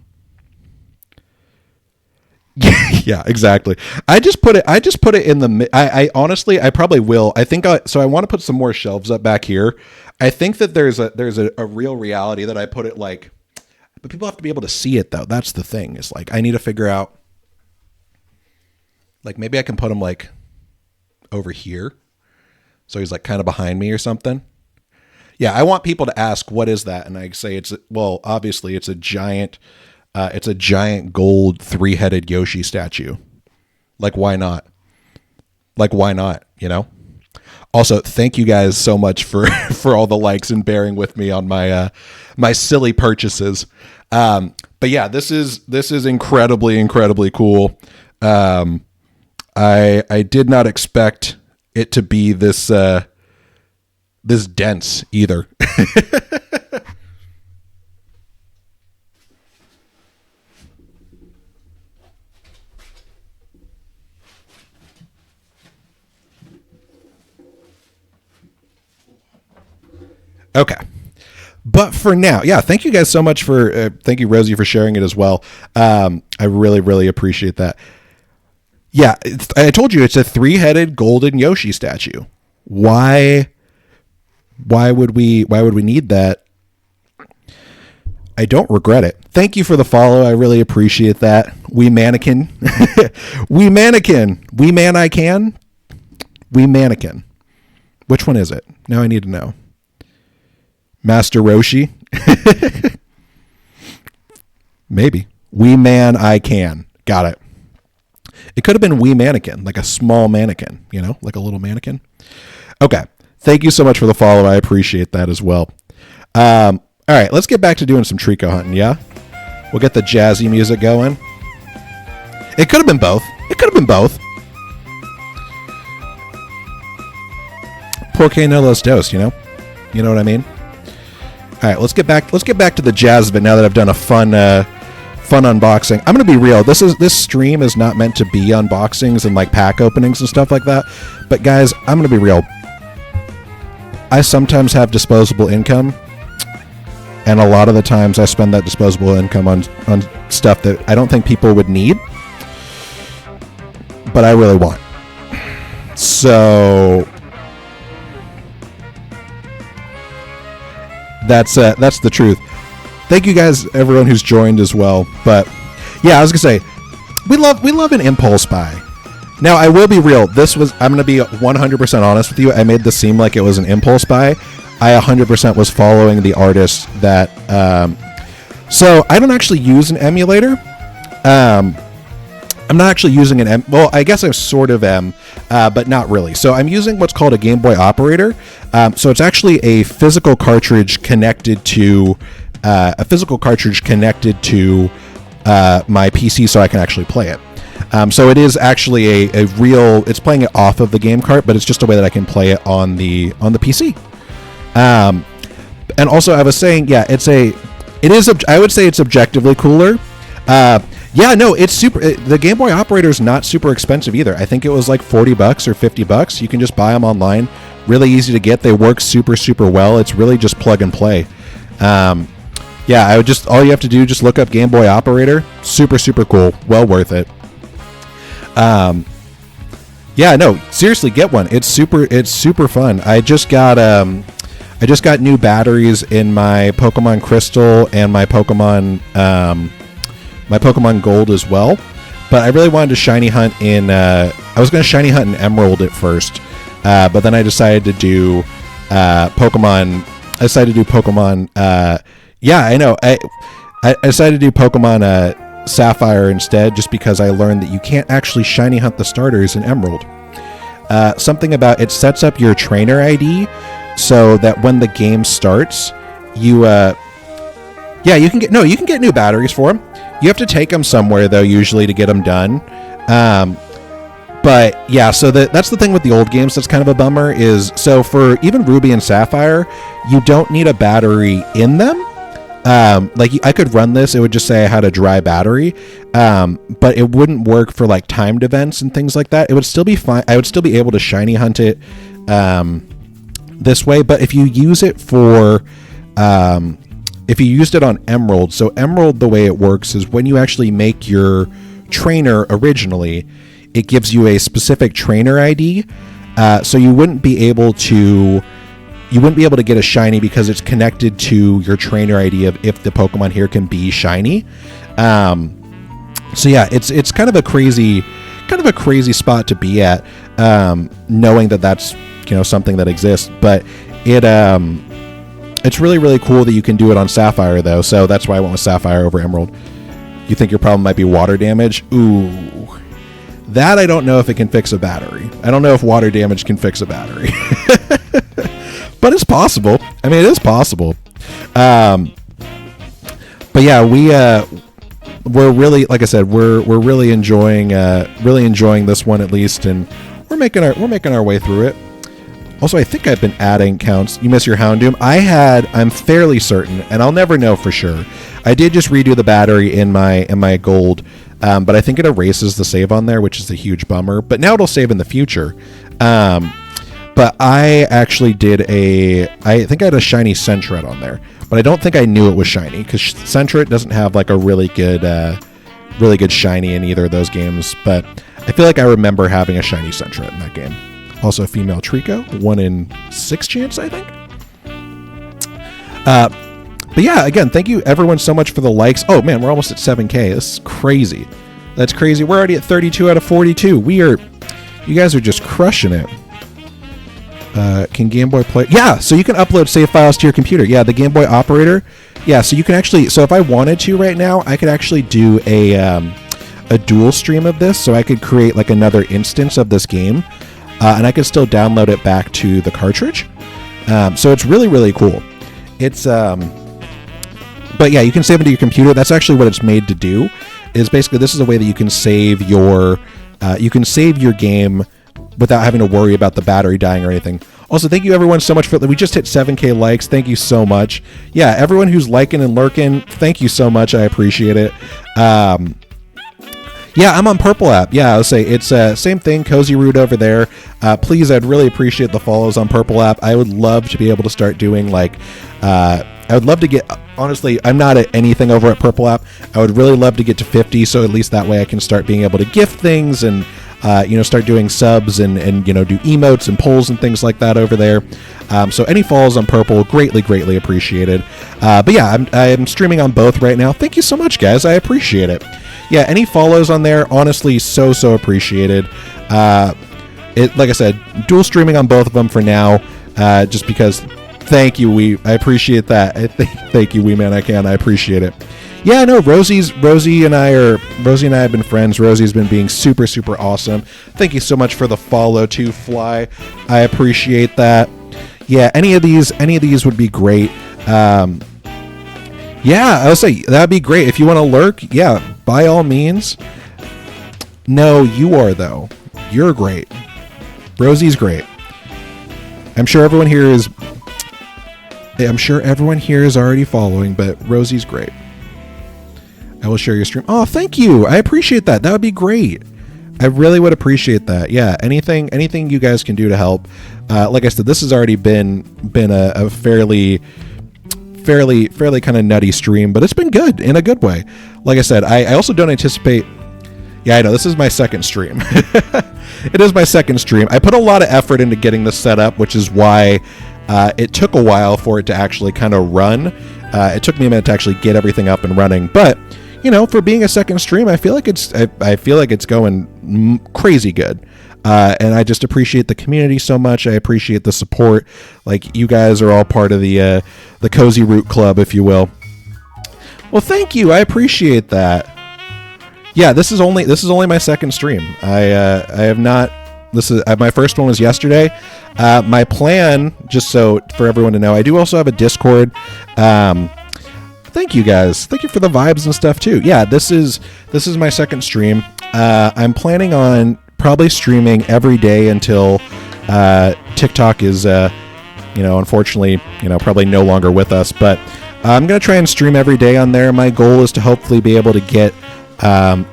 Yeah, exactly. I just put it in the, I honestly, I probably will. I think so I want to put some more shelves up back here. I think that there's a real reality that I put it like, but people have to be able to see it though. That's the thing. It's like, I need to figure out, like maybe I can put him like over here. So he's like kind of behind me or something. Yeah. I want people to ask, what is that? And I say obviously it's a giant gold 3-headed Yoshi statue. Like, why not? You know? Also, thank you guys so much for all the likes and bearing with me on my my silly purchases. But yeah, this is incredibly, incredibly cool. I did not expect it to be this dense either. Okay. But for now, yeah, thank you guys so much thank you, Rosie, for sharing it as well. I really, really appreciate that. Yeah, I told you it's a 3-headed golden Yoshi statue. Why would we need that? I don't regret it. Thank you for the follow. I really appreciate that. We mannequin. We mannequin. We man I can. We mannequin. Which one is it? Now I need to know. Master Roshi. Maybe. We man I can. Got it. It could have been wee mannequin, like a small mannequin, you know, like a little mannequin. Okay. Thank you so much for the follow. I appreciate that as well. All right, let's get back to doing some Treecko hunting, yeah? We'll get the jazzy music going. It could have been both. Porque no los dos, you know? You know what I mean? All right, let's get back to the jazz of it now that I've done a fun unboxing. I'm gonna be real. This stream is not meant to be unboxings and like pack openings and stuff like that. But guys, I'm gonna be real. I sometimes have disposable income, and a lot of the times I spend that disposable income on stuff that I don't think people would need, but I really want. So that's the truth. Thank you guys, everyone who's joined as well. But yeah, I was gonna say, we love an impulse buy. Now, I will be real. I'm gonna be 100% honest with you. I made this seem like it was an impulse buy. I 100% was following the artist that. So I don't actually use an emulator. I'm not actually using well, I guess I sort of am, but not really. So I'm using what's called a Gameboy operator. So it's actually a physical cartridge connected to my PC, so I can actually play it. So it is actually a real. It's playing it off of the game cart, but it's just a way that I can play it on the PC. And also, I was saying, yeah, it is. I would say it's objectively cooler. Yeah, no, it's super. The Game Boy operator is not super expensive either. I think it was like $40 or $50. You can just buy them online. Really easy to get. They work super, super well. It's really just plug and play. Yeah, all you have to do, just look up Game Boy operator. Super, super cool. Well worth it. Yeah, no, seriously, get one. It's super fun. I just got new batteries in my Pokemon Crystal and my Pokemon Gold as well. But I really wanted to shiny hunt in. I was going to shiny hunt in Emerald at first, but then I decided to do Pokemon. I decided to do Pokemon. Yeah, I know. I decided to do Pokemon Sapphire instead, just because I learned that you can't actually shiny hunt the starters in Emerald. Something about it sets up your trainer ID so that when the game starts, you can get new batteries for them. You have to take them somewhere though, usually, to get them done. But yeah, so that's the thing with the old games that's kind of a bummer is, so for even Ruby and Sapphire, you don't need a battery in them. Like I could run this, it would just say I had a dry battery, but it wouldn't work for like timed events and things like that. It would still be fine. I would still be able to shiny hunt it this way, but if you use it for if you used it on Emerald, so Emerald, the way it works is when you actually make your trainer originally, it gives you a specific trainer ID, so you wouldn't be able to get a shiny because it's connected to your trainer ID of if the Pokemon here can be shiny. So yeah, it's kind of a crazy spot to be at, knowing that that's something that exists. But it's really, really cool that you can do it on Sapphire though. So that's why I went with Sapphire over Emerald. You think your problem might be water damage? Ooh, that I don't know if it can fix a battery. I don't know if water damage can fix a battery. But it's possible. I mean, it is possible. But yeah, we're really, like I said, we're really enjoying this one at least, and we're making our way through it. Also, I think I've been adding counts. You miss your Houndoom? I'm fairly certain, and I'll never know for sure. I did just redo the battery in my gold, but I think it erases the save on there, which is a huge bummer. But now it'll save in the future. But I actually I think I had a shiny Sentret on there, but I don't think I knew it was shiny because Sentret doesn't have like a really good shiny in either of those games. But I feel like I remember having a shiny Sentret in that game. Also, female Treecko, 1 in 6 chance, I think. But yeah, again, thank you everyone so much for the likes. Oh man, we're almost at 7K. This is crazy. That's crazy. We're already at 32 out of 42. You guys are just crushing it. Can Game Boy play? Yeah, so you can upload save files to your computer. Yeah, the Game Boy operator. Yeah, so you can actually. So if I wanted to right now, I could actually do a dual stream of this. So I could create like another instance of this game, and I could still download it back to the cartridge. So it's really, really cool. It's but yeah, you can save it to your computer. That's actually what it's made to do. Is basically this is a way that you can save your game without having to worry about the battery dying or anything. Also, thank you everyone so much for, we just hit 7K likes. Thank you so much. Yeah, everyone who's liking and lurking, thank you so much. I appreciate it. Yeah, I'm on Purple app. Yeah, I'll say it's same thing, Cozy Root over there. Please, I'd really appreciate the follows on Purple app. I would love to be able to start doing like, I would love to get, honestly, I'm not at anything over at Purple app. I would really love to get to 50, so at least that way I can start being able to gift things and, start doing subs and do emotes and polls and things like that over there. So any follows on Purple, greatly appreciated. But yeah, I'm streaming on both right now. Thank you so much, guys. I appreciate it. Yeah, any follows on there, honestly, so appreciated. Like I said, dual streaming on both of them for now, just because. Thank you, I appreciate that. Thank you, Wee Man I Can. I appreciate it. Yeah, no, Rosie and I have been friends. Rosie's been being super awesome. Thank you so much for the follow too, Fly. I appreciate that. Yeah, any of these would be great. Yeah, I would say that'd be great. If you want to lurk, yeah, by all means. No, you are, though. You're great. Rosie's great. I'm sure everyone here is already following, but Rosie's great. I will share your stream. Oh, thank you. I appreciate that. That would be great. I really would appreciate that. Yeah, anything you guys can do to help. Like I said, this has already been a fairly kind of nutty stream, but it's been good in a good way. Like I said, I also don't anticipate. Yeah, I know this is my second stream. It is my second stream. I put a lot of effort into getting this set up, which is why it took a while for it to actually kind of run. It took me a minute to actually get everything up and running, but for being a second stream, I feel like it's going crazy good. And I just appreciate the community so much. I appreciate the support. Like, you guys are all part of the Cozy Root Club, if you will. Well, thank you. I appreciate that. Yeah, this is only my second stream. I have not. This is my first one was yesterday. My plan, just so for everyone to know, I do also have a Discord. Thank you guys. Thank you for the vibes and stuff too. Yeah, this is my second stream. I'm planning on probably streaming every day until TikTok is unfortunately probably no longer with us, but I'm gonna try and stream every day on there. My goal is to hopefully be able to get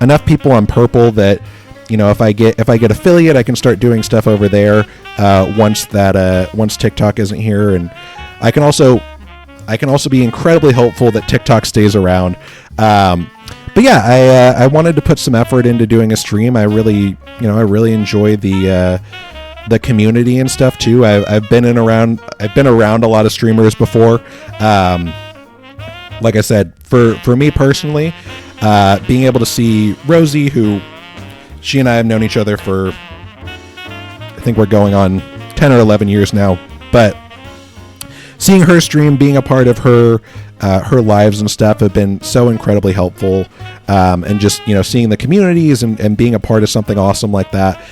enough people on Purple that if I get affiliate, I can start doing stuff over there once TikTok isn't here, and I can also be incredibly hopeful that TikTok stays around. But yeah, I wanted to put some effort into doing a stream. I really enjoy the community and stuff too. I've been around a lot of streamers before. Like I said, for me personally, being able to see Rosie, who she and I have known each other for, I think we're going on 10 or 11 years now, but seeing her stream, being a part of her lives and stuff have been so incredibly helpful. And just, seeing the communities and being a part of something awesome like that,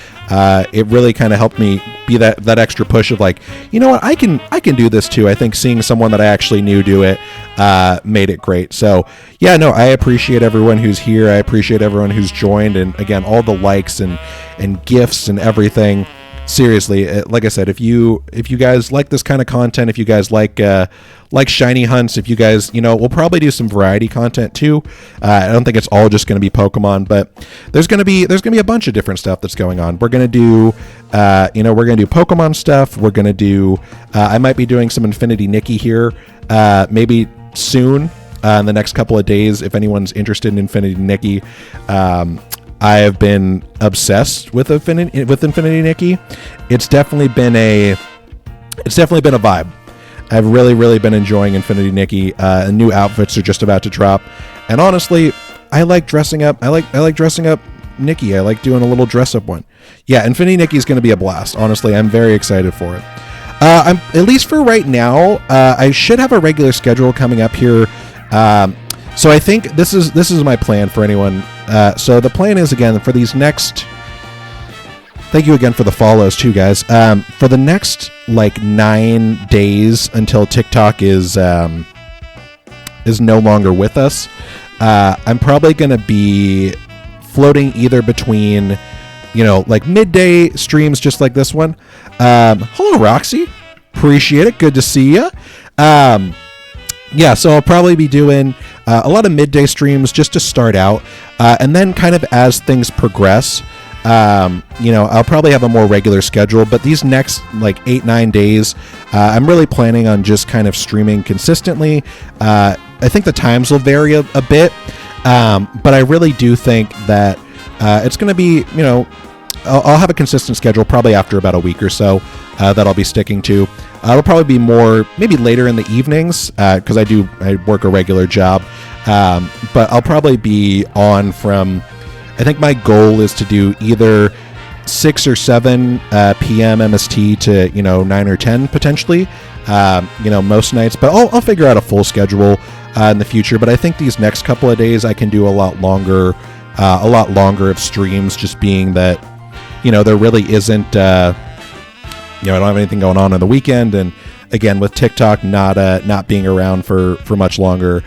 it really kind of helped me be that extra push of like, what, I can do this too. I think seeing someone that I actually knew do it, made it great. So yeah, no, I appreciate everyone who's here. I appreciate everyone who's joined. And again, all the likes and gifts and everything. Seriously, like I said, if you guys like this kind of content, if you guys like shiny hunts, if you guys, we'll probably do some variety content too. I don't think it's all just going to be Pokemon, but there's going to be a bunch of different stuff that's going on. We're going to do, we're going to do Pokemon stuff. We're going to do, I might be doing some Infinity Nikki here, maybe soon, in the next couple of days, if anyone's interested in Infinity Nikki. I have been obsessed with Infinity Nikki. It's definitely been a vibe. I've really been enjoying Infinity Nikki. New outfits are just about to drop, and honestly, I like dressing up. I like dressing up Nikki. I like doing a little dress up one. Yeah, Infinity Nikki is going to be a blast. Honestly, I'm very excited for it. I'm at least for right now. I should have a regular schedule coming up here. So I think this is my plan for anyone. So the plan is, again, for these next. Thank you again for the follows too, guys. For the next 9 days until TikTok is no longer with us, I'm probably gonna be floating either between, midday streams just like this one. Hello, Roxy. Appreciate it. Good to see you. Yeah, so I'll probably be doing a lot of midday streams just to start out, and then kind of as things progress, I'll probably have a more regular schedule. But these next like 8-9 days, I'm really planning on just kind of streaming consistently. I think the times will vary a bit, but I really do think that it's going to be, I'll have a consistent schedule probably after about a week or so that I'll be sticking to. It'll probably be more maybe later in the evenings because I work a regular job, but I'll probably be on from, I think my goal is to do either 6 or 7 p.m. MST to 9 or 10 potentially, most nights. But I'll figure out a full schedule in the future. But I think these next couple of days I can do a lot longer of streams, just being that there really isn't. I don't have anything going on the weekend, and again with TikTok not being around for much longer,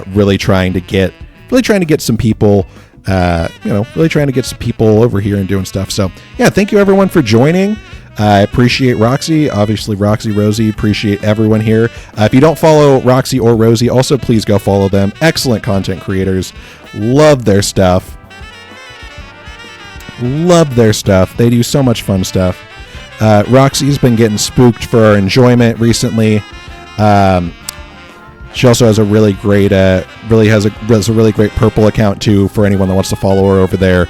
really trying to get some people, really trying to get some people over here and doing stuff. So yeah, thank you everyone for joining. I appreciate Roxy, obviously Roxy, Rosie, appreciate everyone here. If you don't follow Roxy or Rosie, also please go follow them. Excellent content creators, love their stuff. They do so much fun stuff. Roxy's been getting spooked for our enjoyment recently. She also has a really great, has a really great purple account too for anyone that wants to follow her over there.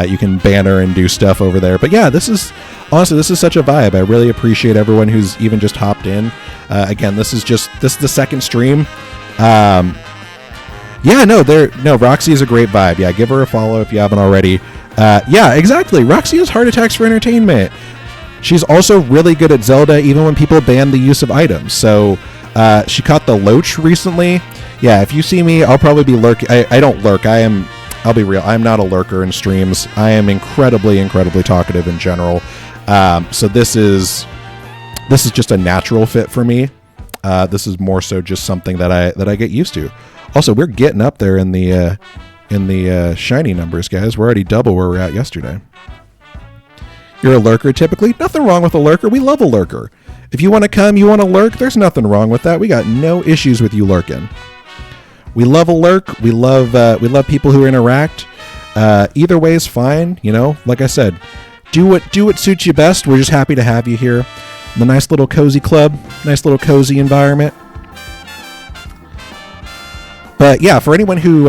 You can ban her and do stuff over there. But yeah, this is such a vibe. I really appreciate everyone who's even just hopped in. Again, this is the second stream. Roxy is a great vibe. Yeah, give her a follow if you haven't already. Yeah, exactly. Roxy has heart attacks for entertainment. She's also really good at Zelda, even when people ban the use of items. So she caught the Loach recently. Yeah, if you see me, I'll probably be lurking. I don't lurk. I'll be real. I'm not a lurker in streams. I am incredibly, incredibly talkative in general. So this is just a natural fit for me. This is more so just something that I get used to. Also, we're getting up there in the shiny numbers, guys. We're already double where we were at yesterday. You're a lurker typically. Nothing wrong with a lurker. We love a lurker. If you want to come, you want to lurk, there's nothing wrong with that. We got no issues with you lurking. We love a lurk. We love people who interact. Either way is fine. Like I said, do what suits you best. We're just happy to have you here. The nice little cozy club, nice little cozy environment. But yeah, for anyone who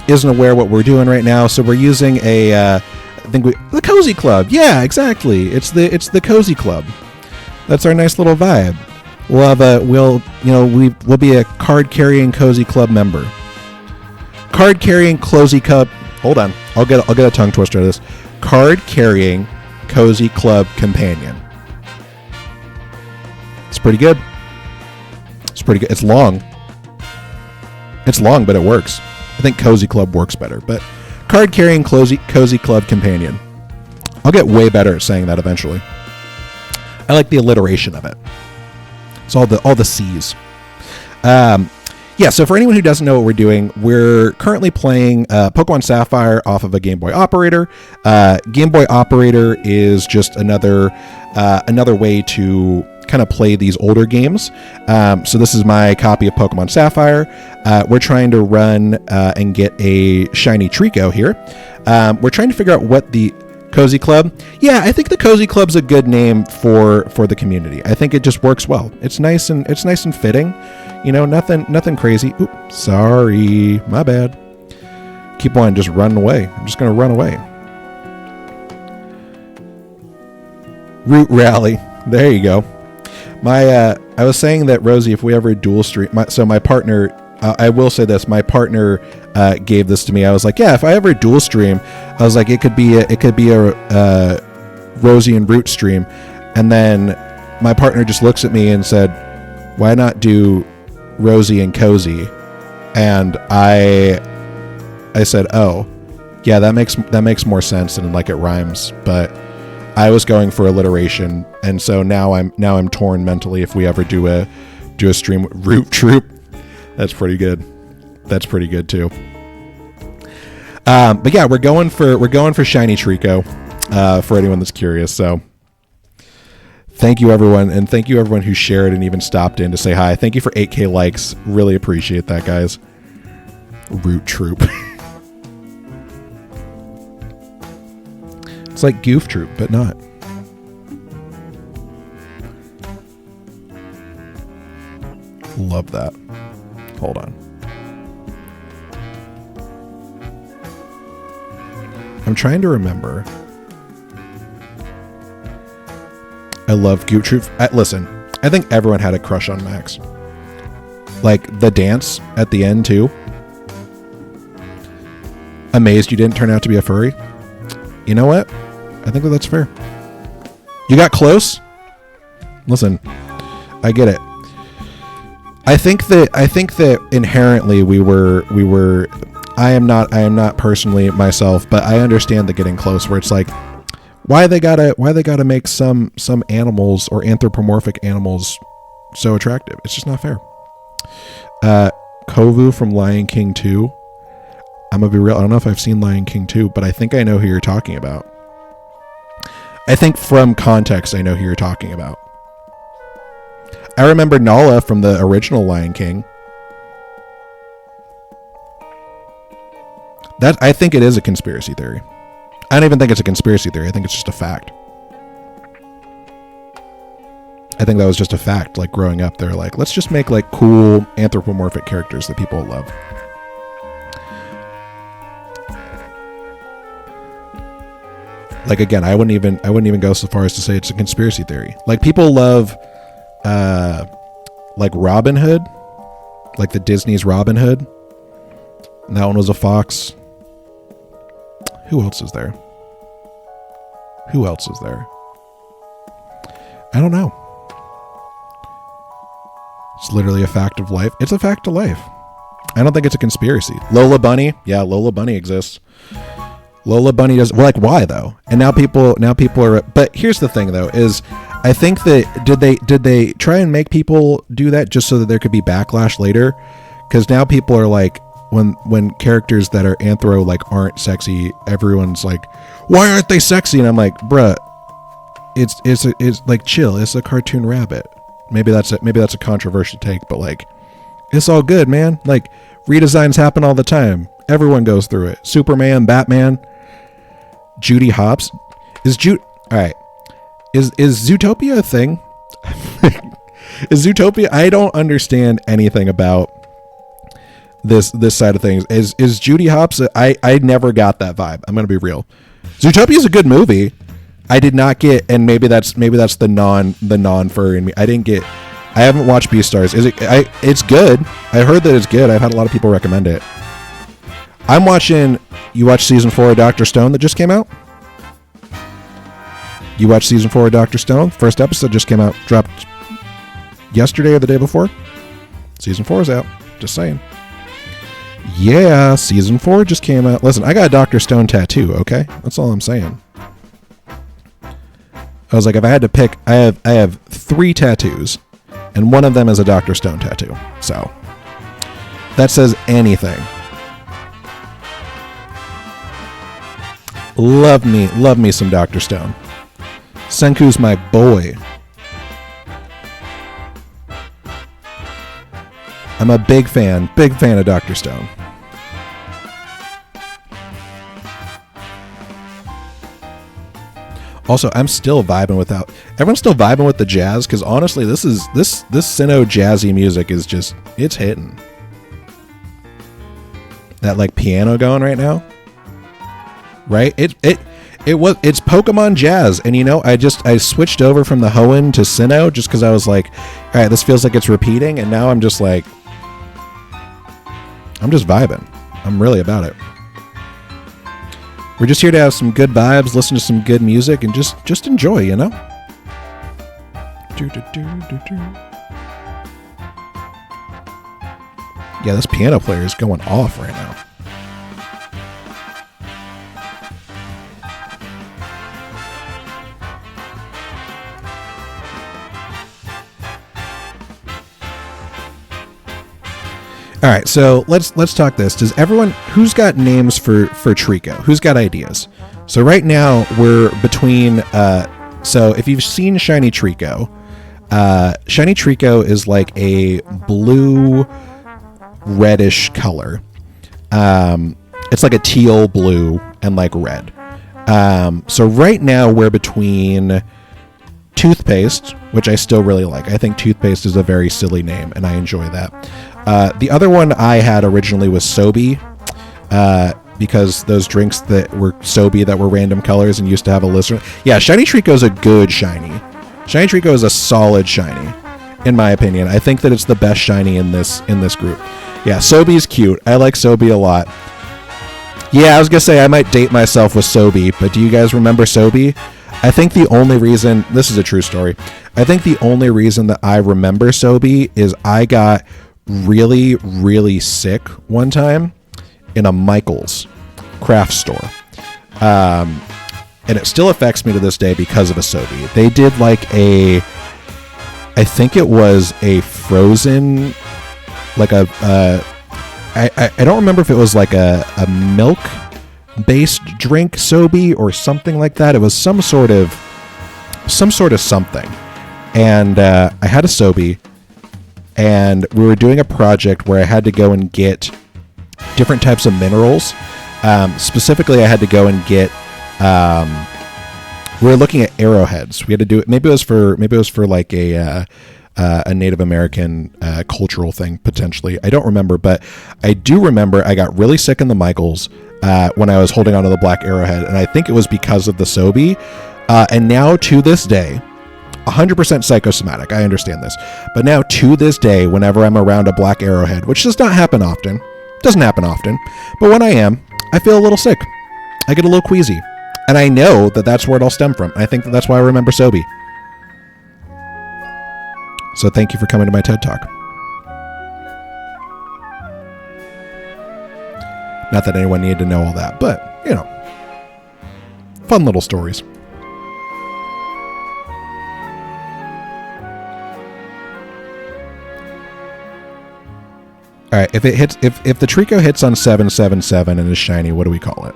isn't aware what we're doing right now, so we're using the Cozy Club. Yeah, exactly. It's the Cozy Club. That's our nice little vibe. We'll be a card carrying Cozy Club member. Card carrying Cozy Club. Hold on. I'll get a tongue twister out of this. Card carrying Cozy Club companion. It's pretty good. It's long. It's long, but it works. I think Cozy Club works better, but card carrying Cozy Club companion. I'll get way better at saying that eventually. I like the alliteration of it. It's all the C's. Yeah, so for anyone who doesn't know what we're doing, we're currently playing Pokemon Sapphire off of a Game Boy Operator. Game Boy Operator is just another way to kind of play these older games. So this is my copy of Pokemon Sapphire. We're trying to run and get a shiny Treecko here. We're trying to figure out what the Cozy Club. Yeah, I think the Cozy Club's a good name for the community. I think it just works well. It's nice and fitting. Nothing crazy. Oops, sorry, my bad. Keep on just running away. I'm just gonna run away. Root Rally. There you go. I was saying that, Rosie, if we ever dual stream, my partner, I will say this, my partner gave this to me. I was like, yeah, if I ever dual stream, I was like, it could be a Rosie and Root stream. And then my partner just looks at me and said, why not do Rosie and Cozy? And I said, oh, yeah, that makes more sense, and like it rhymes, but I was going for alliteration, and so now I'm torn mentally if we ever do a stream with Root Troop. That's pretty good. That's pretty good too. But yeah, we're going for shiny Treecko, for anyone that's curious. So Thank you, everyone, and thank you, everyone who shared and even stopped in to say hi. Thank you for 8K likes. Really appreciate that, guys. Root Troop. It's like Goof Troop, but not. Love that. Hold on. I'm trying to remember. I love Goof Troop. Listen, I think everyone had a crush on Max. Like the dance at the end too. Amazed you didn't turn out to be a furry. You know what? I think that's fair. You got close. Listen, I get it. I think that inherently we were. I am not personally myself, but I understand the getting close where it's like, why they gotta make some animals or anthropomorphic animals so attractive. It's just not fair. Kovu from Lion King 2. I'm gonna be real. I don't know if I've seen Lion King 2, but I think I know who you're talking about. I think from context, I know who you're talking about. I remember Nala from the original Lion King. That I think it is a conspiracy theory. I don't even think it's a conspiracy theory. I think it's just a fact. I think that was just a fact. Like growing up, they're like, let's just make like cool anthropomorphic characters that people love. Like again, I wouldn't even go so far as to say it's a conspiracy theory. Like people love, like Robin Hood, like the Disney's Robin Hood. And that one was a fox. Who else is there? Who else is there? I don't know. It's literally a fact of life. It's a fact of life. I don't think it's a conspiracy. Lola Bunny, yeah, Lola Bunny exists. Lola Bunny does. Well, like, why though? And now people are. But here's the thing, though, is I think that did they try and make people do that just so that there could be backlash later? Because now people are like, when characters that are anthro like aren't sexy, everyone's like, why aren't they sexy? And I'm like, bruh, it's like chill. It's a cartoon rabbit. Maybe that's a controversial take, but like, it's all good, man. Like redesigns happen all the time. Everyone goes through it. Superman, Batman. Judy Hopps is all right. Is Zootopia a thing? Is Zootopia? I don't understand anything about this side of things. Is Judy Hopps? I never got that vibe. I'm gonna be real. Zootopia is a good movie. I did not get, and maybe that's the non furry in me. I haven't watched Beastars. It's good. I heard that it's good. I've had a lot of people recommend it. I'm watching. You watched season 4 of Dr. Stone that just came out? You watched season 4 of Dr. Stone? First episode just came out, dropped yesterday or the day before. Season 4 is out. Just saying. Yeah, season 4 just came out. Listen, I got a Dr. Stone tattoo, okay? That's all I'm saying. I was like, if I had to pick, I have 3 tattoos, and one of them is a Dr. Stone tattoo. So, that says anything. Love me some Dr. Stone. Senku's my boy. I'm a big fan of Dr. Stone. Also, I'm still vibing everyone's still vibing with the jazz, because honestly, this Sinnoh jazzy music is just, it's hitting. That like piano going right now. Right? It's Pokemon jazz, and I switched over from the Hoenn to Sinnoh just because I was like, all right, this feels like it's repeating, and now I'm just like, I'm just vibing. I'm really about it. We're just here to have some good vibes, listen to some good music, and just enjoy, you know? Yeah, this piano player is going off right now. All right, so let's talk this. Does everyone, who's got names for Treecko? Who's got ideas? So right now we're between So if you've seen Shiny Treecko, Shiny Treecko is like a blue reddish color. It's like a teal blue and like red. So right now we're between Toothpaste, which I still really like. I think Toothpaste is a very silly name, and I enjoy that. The other one I had originally was Sobe, because those drinks that were Sobe that were random colors and used to have a list. Yeah, Shiny Treecko is a good shiny. Shiny Treecko is a solid shiny, in my opinion. I think that it's the best shiny in this group. Yeah, Sobe's cute. I like Sobe a lot. Yeah, I was gonna say I might date myself with Sobe, but do you guys remember Sobe? I think the only reason, this is a true story, I think the only reason that I remember Sobe is I got really, really sick one time in a Michael's craft store. And it still affects me to this day because of a Sobe. They did like I think it was a frozen, like I don't remember if it was like a milk-based drink Sobe or something like that. It was some sort of something. And I had a Sobe, and we were doing a project where I had to go and get different types of minerals. Specifically, I had to go and get. We were looking at arrowheads. We had to do it. Maybe it was for like a Native American cultural thing, potentially. I don't remember, but I do remember I got really sick in the Michaels when I was holding onto the black arrowhead, and I think it was because of the Sobe. And now to this day, 100% psychosomatic. I understand this, but now to this day, whenever I'm around a black arrowhead, which does not happen often, but when I am, I feel a little sick. I get a little queasy, and I know that that's where it all stemmed from. I think that's why I remember Sobe. So thank you for coming to my TED Talk. Not that anyone needed to know all that, but, you know, fun little stories. All right, if the Treecko hits on 777 and is shiny, what do we call it?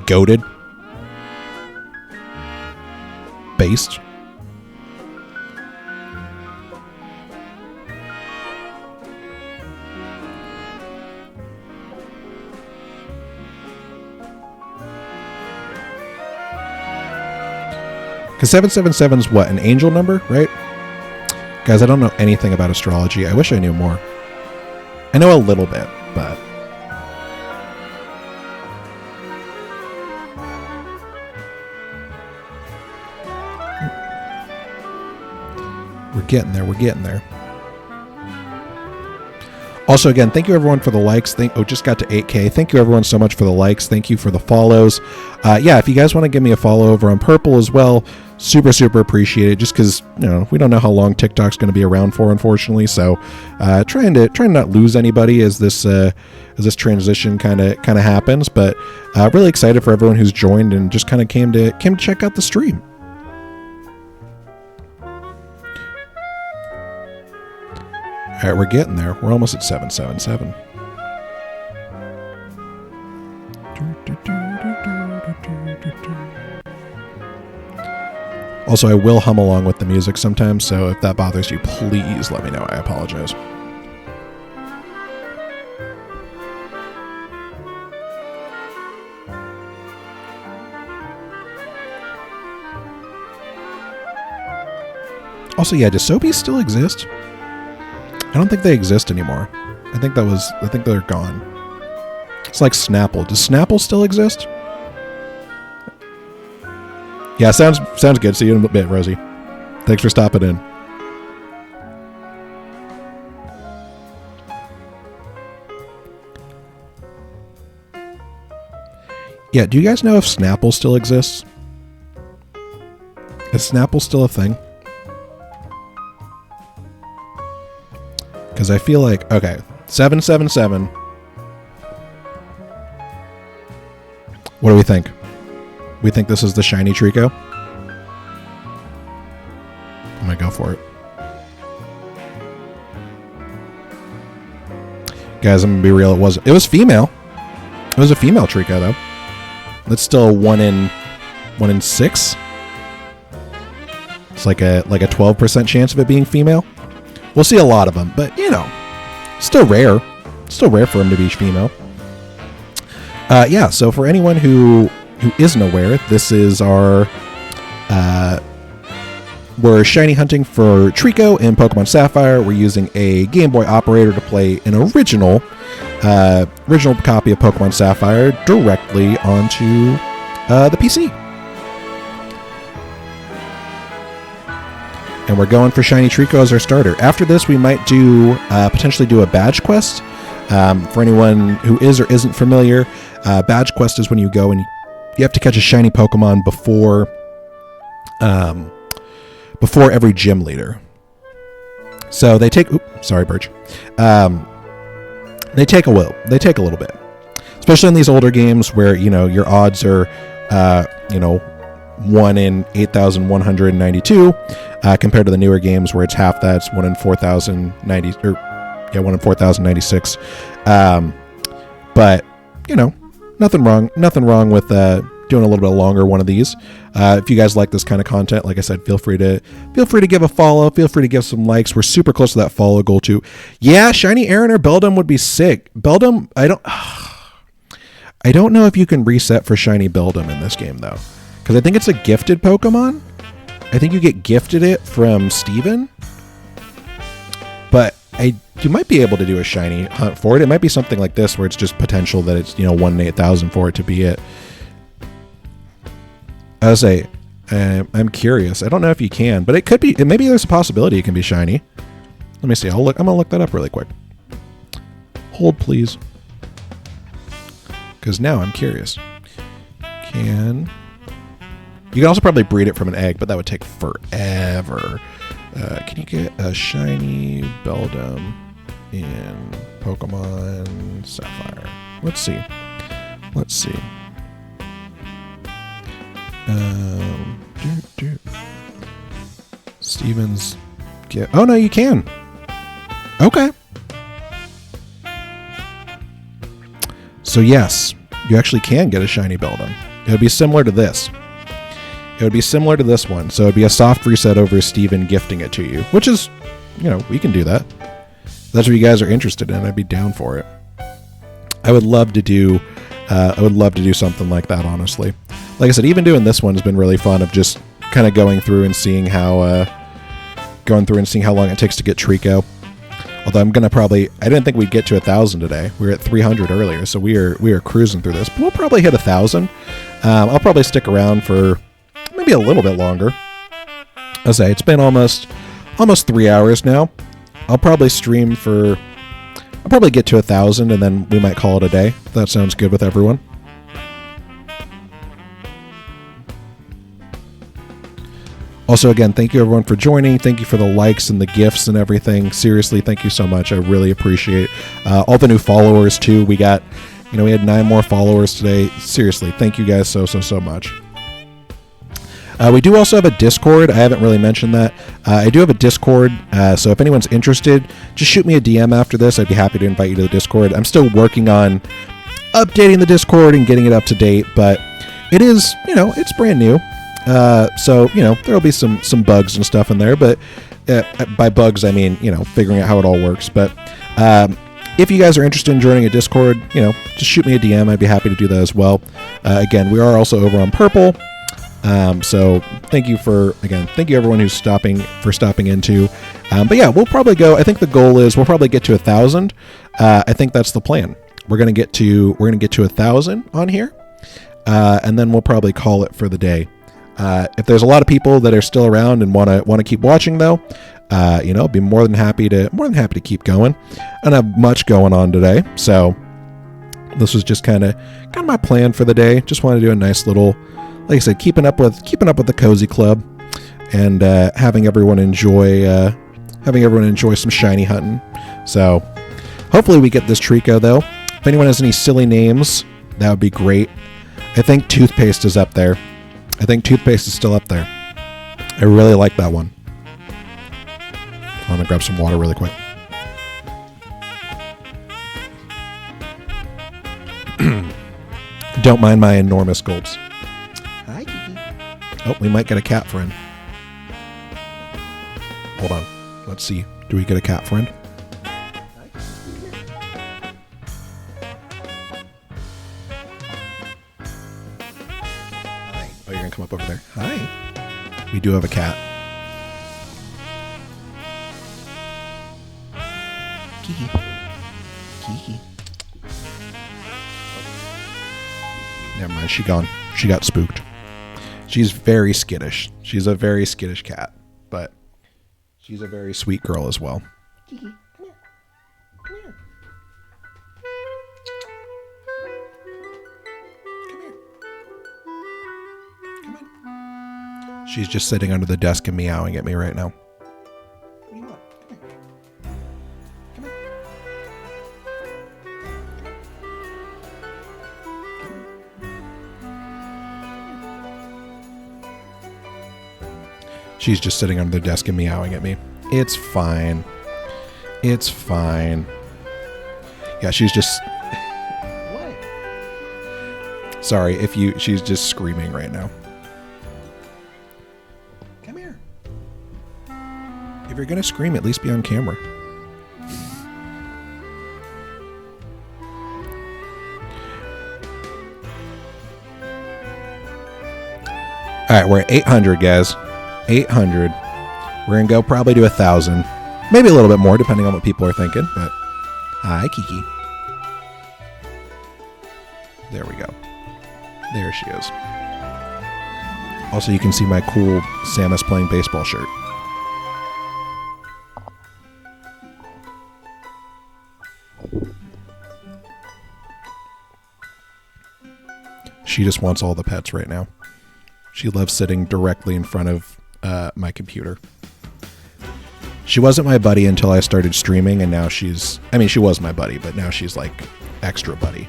Goated? Based? Because 777 is what, an angel number, right? Guys, I don't know anything about astrology. I wish I knew more. I know a little bit, but... We're getting there. Also, again, thank you everyone for the likes. Just got to 8K. Thank you everyone so much for the likes. Thank you for the follows. Yeah, if you guys want to give me a follow over on Purple as well, super, super appreciate it. Just because, you know, we don't know how long TikTok's going to be around for, unfortunately. So, trying to not lose anybody as this transition kind of happens. But really excited for everyone who's joined and just kind of came to check out the stream. All right, we're getting there. We're almost at 777. Also, I will hum along with the music sometimes, so if that bothers you, please let me know. I apologize. Also, yeah, does Sobe still exist? I don't think they exist anymore. I think they're gone. It's like Snapple. Does Snapple still exist? Yeah, sounds good. See you in a bit, Rosie. Thanks for stopping in. Yeah, do you guys know if Snapple still exists? Is Snapple still a thing? Because I feel like, okay, 777. What do we think? We think this is the shiny Treecko? I'm going to go for it. Guys, I'm going to be real. It was female. It was a female Treecko, though. That's still 1 in 6. It's like a 12% chance of it being female. We'll see a lot of them, but still rare. Still rare for them to be female. So for anyone who isn't aware, this is our we're shiny hunting for Treecko in Pokemon Sapphire. We're using a Game Boy operator to play an original copy of Pokemon Sapphire directly onto the PC. And we're going for shiny Treecko as our starter. After this, we might potentially do a badge quest. For anyone who is or isn't familiar, badge quest is when you go and you have to catch a shiny Pokemon before every gym leader. So they take. Oops, sorry, Birch. They take a little bit, especially in these older games where your odds are 1 in 8,192 compared to the newer games where it's half that. It's 1 in 4,090 1 in 4,096. But nothing wrong with doing a little bit longer one of these. If you guys like this kind of content, like I said, feel free to give a follow. Feel free to give some likes. We're super close to that follow goal too. Yeah, shiny Aaron or Beldum would be sick. Beldum, I don't know if you can reset for shiny Beldum in this game though, because I think it's a gifted Pokemon. I think you get gifted it from Steven, but you might be able to do a shiny hunt for it. It might be something like this where it's just potential that it's 1 in 8,000 for it to be it. I would say, I'm curious. I don't know if you can, but it could be. Maybe there's a possibility it can be shiny. Let me see. I'm gonna look that up really quick. Hold, please, because now I'm curious. You can also probably breed it from an egg, but that would take forever. Can you get a shiny Beldum in Pokemon Sapphire? Let's see. Stevens get. Oh no, you can. Okay. So yes, you actually can get a shiny Beldum. It would be similar to this. It would be similar to this one. So it would be a soft reset over Steven gifting it to you, which is, we can do that. If that's what you guys are interested in, I'd be down for it. I would love to do something like that, honestly. Like I said, even doing this one has been really fun, of just kind of going through and seeing how long it takes to get Treecko. Although I didn't think we'd get to 1,000 today. We were at 300 earlier, so we are cruising through this. But we'll probably hit 1,000. I'll probably stick around for maybe a little bit longer. I'll say it's been almost 3 hours now. I'll probably get to 1,000 and then we might call it a day. If that sounds good with everyone. Also, again, thank you everyone for joining. Thank you for the likes and the gifts and everything. Seriously, thank you so much. I really appreciate all the new followers too. We got, we had 9 more followers today. Seriously, thank you guys so much. We do also have a Discord. I haven't really mentioned that. I do have a Discord, so if anyone's interested, just shoot me a DM after this. I'd be happy to invite you to the Discord. I'm still working on updating the Discord and getting it up to date, but it is, it's brand new. So, there'll be some bugs and stuff in there, but by bugs, I mean, figuring out how it all works. But if you guys are interested in joining a Discord, just shoot me a DM. I'd be happy to do that as well. Again, we are also over on Purple. So thank you everyone who's stopping into. But yeah, we'll probably go. I think the goal is we'll probably get to 1,000. I think that's the plan. We're gonna get to 1,000 on here, and then we'll probably call it for the day. If there's a lot of people that are still around and want to keep watching though, be more than happy to keep going. I don't have much going on today, so this was just kind of my plan for the day. Just want to do a nice little, like I said, keeping up with the cozy club, and having everyone enjoy some shiny hunting. So hopefully we get this Treecko though. If anyone has any silly names, that would be great. I think Toothpaste is up there. I think Toothpaste is still up there. I really like that one. I'm gonna grab some water really quick. Don't mind my enormous gulps. Hi, Kiki. Oh, we might get a cat friend. Hold on. Let's see. Do we get a cat friend? Hi. Oh, you're going to come up over there. Hi. We do have a cat. Kiki. Kiki. Never mind. She gone. She got spooked. She's very skittish. She's a very skittish cat, but she's a very sweet girl as well. Kiki, come here. Come here. Come here. Come on. She's just sitting under the desk and meowing at me right now. What do you want? Come here. She's just sitting under the desk and meowing at me. It's fine. It's fine. Yeah, she's just... What? Sorry, she's just screaming right now. Come here. If you're gonna scream, at least be on camera. Alright, we're at 800, guys. 800. We're gonna go probably to 1,000, maybe a little bit more depending on what people are thinking. But hi, Kiki. There we go. There she is. Also, you can see my cool Samus playing baseball shirt. She just wants all the pets right now. She loves sitting directly in front of my computer. She wasn't my buddy until I started streaming, and now she was my buddy, but now she's like extra buddy.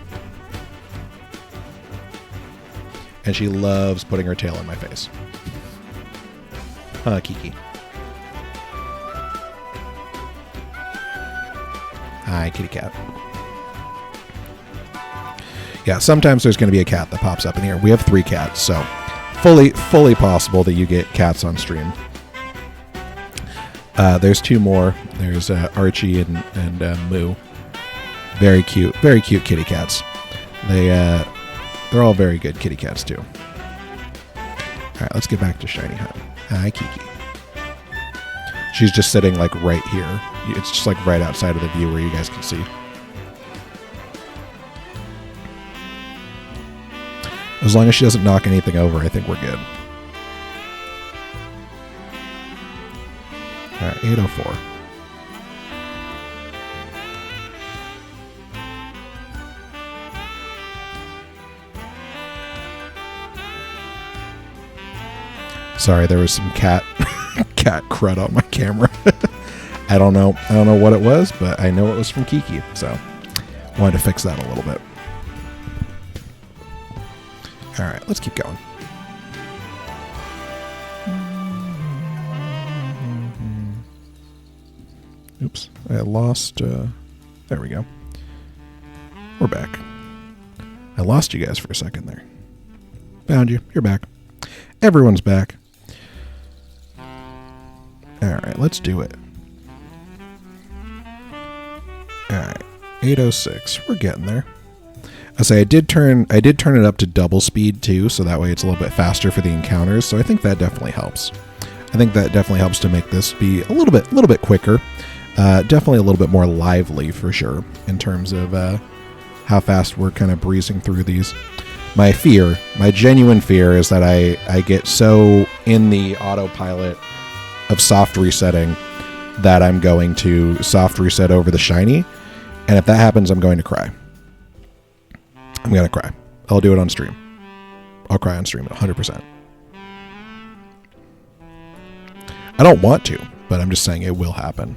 And she loves putting her tail in my face. Kiki. Hi, kitty cat. Yeah, sometimes there's going to be a cat that pops up in here. We have 3 cats, so fully possible that you get cats on stream. There's 2 more. There's Archie and Moo. Very cute kitty cats. They're all very good kitty cats too. All right, let's get back to Shiny Hunt. Hi, Kiki. She's just sitting like right here. It's just like right outside of the view where you guys can see. As long as she doesn't knock anything over, I think we're good. All right, 804. Sorry, there was some cat crud on my camera. I don't know what it was, but I know it was from Kiki, so wanted to fix that a little bit. All right, let's keep going. Oops, I lost... there we go. We're back. I lost you guys for a second there. Found you. You're back. Everyone's back. All right, let's do it. All right, 806. We're getting there. I say I did turn it up to double speed too, so that way it's a little bit faster for the encounters. So I think that definitely helps. I think that definitely helps to make this be a little bit quicker. Definitely a little bit more lively for sure in terms of how fast we're kind of breezing through these. My genuine fear is that I get so in the autopilot of soft resetting that I'm going to soft reset over the shiny, and if that happens, I'm going to cry. I'm going to cry. I'll do it on stream. I'll cry on stream 100%. I don't want to, but I'm just saying it will happen.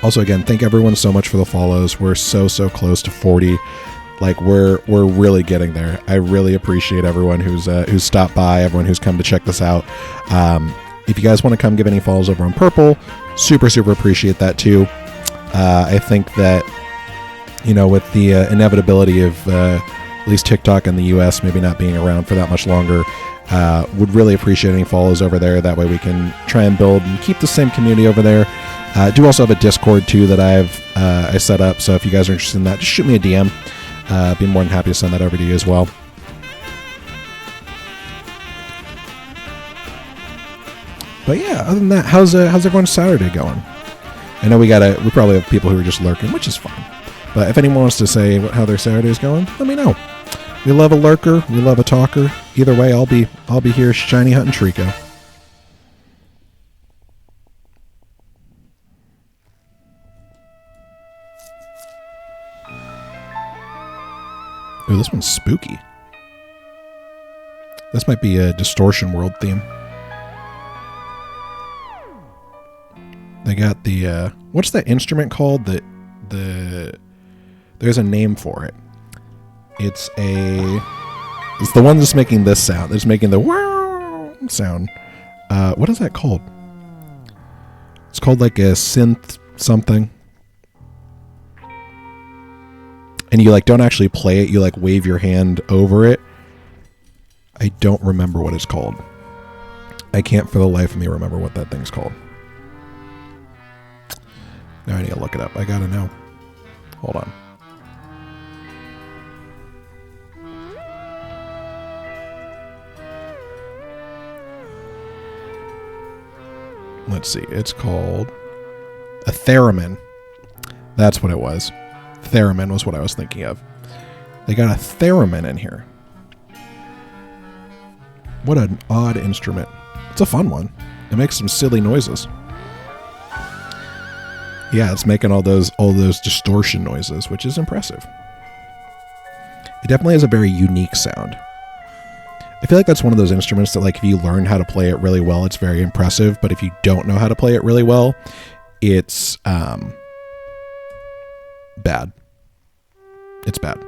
Also, again, thank everyone so much for the follows. We're so close to 40. Like we're really getting there. I really appreciate everyone who's stopped by, everyone who's come to check this out. If you guys want to come give any follows over on Purple, super appreciate that too. I think that, with the inevitability of at least TikTok in the US, maybe not being around for that much longer. Would really appreciate any follows over there. That way we can try and build and keep the same community over there. I do also have a Discord too that I set up. So if you guys are interested in that, just shoot me a DM. Be more than happy to send that over to you as well. But yeah, other than that, how's everyone's Saturday going? I know we probably have people who are just lurking, which is fine. But if anyone wants to say how their Saturday is going, let me know. We love a lurker, we love a talker. Either way, I'll be here shiny hunting Treecko. Ooh, this one's spooky. This might be a Distortion World theme. They got the what's that instrument called? There's a name for it. It's the one that's making this sound. It's making the wow sound. What is that called? It's called like a synth something. And you like don't actually play it. You like wave your hand over it. I don't remember what it's called. I can't for the life of me remember what that thing's called. Now I need to look it up. I gotta know. Hold on. Let's see. It's called a theremin. That's what it was. Theremin was what I was thinking of. They got a theremin in here. What an odd instrument. It's a fun one. It makes some silly noises. Yeah, it's making all those distortion noises, which is impressive. It definitely has a very unique sound. I feel like that's one of those instruments that, like, if you learn how to play it really well, it's very impressive. But if you don't know how to play it really well, it's bad. It's bad.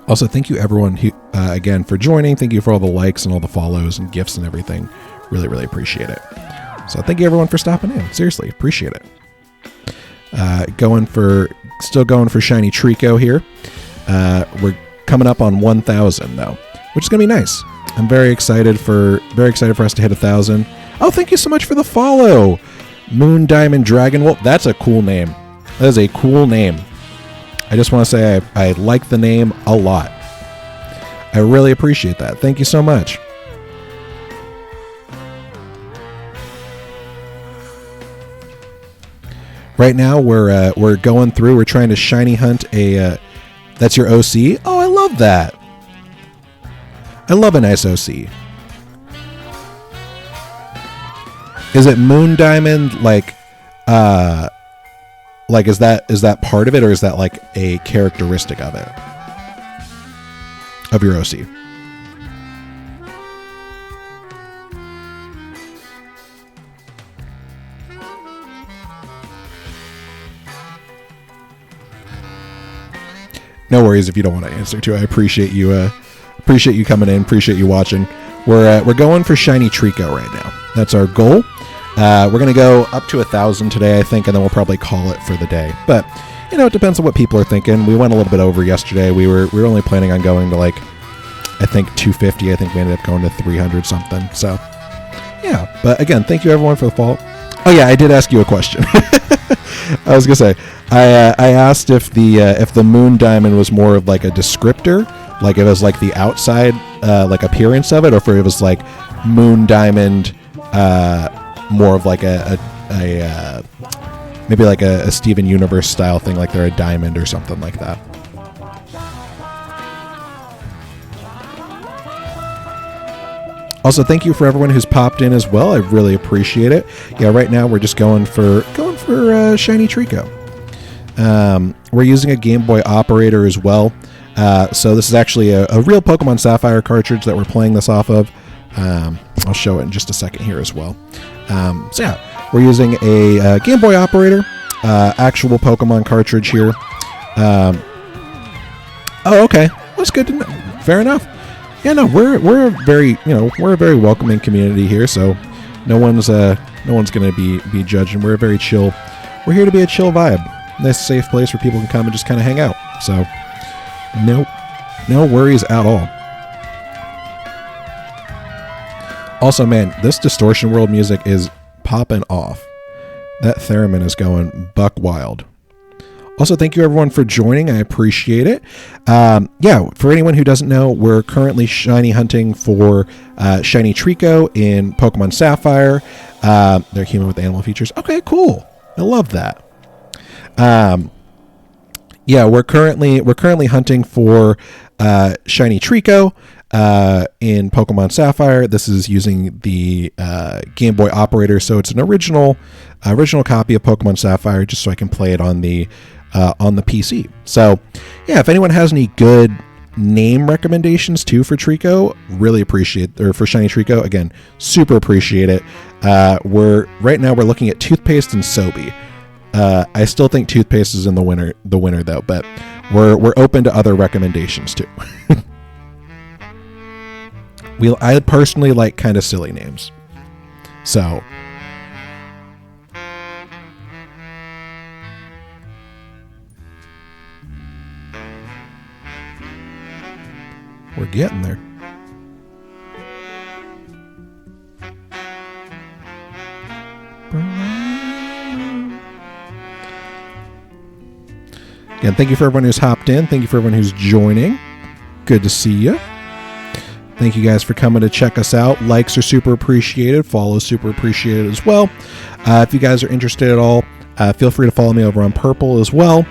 Also, thank you everyone who, again, for joining. Thank you for all the likes and all the follows and gifts and everything. Really, really appreciate it. So thank you everyone for stopping in. Seriously, appreciate it. Still going for shiny Treecko here. We're coming up on 1,000 though, which is gonna be nice. I'm very excited for us to hit 1,000. Oh, thank you so much for the follow, Moon Diamond Dragon Wolf. That's a cool name. That is a cool name. I just want to say I like the name a lot. I really appreciate that. Thank you so much. Right now we're going through. We're trying to shiny hunt a. That's your OC. Oh, I love that. I love a nice OC. Is it Moon Diamond like? Like, is that part of it, or is that like a characteristic of it? Of your OC? No worries if you don't want to answer to. I appreciate you coming in. Appreciate you watching. We're going for shiny Treecko right now. That's our goal. We're going to go up to 1,000 today, I think, and then we'll probably call it for the day. But, you know, it depends on what people are thinking. We went a little bit over yesterday. We were only planning on going to, like, I think 250. I think we ended up going to 300 something. So, yeah. But, again, thank you, everyone, for the follow. Oh, yeah, I did ask you a question. I was going to say, I asked if the Moon Diamond was more of, like, a descriptor, like it was, like, the outside, like, appearance of it, or if it was, like, Moon Diamond, more of like a maybe like a Steven Universe style thing, like they're a diamond or something like that. Also, thank you for everyone who's popped in as well. I really appreciate it. Yeah, right now we're just going for shiny Treecko. We're using a Gameboy operator as well. So this is actually a real Pokemon Sapphire cartridge that we're playing this off of. I'll show it in just a second here as well. So yeah, we're using a Game Boy operator, actual Pokemon cartridge here. Oh, okay. That's good to know. Fair enough. yeah, no, we're a very we're a very welcoming community here, so no one's gonna be judging. We're a very chill. We're here to be a chill vibe, nice safe place where people can come and just kind of hang out. So no worries at all. Also, man, this Distortion World music is popping off. That theremin is going buck wild. Also, thank you everyone for joining. I appreciate it. Yeah, for anyone who doesn't know, we're currently shiny hunting for shiny Treecko in Pokemon Sapphire. They're human with animal features. Okay, cool. I love that. Yeah, we're currently hunting for shiny Treecko in Pokemon Sapphire. This is using the Gameboy operator, so it's an original copy of Pokemon Sapphire, just so I can play it on the PC. So, yeah, if anyone has any good name recommendations too for Treecko, really appreciate, or for shiny Treecko, again, super appreciate it. Right now we're looking at Toothpaste and Sobe. I still think Toothpaste is in the winner though, but we're open to other recommendations too. I personally like kind of silly names. So we're getting there. Again, thank you for everyone who's hopped in. Thank you for everyone who's joining. Good to see you. Thank you guys for coming to check us out. Likes are super appreciated. Follows super appreciated as well. If you guys are interested at all, feel free to follow me over on Purple as well.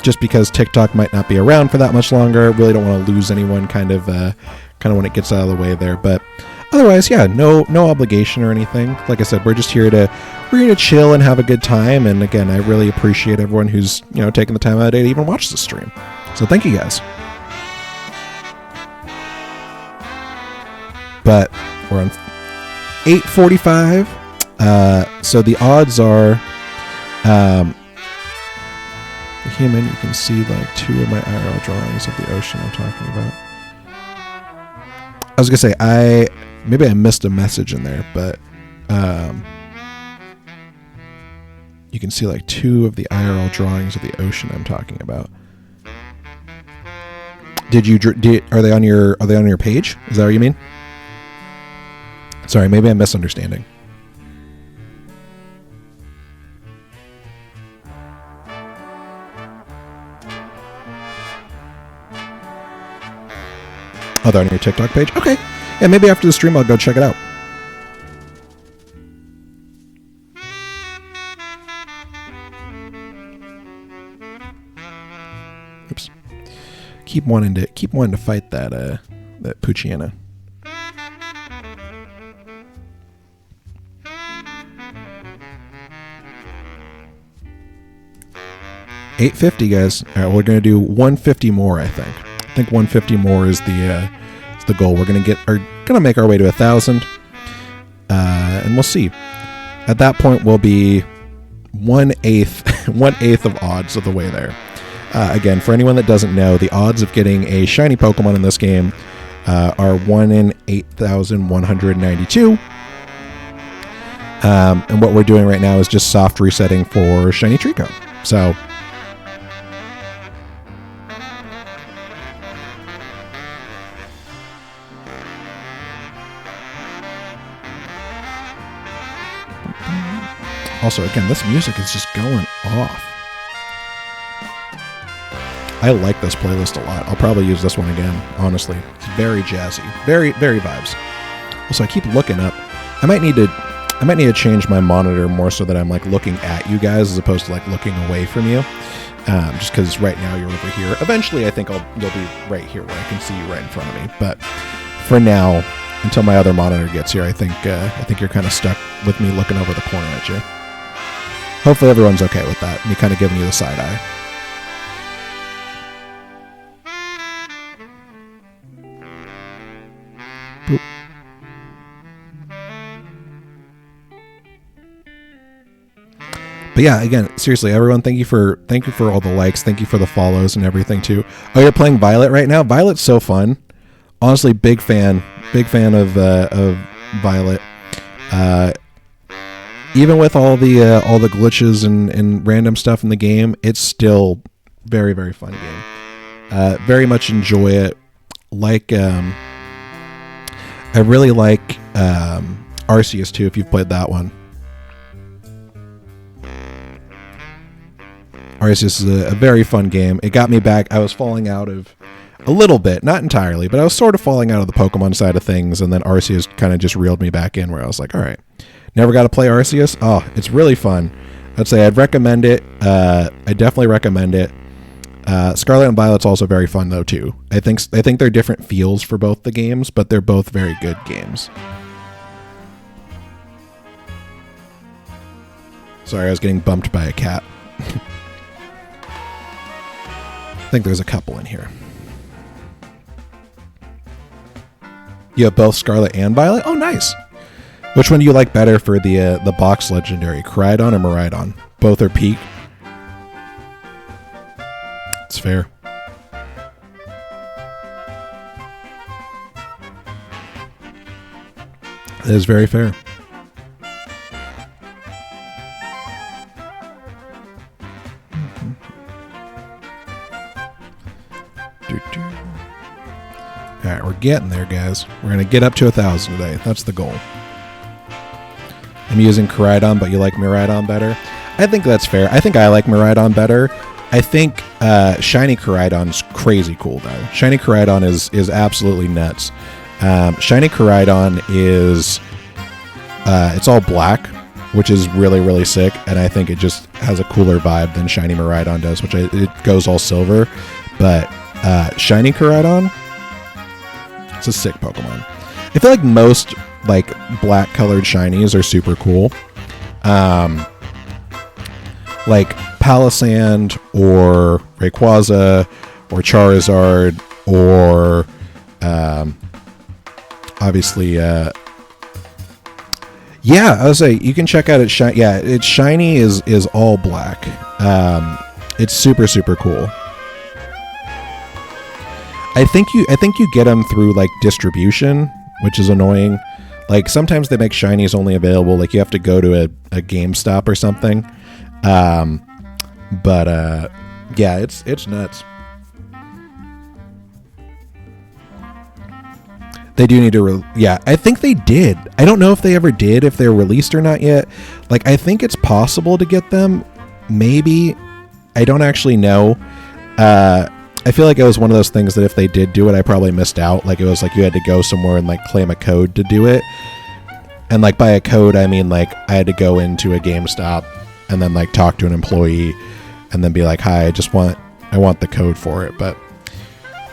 Just because TikTok might not be around for that much longer. Really don't want to lose anyone kind of when it gets out of the way there. But otherwise, yeah, no obligation or anything. Like I said, we're here to chill and have a good time. And again, I really appreciate everyone who's taking the time out of the day to even watch the stream. So thank you guys. But we're on 8:45. So the odds are, the human, you can see like 2 of my IRL drawings of the ocean I'm talking about. I was gonna say maybe I missed a message in there, but you can see like 2 of the IRL drawings of the ocean I'm talking about. Are they on your page? Is that what you mean? Sorry, maybe I'm misunderstanding. Oh, they're on your TikTok page? Okay. Yeah, maybe after the stream I'll go check it out. Oops. Keep wanting to fight that Poochyena. 850, guys. All right, we're gonna do 150 more. I think 150 more is the goal. We're gonna make our way to 1,000, and we'll see. At that point, we'll be 1/8 of odds of the way there. Again, for anyone that doesn't know, the odds of getting a shiny Pokemon in this game are 1 in 8,192. And what we're doing right now is just soft resetting for shiny Treecko. So. Also, again, this music is just going off. I like this playlist a lot. I'll probably use this one again, honestly. It's very jazzy. Very, very vibes. Also, I keep looking up. I might need to change my monitor more so that I'm like looking at you guys as opposed to like looking away from you. Just because right now you're over here. Eventually, I think you'll be right here where I can see you right in front of me. But for now, until my other monitor gets here, I think you're kind of stuck with me looking over the corner at you. Hopefully everyone's okay with that. Me kind of giving you the side eye. Boop. But yeah, again, seriously, everyone, thank you for all the likes. Thank you for the follows and everything too. Oh, you're playing Violet right now? Violet's so fun. Honestly, big fan of Violet. Even with all the glitches and random stuff in the game, it's still very, very fun game. Very much enjoy it. Like, I really like Arceus too. If you've played that one, Arceus is a very fun game. It got me back. I was falling out of a little bit, not entirely, but I was sort of falling out of the Pokemon side of things, and then Arceus kind of just reeled me back in, where I was like, all right, never got to play Arceus. Oh, it's really fun. I'd say I'd recommend it. I definitely recommend it. Scarlet and Violet's also very fun though too. I think they're different feels for both the games, but they're both very good games. Sorry, I was getting bumped by a cat. I think there's a couple in here. You have both Scarlet and Violet? Oh, nice. Which one do you like better for the box legendary? Koraidon or Miraidon? Both are peak. It's fair. That is very fair. Alright, we're getting there, guys. We're going to get up to 1,000 today. That's the goal. I'm using Koraidon, but you like Miraidon better? I think that's fair. I think I like Miraidon better. I think Shiny Koraidon's crazy cool, though. Shiny Koraidon is absolutely nuts. Shiny Koraidon is... it's all black, which is really, really sick, and I think it just has a cooler vibe than Shiny Miraidon does, which it goes all silver. But Shiny Koraidon... it's a sick Pokemon. I feel like most like black colored shinies are super cool. Like Palossand or Rayquaza or Charizard or obviously yeah, I would say you can check out its shiny. Yeah, its shiny is all black. It's super, super cool. I think you get them through like distribution, which is annoying. Like sometimes they make shinies only available. Like you have to go to a GameStop or something. But yeah, it's nuts. They do need to. Yeah, I think they did. I don't know if they ever did, if they're released or not yet. Like I think it's possible to get them. Maybe. I don't actually know. I feel like it was one of those things that if they did do it, I probably missed out. Like it was like you had to go somewhere and like claim a code to do it. And like by a code, I mean like I had to go into a GameStop and then like talk to an employee and then be like, hi, I want the code for it. But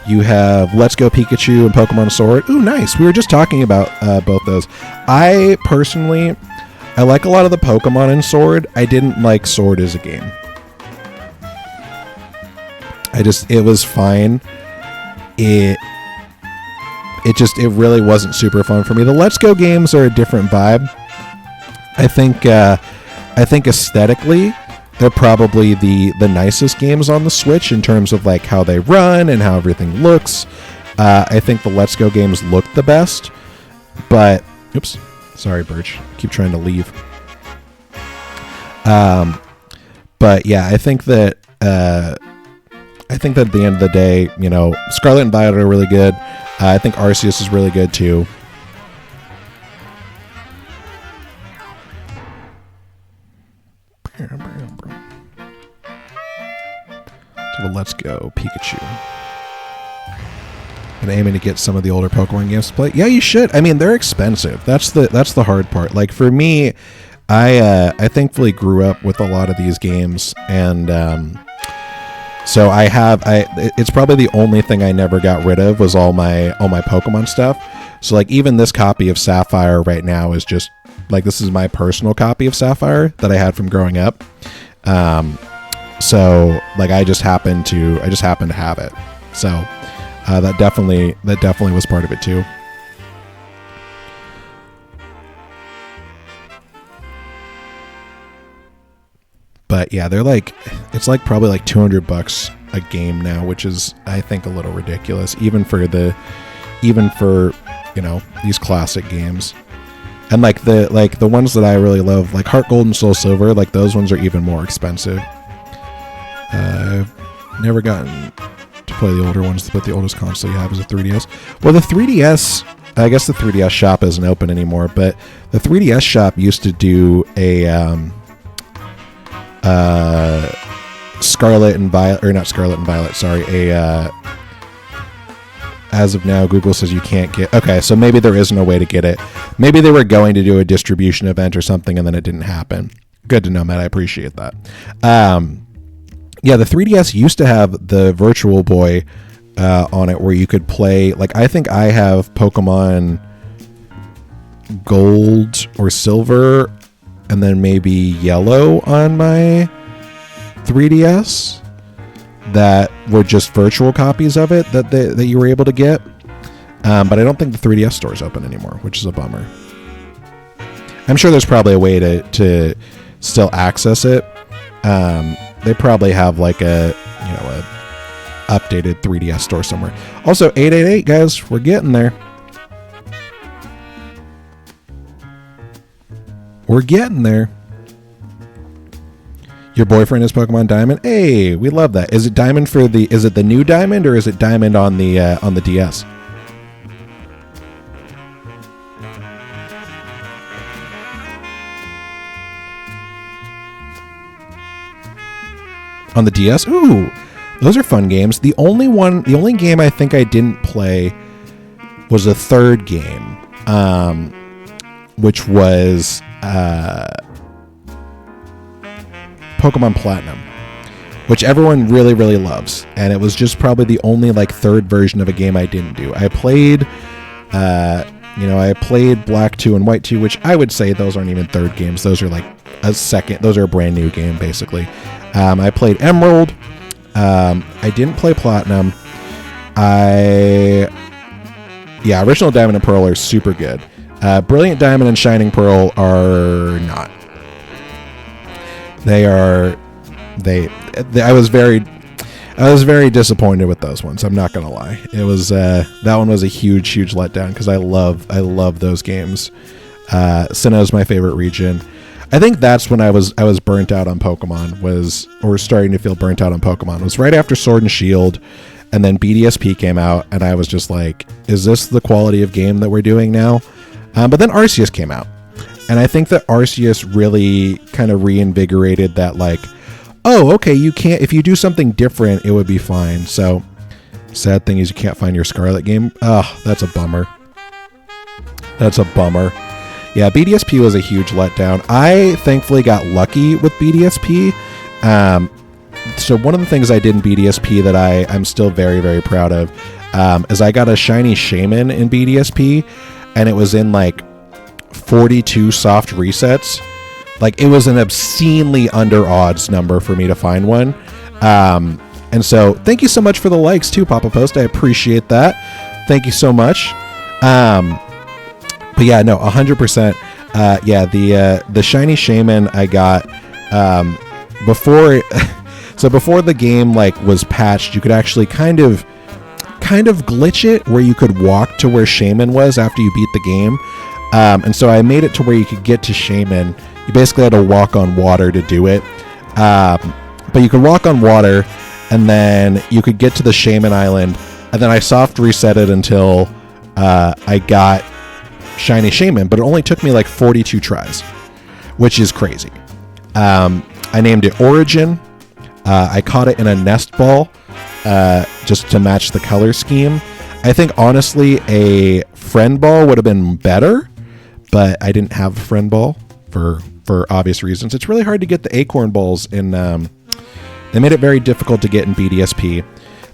you have Let's Go Pikachu and Pokemon Sword. Ooh, nice. We were just talking about both those. I personally like a lot of the Pokemon in Sword. I didn't like Sword as a game. It was fine. It really wasn't super fun for me. The Let's Go games are a different vibe. I think aesthetically, they're probably the nicest games on the Switch in terms of like how they run and how everything looks. I think the Let's Go games look the best. But, oops, sorry, Birch. Keep trying to leave. But yeah, I think that at the end of the day, you know, Scarlet and Violet are really good. I think Arceus is really good too. So let's go Pikachu. And aiming to get some of the older Pokemon games to play. Yeah, you should. I mean, they're expensive. That's the hard part. Like for me, I thankfully grew up with a lot of these games, and so it's probably the only thing I never got rid of was all my Pokemon stuff. So like even this copy of Sapphire right now is just like, this is my personal copy of Sapphire that I had from growing up. So like I just happened to have it. So that definitely was part of it too. But yeah, they're like, it's like probably like $200 a game now, which is, I think, a little ridiculous, even for these classic games. And like the ones that I really love, like Heart Gold and Soul Silver, like those ones are even more expensive. I've never gotten to play the older ones, but the oldest console you have is a 3DS. Well, the 3DS, I guess the 3DS shop isn't open anymore, but the 3DS shop used to do a Scarlet and Violet, or not Scarlet and Violet, sorry, as of now, Google says you can't get... Okay, so maybe there isn't a way to get it. Maybe they were going to do a distribution event or something, and then it didn't happen. Good to know, Matt. I appreciate that. Yeah, the 3DS used to have the Virtual Boy on it, where you could play... Like, I think I have Pokemon Gold or Silver, and then maybe Yellow on my 3DS. That were just virtual copies of it that you were able to get. But I don't think the 3DS store is open anymore, which is a bummer. I'm sure there's probably a way to still access it. They probably have like a updated 3DS store somewhere. Also, 888, guys, we're getting there. We're getting there. Your boyfriend is Pokemon Diamond. Hey, we love that. Is it Diamond is it the new Diamond, or is it Diamond on the DS? On the DS? Ooh, those are fun games. The only game I think I didn't play was a third game, which was Pokemon Platinum, which everyone really, really loves. And it was just probably the only like third version of a game I didn't do. I played, I played Black 2 and White 2, which I would say those aren't even third games. Those are like those are a brand new game, basically. I played Emerald. I didn't play Platinum. Original Diamond and Pearl are super good. Brilliant Diamond and Shining Pearl are not. I was very disappointed with those ones. I'm not gonna lie. It was that one was a huge letdown, because I love those games. Sinnoh is my favorite region. I think that's when I was burnt out on Pokemon, or starting to feel burnt out on Pokemon. It was right after Sword and Shield, and then BDSP came out, and I was just like, is this the quality of game that we're doing now? But then Arceus came out. And I think that Arceus really kind of reinvigorated that, like, oh, okay, if you do something different, it would be fine. So, sad thing is you can't find your Scarlet game. Oh, that's a bummer. Yeah, BDSP was a huge letdown. I thankfully got lucky with BDSP. So one of the things I did in BDSP that I'm still very, very proud of is I got a shiny Shaman in BDSP, and it was in like 42 soft resets. Like, it was an obscenely under odds number for me to find one. And so thank you so much for the likes too, Papa Post. I appreciate that. Thank you so much. But yeah, no, 100%. The shiny Shaman I got before. So before the game like was patched, you could actually kind of glitch it where you could walk to where Shaman was after you beat the game. And so I made it to where you could get to Shaman. You basically had to walk on water to do it. But you could walk on water, and then you could get to the Shaman Island, and then I soft reset it until I got Shiny Shaman, but it only took me like 42 tries, which is crazy. I named it Origin. I caught it in a nest ball just to match the color scheme. I think, honestly, a friend ball would have been better, but I didn't have a friend ball for obvious reasons. It's really hard to get the acorn balls in. They made it very difficult to get in BDSP.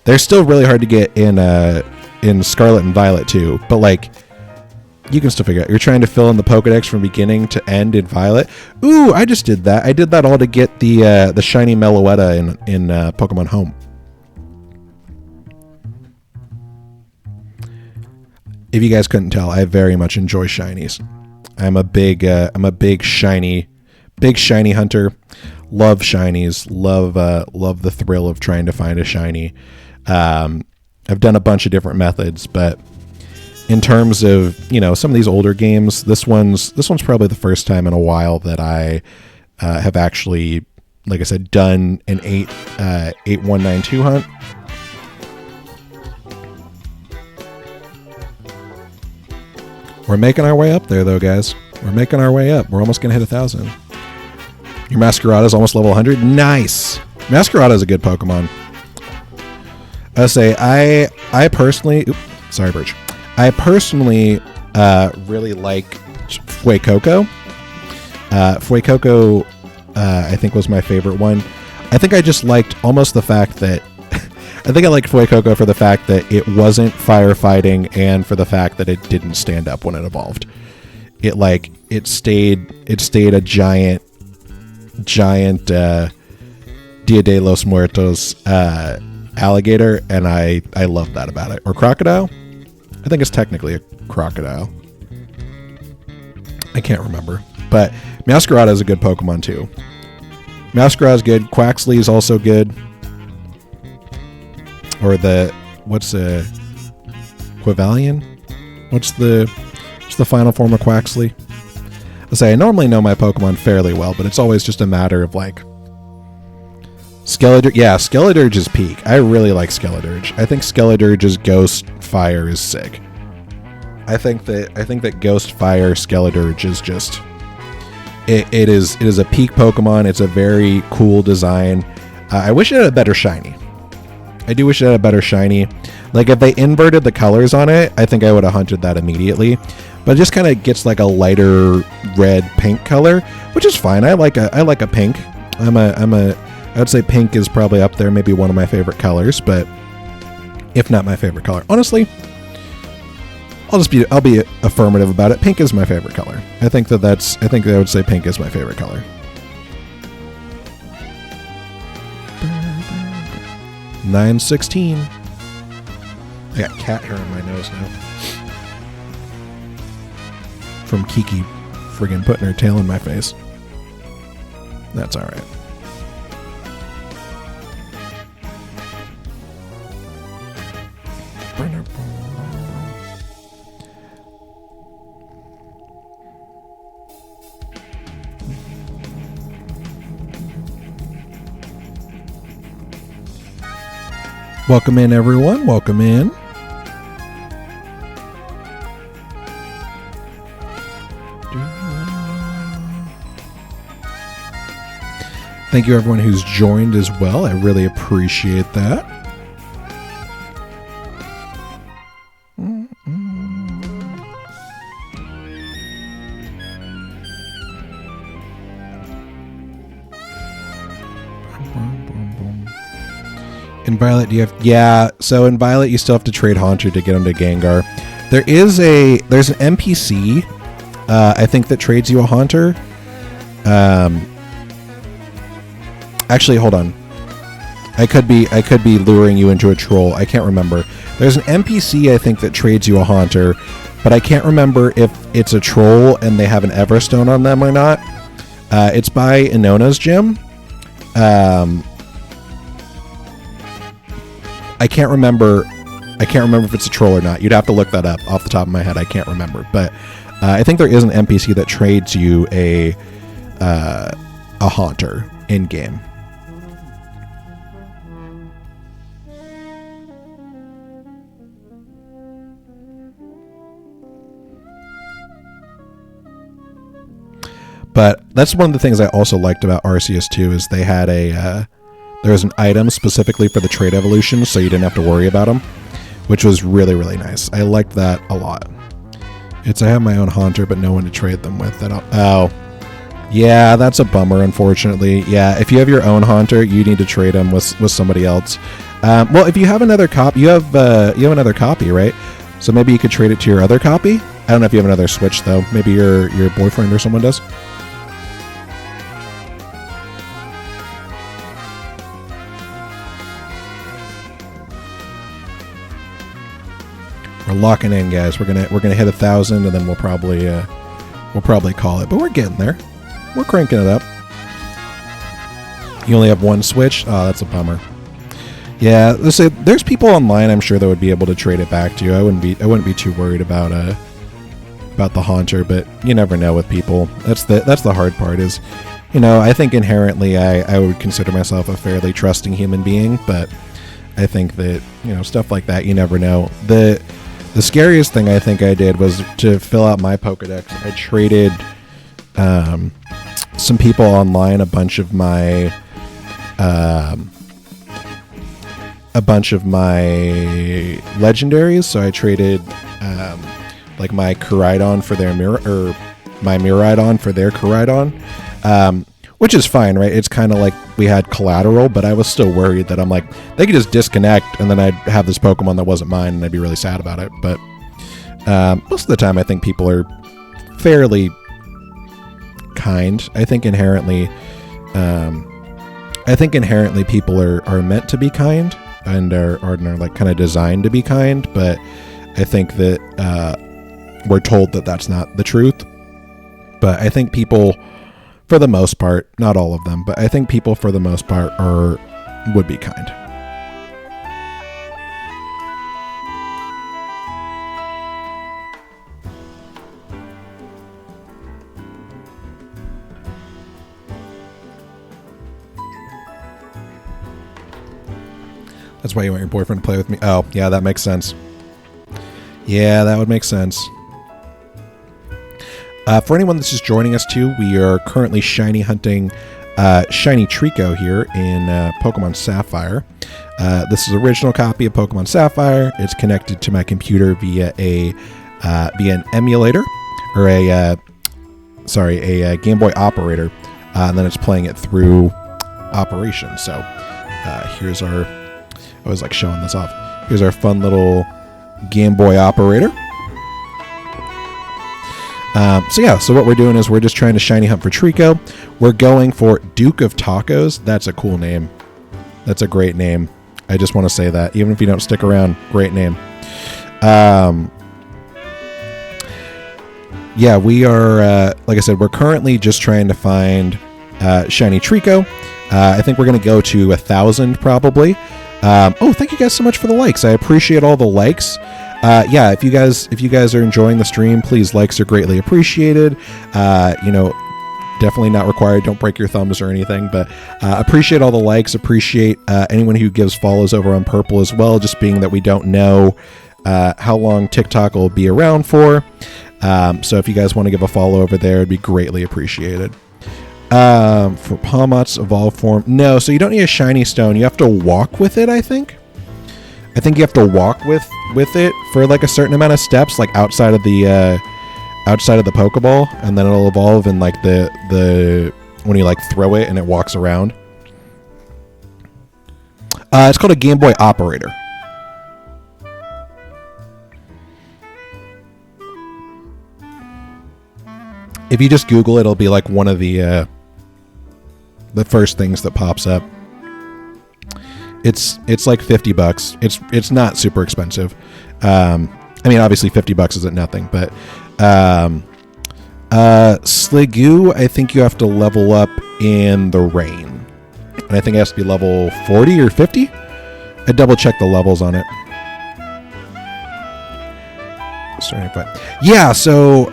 They're still really hard to get in Scarlet and Violet too. But like, you can still figure it out. You're trying to fill in the Pokedex from beginning to end in Violet. Ooh, I just did that. I did that all to get the shiny Meloetta in Pokemon Home. If you guys couldn't tell, I very much enjoy shinies. I'm a big shiny hunter. love shinies. Love the thrill of trying to find a shiny. I've done a bunch of different methods, but in terms of, some of these older games, this one's probably the first time in a while that I have actually, like I said, done an 8192 hunt. We're making our way up there, though, guys. We're making our way up. We're almost going to hit 1,000. Your Masquerada's almost level 100. Nice. Masquerada is a good Pokemon. I say, I personally... Oops, sorry, Birch. I personally really like Fuecoco. Fuecoco, I think, was my favorite one. I think I just liked almost the fact that... I think I liked Fuecoco for the fact that it wasn't firefighting and for the fact that it didn't stand up when it evolved. It stayed a giant Dia de los Muertos alligator, and I love that about it. Or crocodile? I think it's technically a crocodile. I can't remember. But Masquerada is a good Pokemon too. Masquerada is good. Quaxley is also good. Or what's Quivalian? What's the final form of Quaxley? I normally know my Pokemon fairly well, but it's always just a matter of Skeledirge. Yeah, Skeledirge is peak. I really like Skeledirge. I think Skeledirge's Ghost Fire is sick. I think that Ghost Fire Skeledirge is just it is a peak Pokemon. It's a very cool design. I wish it had a better shiny. I do wish it had a better shiny. If they inverted the colors on it, I think I would have hunted that immediately. But it just kind of gets a lighter red pink color, which is fine. I like a pink. I would say pink is probably up there, maybe one of my favorite colors, but if not my favorite color. Honestly, I'll be affirmative about it. Pink is my favorite color. I think I would say pink is my favorite color. 916. I got cat hair on my nose now. From Kiki friggin' putting her tail in my face. That's alright. Welcome in, everyone. Welcome in. Thank you, everyone who's joined as well. I really appreciate that. In Violet, do you have... Yeah, so in Violet, you still have to trade Haunter to get him to Gengar. There's an NPC, I think, that trades you a Haunter. Actually, hold on. I could be luring you into a troll. I can't remember. There's an NPC, I think, that trades you a Haunter, but I can't remember if it's a troll and they have an Everstone on them or not. It's by Inona's gym. I can't remember if it's a troll or not. You'd have to look that up off the top of my head. I can't remember, but I think there is an NPC that trades you a Haunter in game. But that's one of the things I also liked about Arceus 2 is they had there was an item specifically for the trait evolution, so you didn't have to worry about them, which was really, really nice. I liked that a lot. I have my own Haunter, but no one to trade them with. Oh, yeah, that's a bummer, unfortunately. Yeah, if you have your own Haunter, you need to trade them with somebody else. Well, if you have another copy, you have another copy, right? So maybe you could trade it to your other copy. I don't know if you have another Switch though. Maybe your boyfriend or someone does. We're locking in, guys. We're gonna hit 1,000, and then we'll probably call it. But we're getting there. We're cranking it up. You only have one Switch? Oh, that's a bummer. Yeah, there's people online I'm sure that would be able to trade it back to you. I wouldn't be too worried about the Haunter, but you never know with people. That's the hard part is, I think inherently I would consider myself a fairly trusting human being, but I think that, stuff like that, you never know. The scariest thing I think I did was to fill out my Pokedex. I traded some people online a bunch of my legendaries. So I traded like my Koraidon for their my Miraidon for their Koraidon, which is fine, right? It's kind of like we had collateral, but I was still worried that I'm like, they could just disconnect and then I'd have this Pokemon that wasn't mine and I'd be really sad about it. But most of the time I think people are fairly kind. I think inherently people are meant to be kind and are like kind of designed to be kind, but I think that we're told that that's not the truth. But I think people, for the most part, not all of them, but I think people for the most part would be kind. That's why you want your boyfriend to play with me. Oh, yeah, that makes sense. Yeah, that would make sense. For anyone that's just joining us too, we are currently shiny hunting shiny Treecko here in Pokemon Sapphire. This is an original copy of Pokemon Sapphire. It's connected to my computer via an emulator, or a Gameboy operator, and then it's playing it through Operation. So here's our. I was like showing this off. Here's our fun little Gameboy operator. So what we're doing is we're just trying to shiny hunt for Treecko. We're going for Duke of Tacos. That's a cool name. That's a great name. I just want to say that. Even if you don't stick around, great name. We are, like I said, we're currently just trying to find shiny Treecko. I think we're going to go to 1,000 probably. Thank you guys so much for the likes. I appreciate all the likes. If you guys are enjoying the stream, please, likes are greatly appreciated. Definitely not required. Don't break your thumbs or anything, but appreciate all the likes. Appreciate anyone who gives follows over on Purple as well, just being that we don't know how long TikTok will be around for. So if you guys want to give a follow over there, it'd be greatly appreciated. For Palmot's evolved form, no, so you don't need a shiny stone. You have to walk with it, I think you have to walk with it for like a certain amount of steps, like outside of the Pokeball, and then it'll evolve in like the when you like throw it and it walks around. It's called a Gameboy operator. If you just Google it, it'll be like one of the first things that pops up. It's like $50. It's not super expensive. Obviously $50 isn't nothing, but Sliggoo, I think you have to level up in the rain, and I think it has to be level 40 or 50. I double check the levels on it. Yeah, so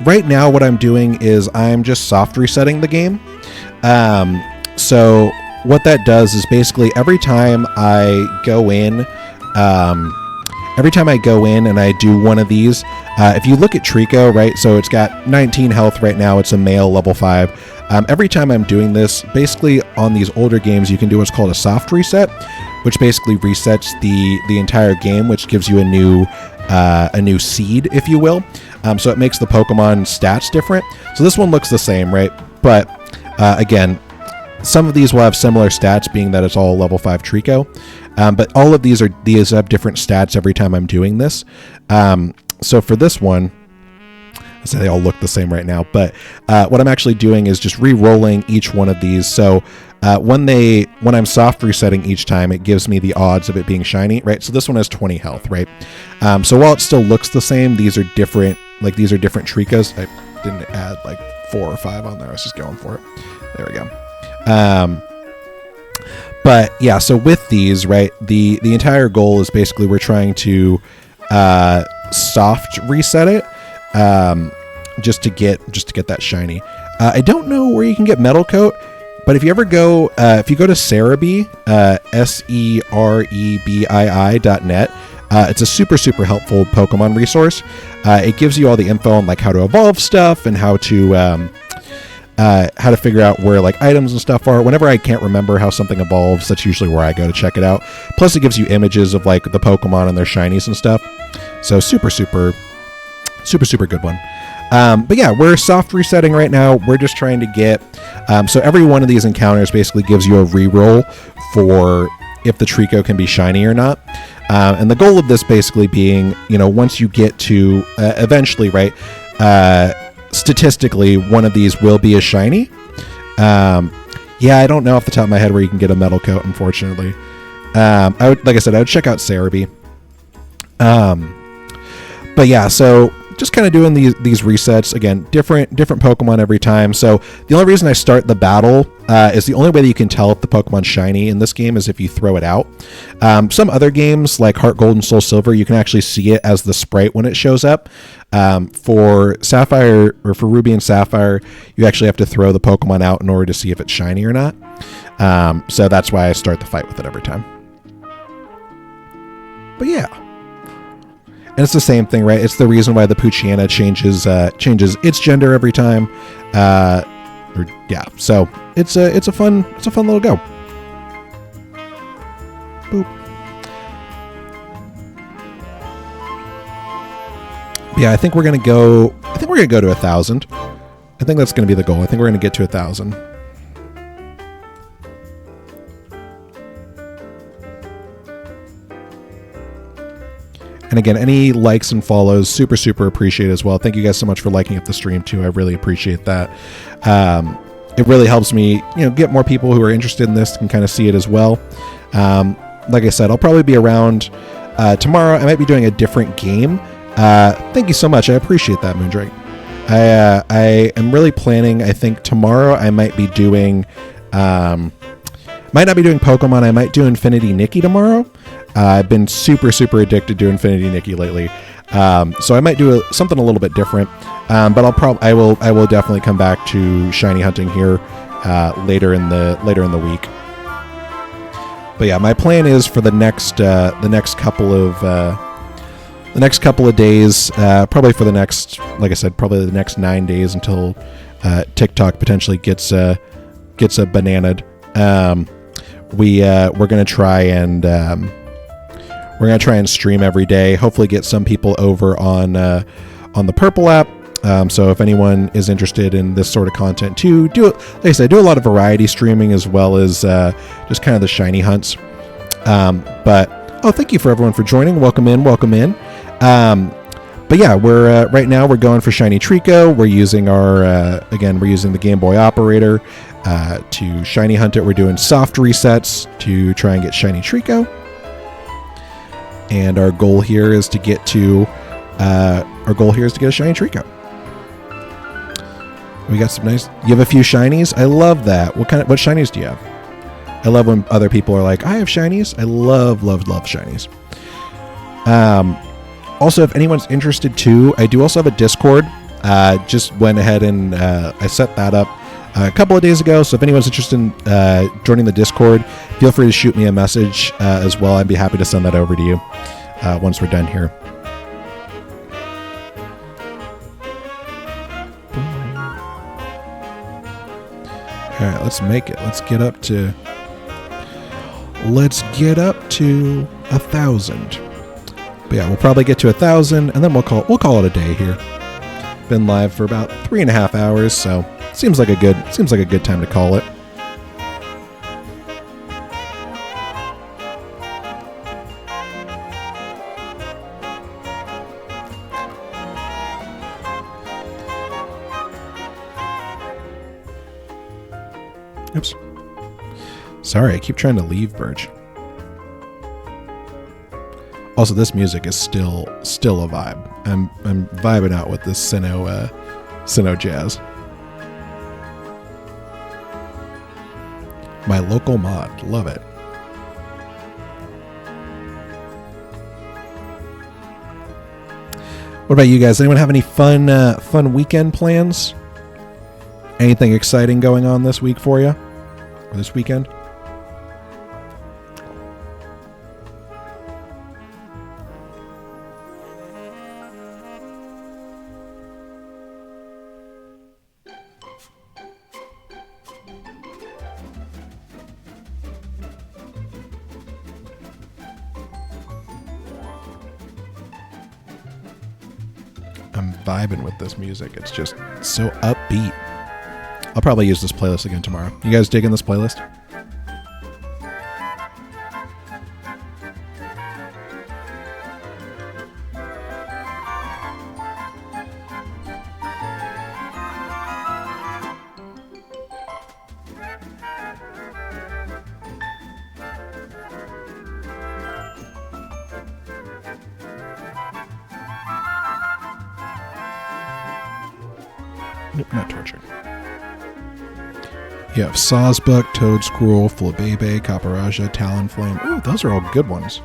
right now what I'm doing is I'm just soft resetting the game. So what that does is basically every time I go in and I do one of these, if you look at Treecko, right, so it's got 19 health right now, it's a male level 5. Every time I'm doing this, basically on these older games, you can do what's called a soft reset, which basically resets the entire game, which gives you a new seed, if you will. So it makes the Pokemon stats different. So this one looks the same, right? But again, some of these will have similar stats, being that it's all level 5 Treecko. But all of these have different stats every time I'm doing this. So for this one, I say they all look the same right now, but what I'm actually doing is just re-rolling each one of these. So when I'm soft resetting each time, it gives me the odds of it being shiny, right? So this one has 20 health, right? So while it still looks the same, these are different Treeckos. I didn't add like 4 or 5 on there. I was just going for it. There we go. But yeah, so with these, right, the entire goal is basically we're trying to soft reset it, just to get that shiny. I don't know where you can get metal coat, but if you ever go to Cerebii, SEREBII.net, it's a super helpful Pokemon resource. It gives you all the info on like how to evolve stuff and how to figure out where like items and stuff are. Whenever I can't remember how something evolves, that's usually where I go to check it out. Plus it gives you images of like the Pokemon and their shinies and stuff. So super good one. But yeah, we're soft resetting right now. We're just trying to get, so every one of these encounters basically gives you a reroll for if the Treecko can be shiny or not. And the goal of this basically being, once you get to, eventually, right, statistically, one of these will be a shiny. Yeah, I don't know off the top of my head where you can get a metal coat, unfortunately. I would check out Cerebii. But yeah, so just kind of doing these resets again, different Pokemon every time. So the only reason I start the battle is the only way that you can tell if the Pokemon's shiny in this game is if you throw it out. Some other games like Heart Gold and Soul Silver, you can actually see it as the sprite when it shows up. For Sapphire or for Ruby and Sapphire, you actually have to throw the Pokemon out in order to see if it's shiny or not. So that's why I start the fight with it every time. But yeah. And it's the same thing, right? It's the reason why the Poochyena changes its gender every time. So it's a fun little go. Boop. But yeah, I think we're gonna go to 1,000. I think that's gonna be the goal. I think we're gonna get to 1,000. And again, any likes and follows, super appreciate as well. Thank you guys so much for liking up the stream too. I really appreciate that. It really helps me, get more people who are interested in this and kind of see it as well. Like I said, I'll probably be around tomorrow. I might be doing a different game. Thank you so much. I appreciate that, Moondrake. I am really planning. I think tomorrow I might be doing. Might not be doing Pokemon. I might do Infinity Nikki tomorrow. I've been super addicted to Infinity Nikki lately, so I might do something a little bit different. But I will definitely come back to shiny hunting here later in the week. But yeah, my plan is for the next couple of days, probably for the next, like I said, probably the next 9 days until TikTok potentially gets bananaed. We're gonna try and stream every day. Hopefully, get some people over on the Purple app. So if anyone is interested in this sort of content too, like I said, I do a lot of variety streaming as well as just kind of the shiny hunts. Thank you for everyone for joining. Welcome in. But yeah, we're right now we're going for shiny Treecko. We're using we're using the Gameboy operator to shiny hunt it. We're doing soft resets to try and get shiny Treecko. And our goal here is to get a shiny Treecko. We got some nice. You have a few shinies. I love that. What shinies do you have? I love when other people are like, I have shinies. I love shinies. Also, if anyone's interested too, I do also have a Discord. Just went ahead and I set that up a couple of days ago. So if anyone's interested in joining the Discord, feel free to shoot me a message as well. I'd be happy to send that over to you once we're done here. All right, let's make it. Let's get up to 1,000. But yeah, we'll probably get to 1,000, and then we'll call it a day here. Been live for about 3.5 hours, so seems like a good time to call it. Oops. Sorry, I keep trying to leave, Birch. Also, this music is still a vibe. I'm vibing out with this Sinnoh jazz. My local mod, love it. What about you guys? Anyone have any fun weekend plans? Anything exciting going on this week for you? Or this weekend? I'm vibing with this music. It's just so upbeat. I'll probably use this playlist again tomorrow. You guys digging this playlist? Nope, not torture. You have Sawsbuck, Toad Scroll, Flabebe, Caparaja, Talonflame. Ooh, those are all good ones.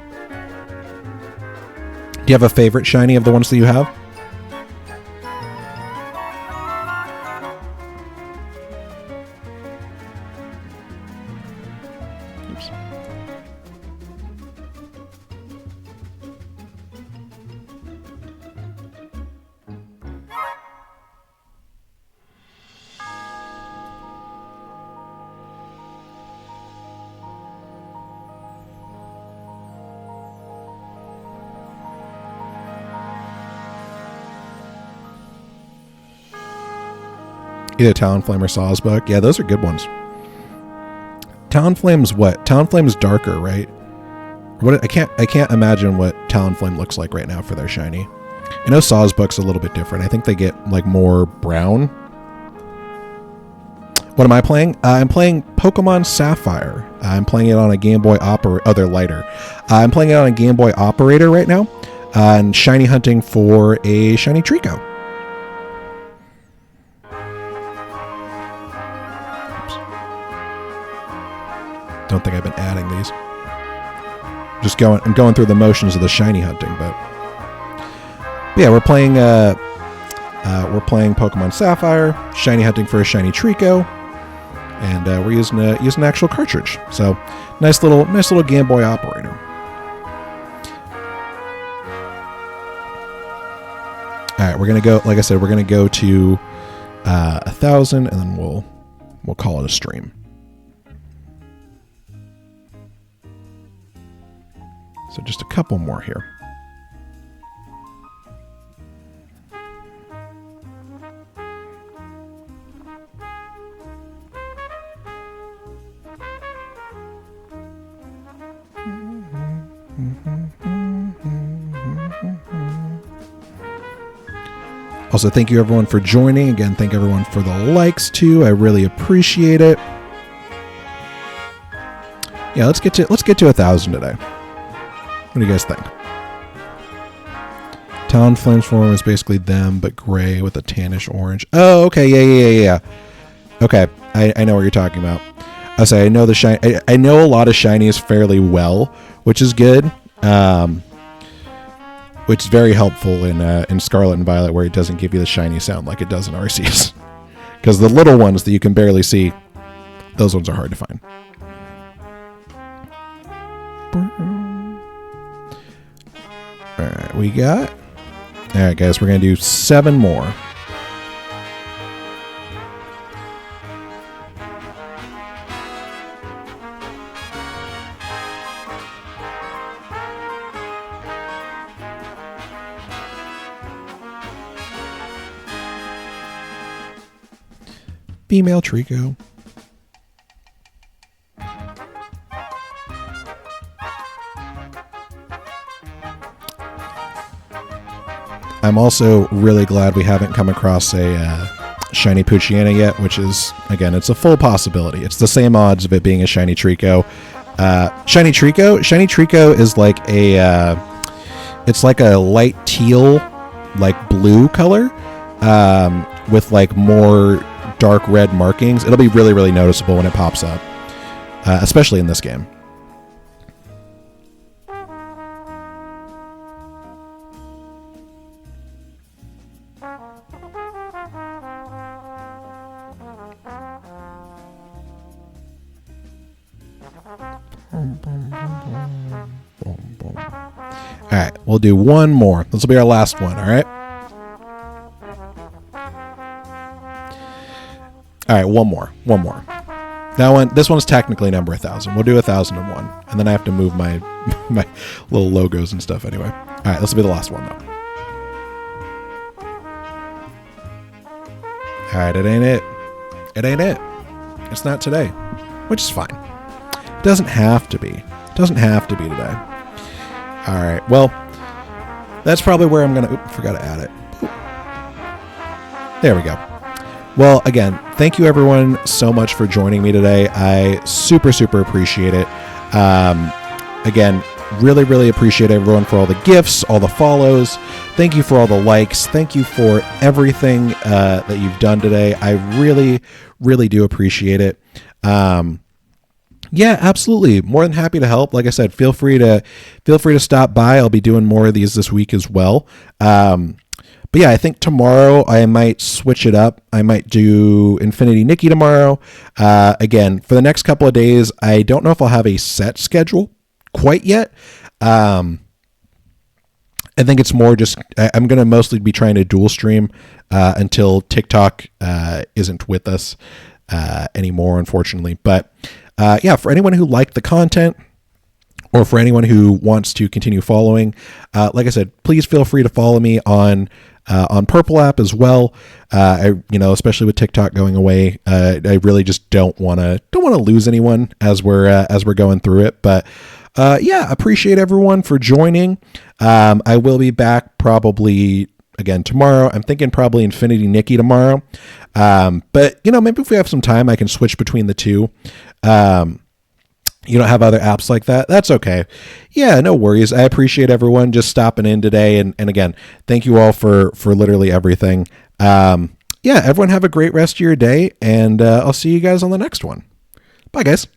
Do you have a favorite shiny of the ones that you have? Oops. Either Talonflame or Sawsbuck. Yeah, those are good ones. Talonflame's what? Talonflame's darker, right? What? I can't imagine what Talonflame looks like right now for their shiny. I know Sawsbuck's a little bit different. I think they get like more brown. What am I playing? I'm playing Pokemon Sapphire. I'm playing it on a Game Boy Operator. Oh, they're lighter. I'm playing it on a Game Boy Operator right now. And shiny hunting for a shiny Treecko. Don't think I've been adding these. I'm going through the motions of the shiny hunting, but yeah, we're playing Pokemon Sapphire, shiny hunting for a shiny Treecko, and we're using an actual cartridge. So nice little Game Boy Operator. All right, we're gonna go. Like I said, we're gonna go to 1,000, and then we'll call it a stream. So just a couple more here. Also, thank you everyone for joining. Again, thank everyone for the likes too. I really appreciate it. Yeah, let's get to 1,000 today. What do you guys think? Talonflame's form is basically them, but gray with a tannish orange. Oh, okay, yeah. Okay, I know what you're talking about. I say I know the shiny. I know a lot of shinies fairly well, which is good. Which is very helpful in Scarlet and Violet, where it doesn't give you the shiny sound like it does in Arceus. Because the little ones that you can barely see, those ones are hard to find. Alright, we got... Alright, guys, we're going to do 7 more. Female Treecko. I'm also really glad we haven't come across a shiny Poochyena yet, which is, again, it's a full possibility. It's the same odds of it being a shiny Treecko. Shiny Treecko is like it's like a light teal, like blue color, with like more dark red markings. It'll be really, really noticeable when it pops up, especially in this game. All right, we'll do one more. This will be our last one, all right? All right, one more. This one's technically number 1,000. We'll do 1,001, and then I have to move my my little logos and stuff anyway. All right, this will be the last one, though. All right, it ain't it. It's not today, which is fine. It doesn't have to be. It doesn't have to be today. All right, well, that's probably where I'm going to... forgot to add it. There we go. Well, again, thank you everyone so much for joining me today. I super appreciate it. Again, really appreciate everyone for all the gifts, all the follows. Thank you for all the likes. Thank you for everything that you've done today. I really do appreciate it. Yeah, absolutely. More than happy to help. Like I said, feel free to stop by. I'll be doing more of these this week as well. But yeah, I think tomorrow I might switch it up. I might do Infinity Nikki tomorrow. Again, for the next couple of days, I don't know if I'll have a set schedule quite yet. I think it's more just, I'm going to mostly be trying to dual stream until TikTok isn't with us anymore, unfortunately. But yeah, for anyone who liked the content, or for anyone who wants to continue following, like I said, please feel free to follow me on Purple app as well. Especially with TikTok going away, I really just don't want to lose anyone as we're going through it. But yeah, appreciate everyone for joining. I will be back probably again tomorrow. I'm thinking probably Infinity Nikki tomorrow. But maybe if we have some time, I can switch between the two. You don't have other apps like that? That's okay. Yeah, no worries. I appreciate everyone just stopping in today. And again, thank you all for literally everything. Yeah, everyone have a great rest of your day, and I'll see you guys on the next one. Bye, guys.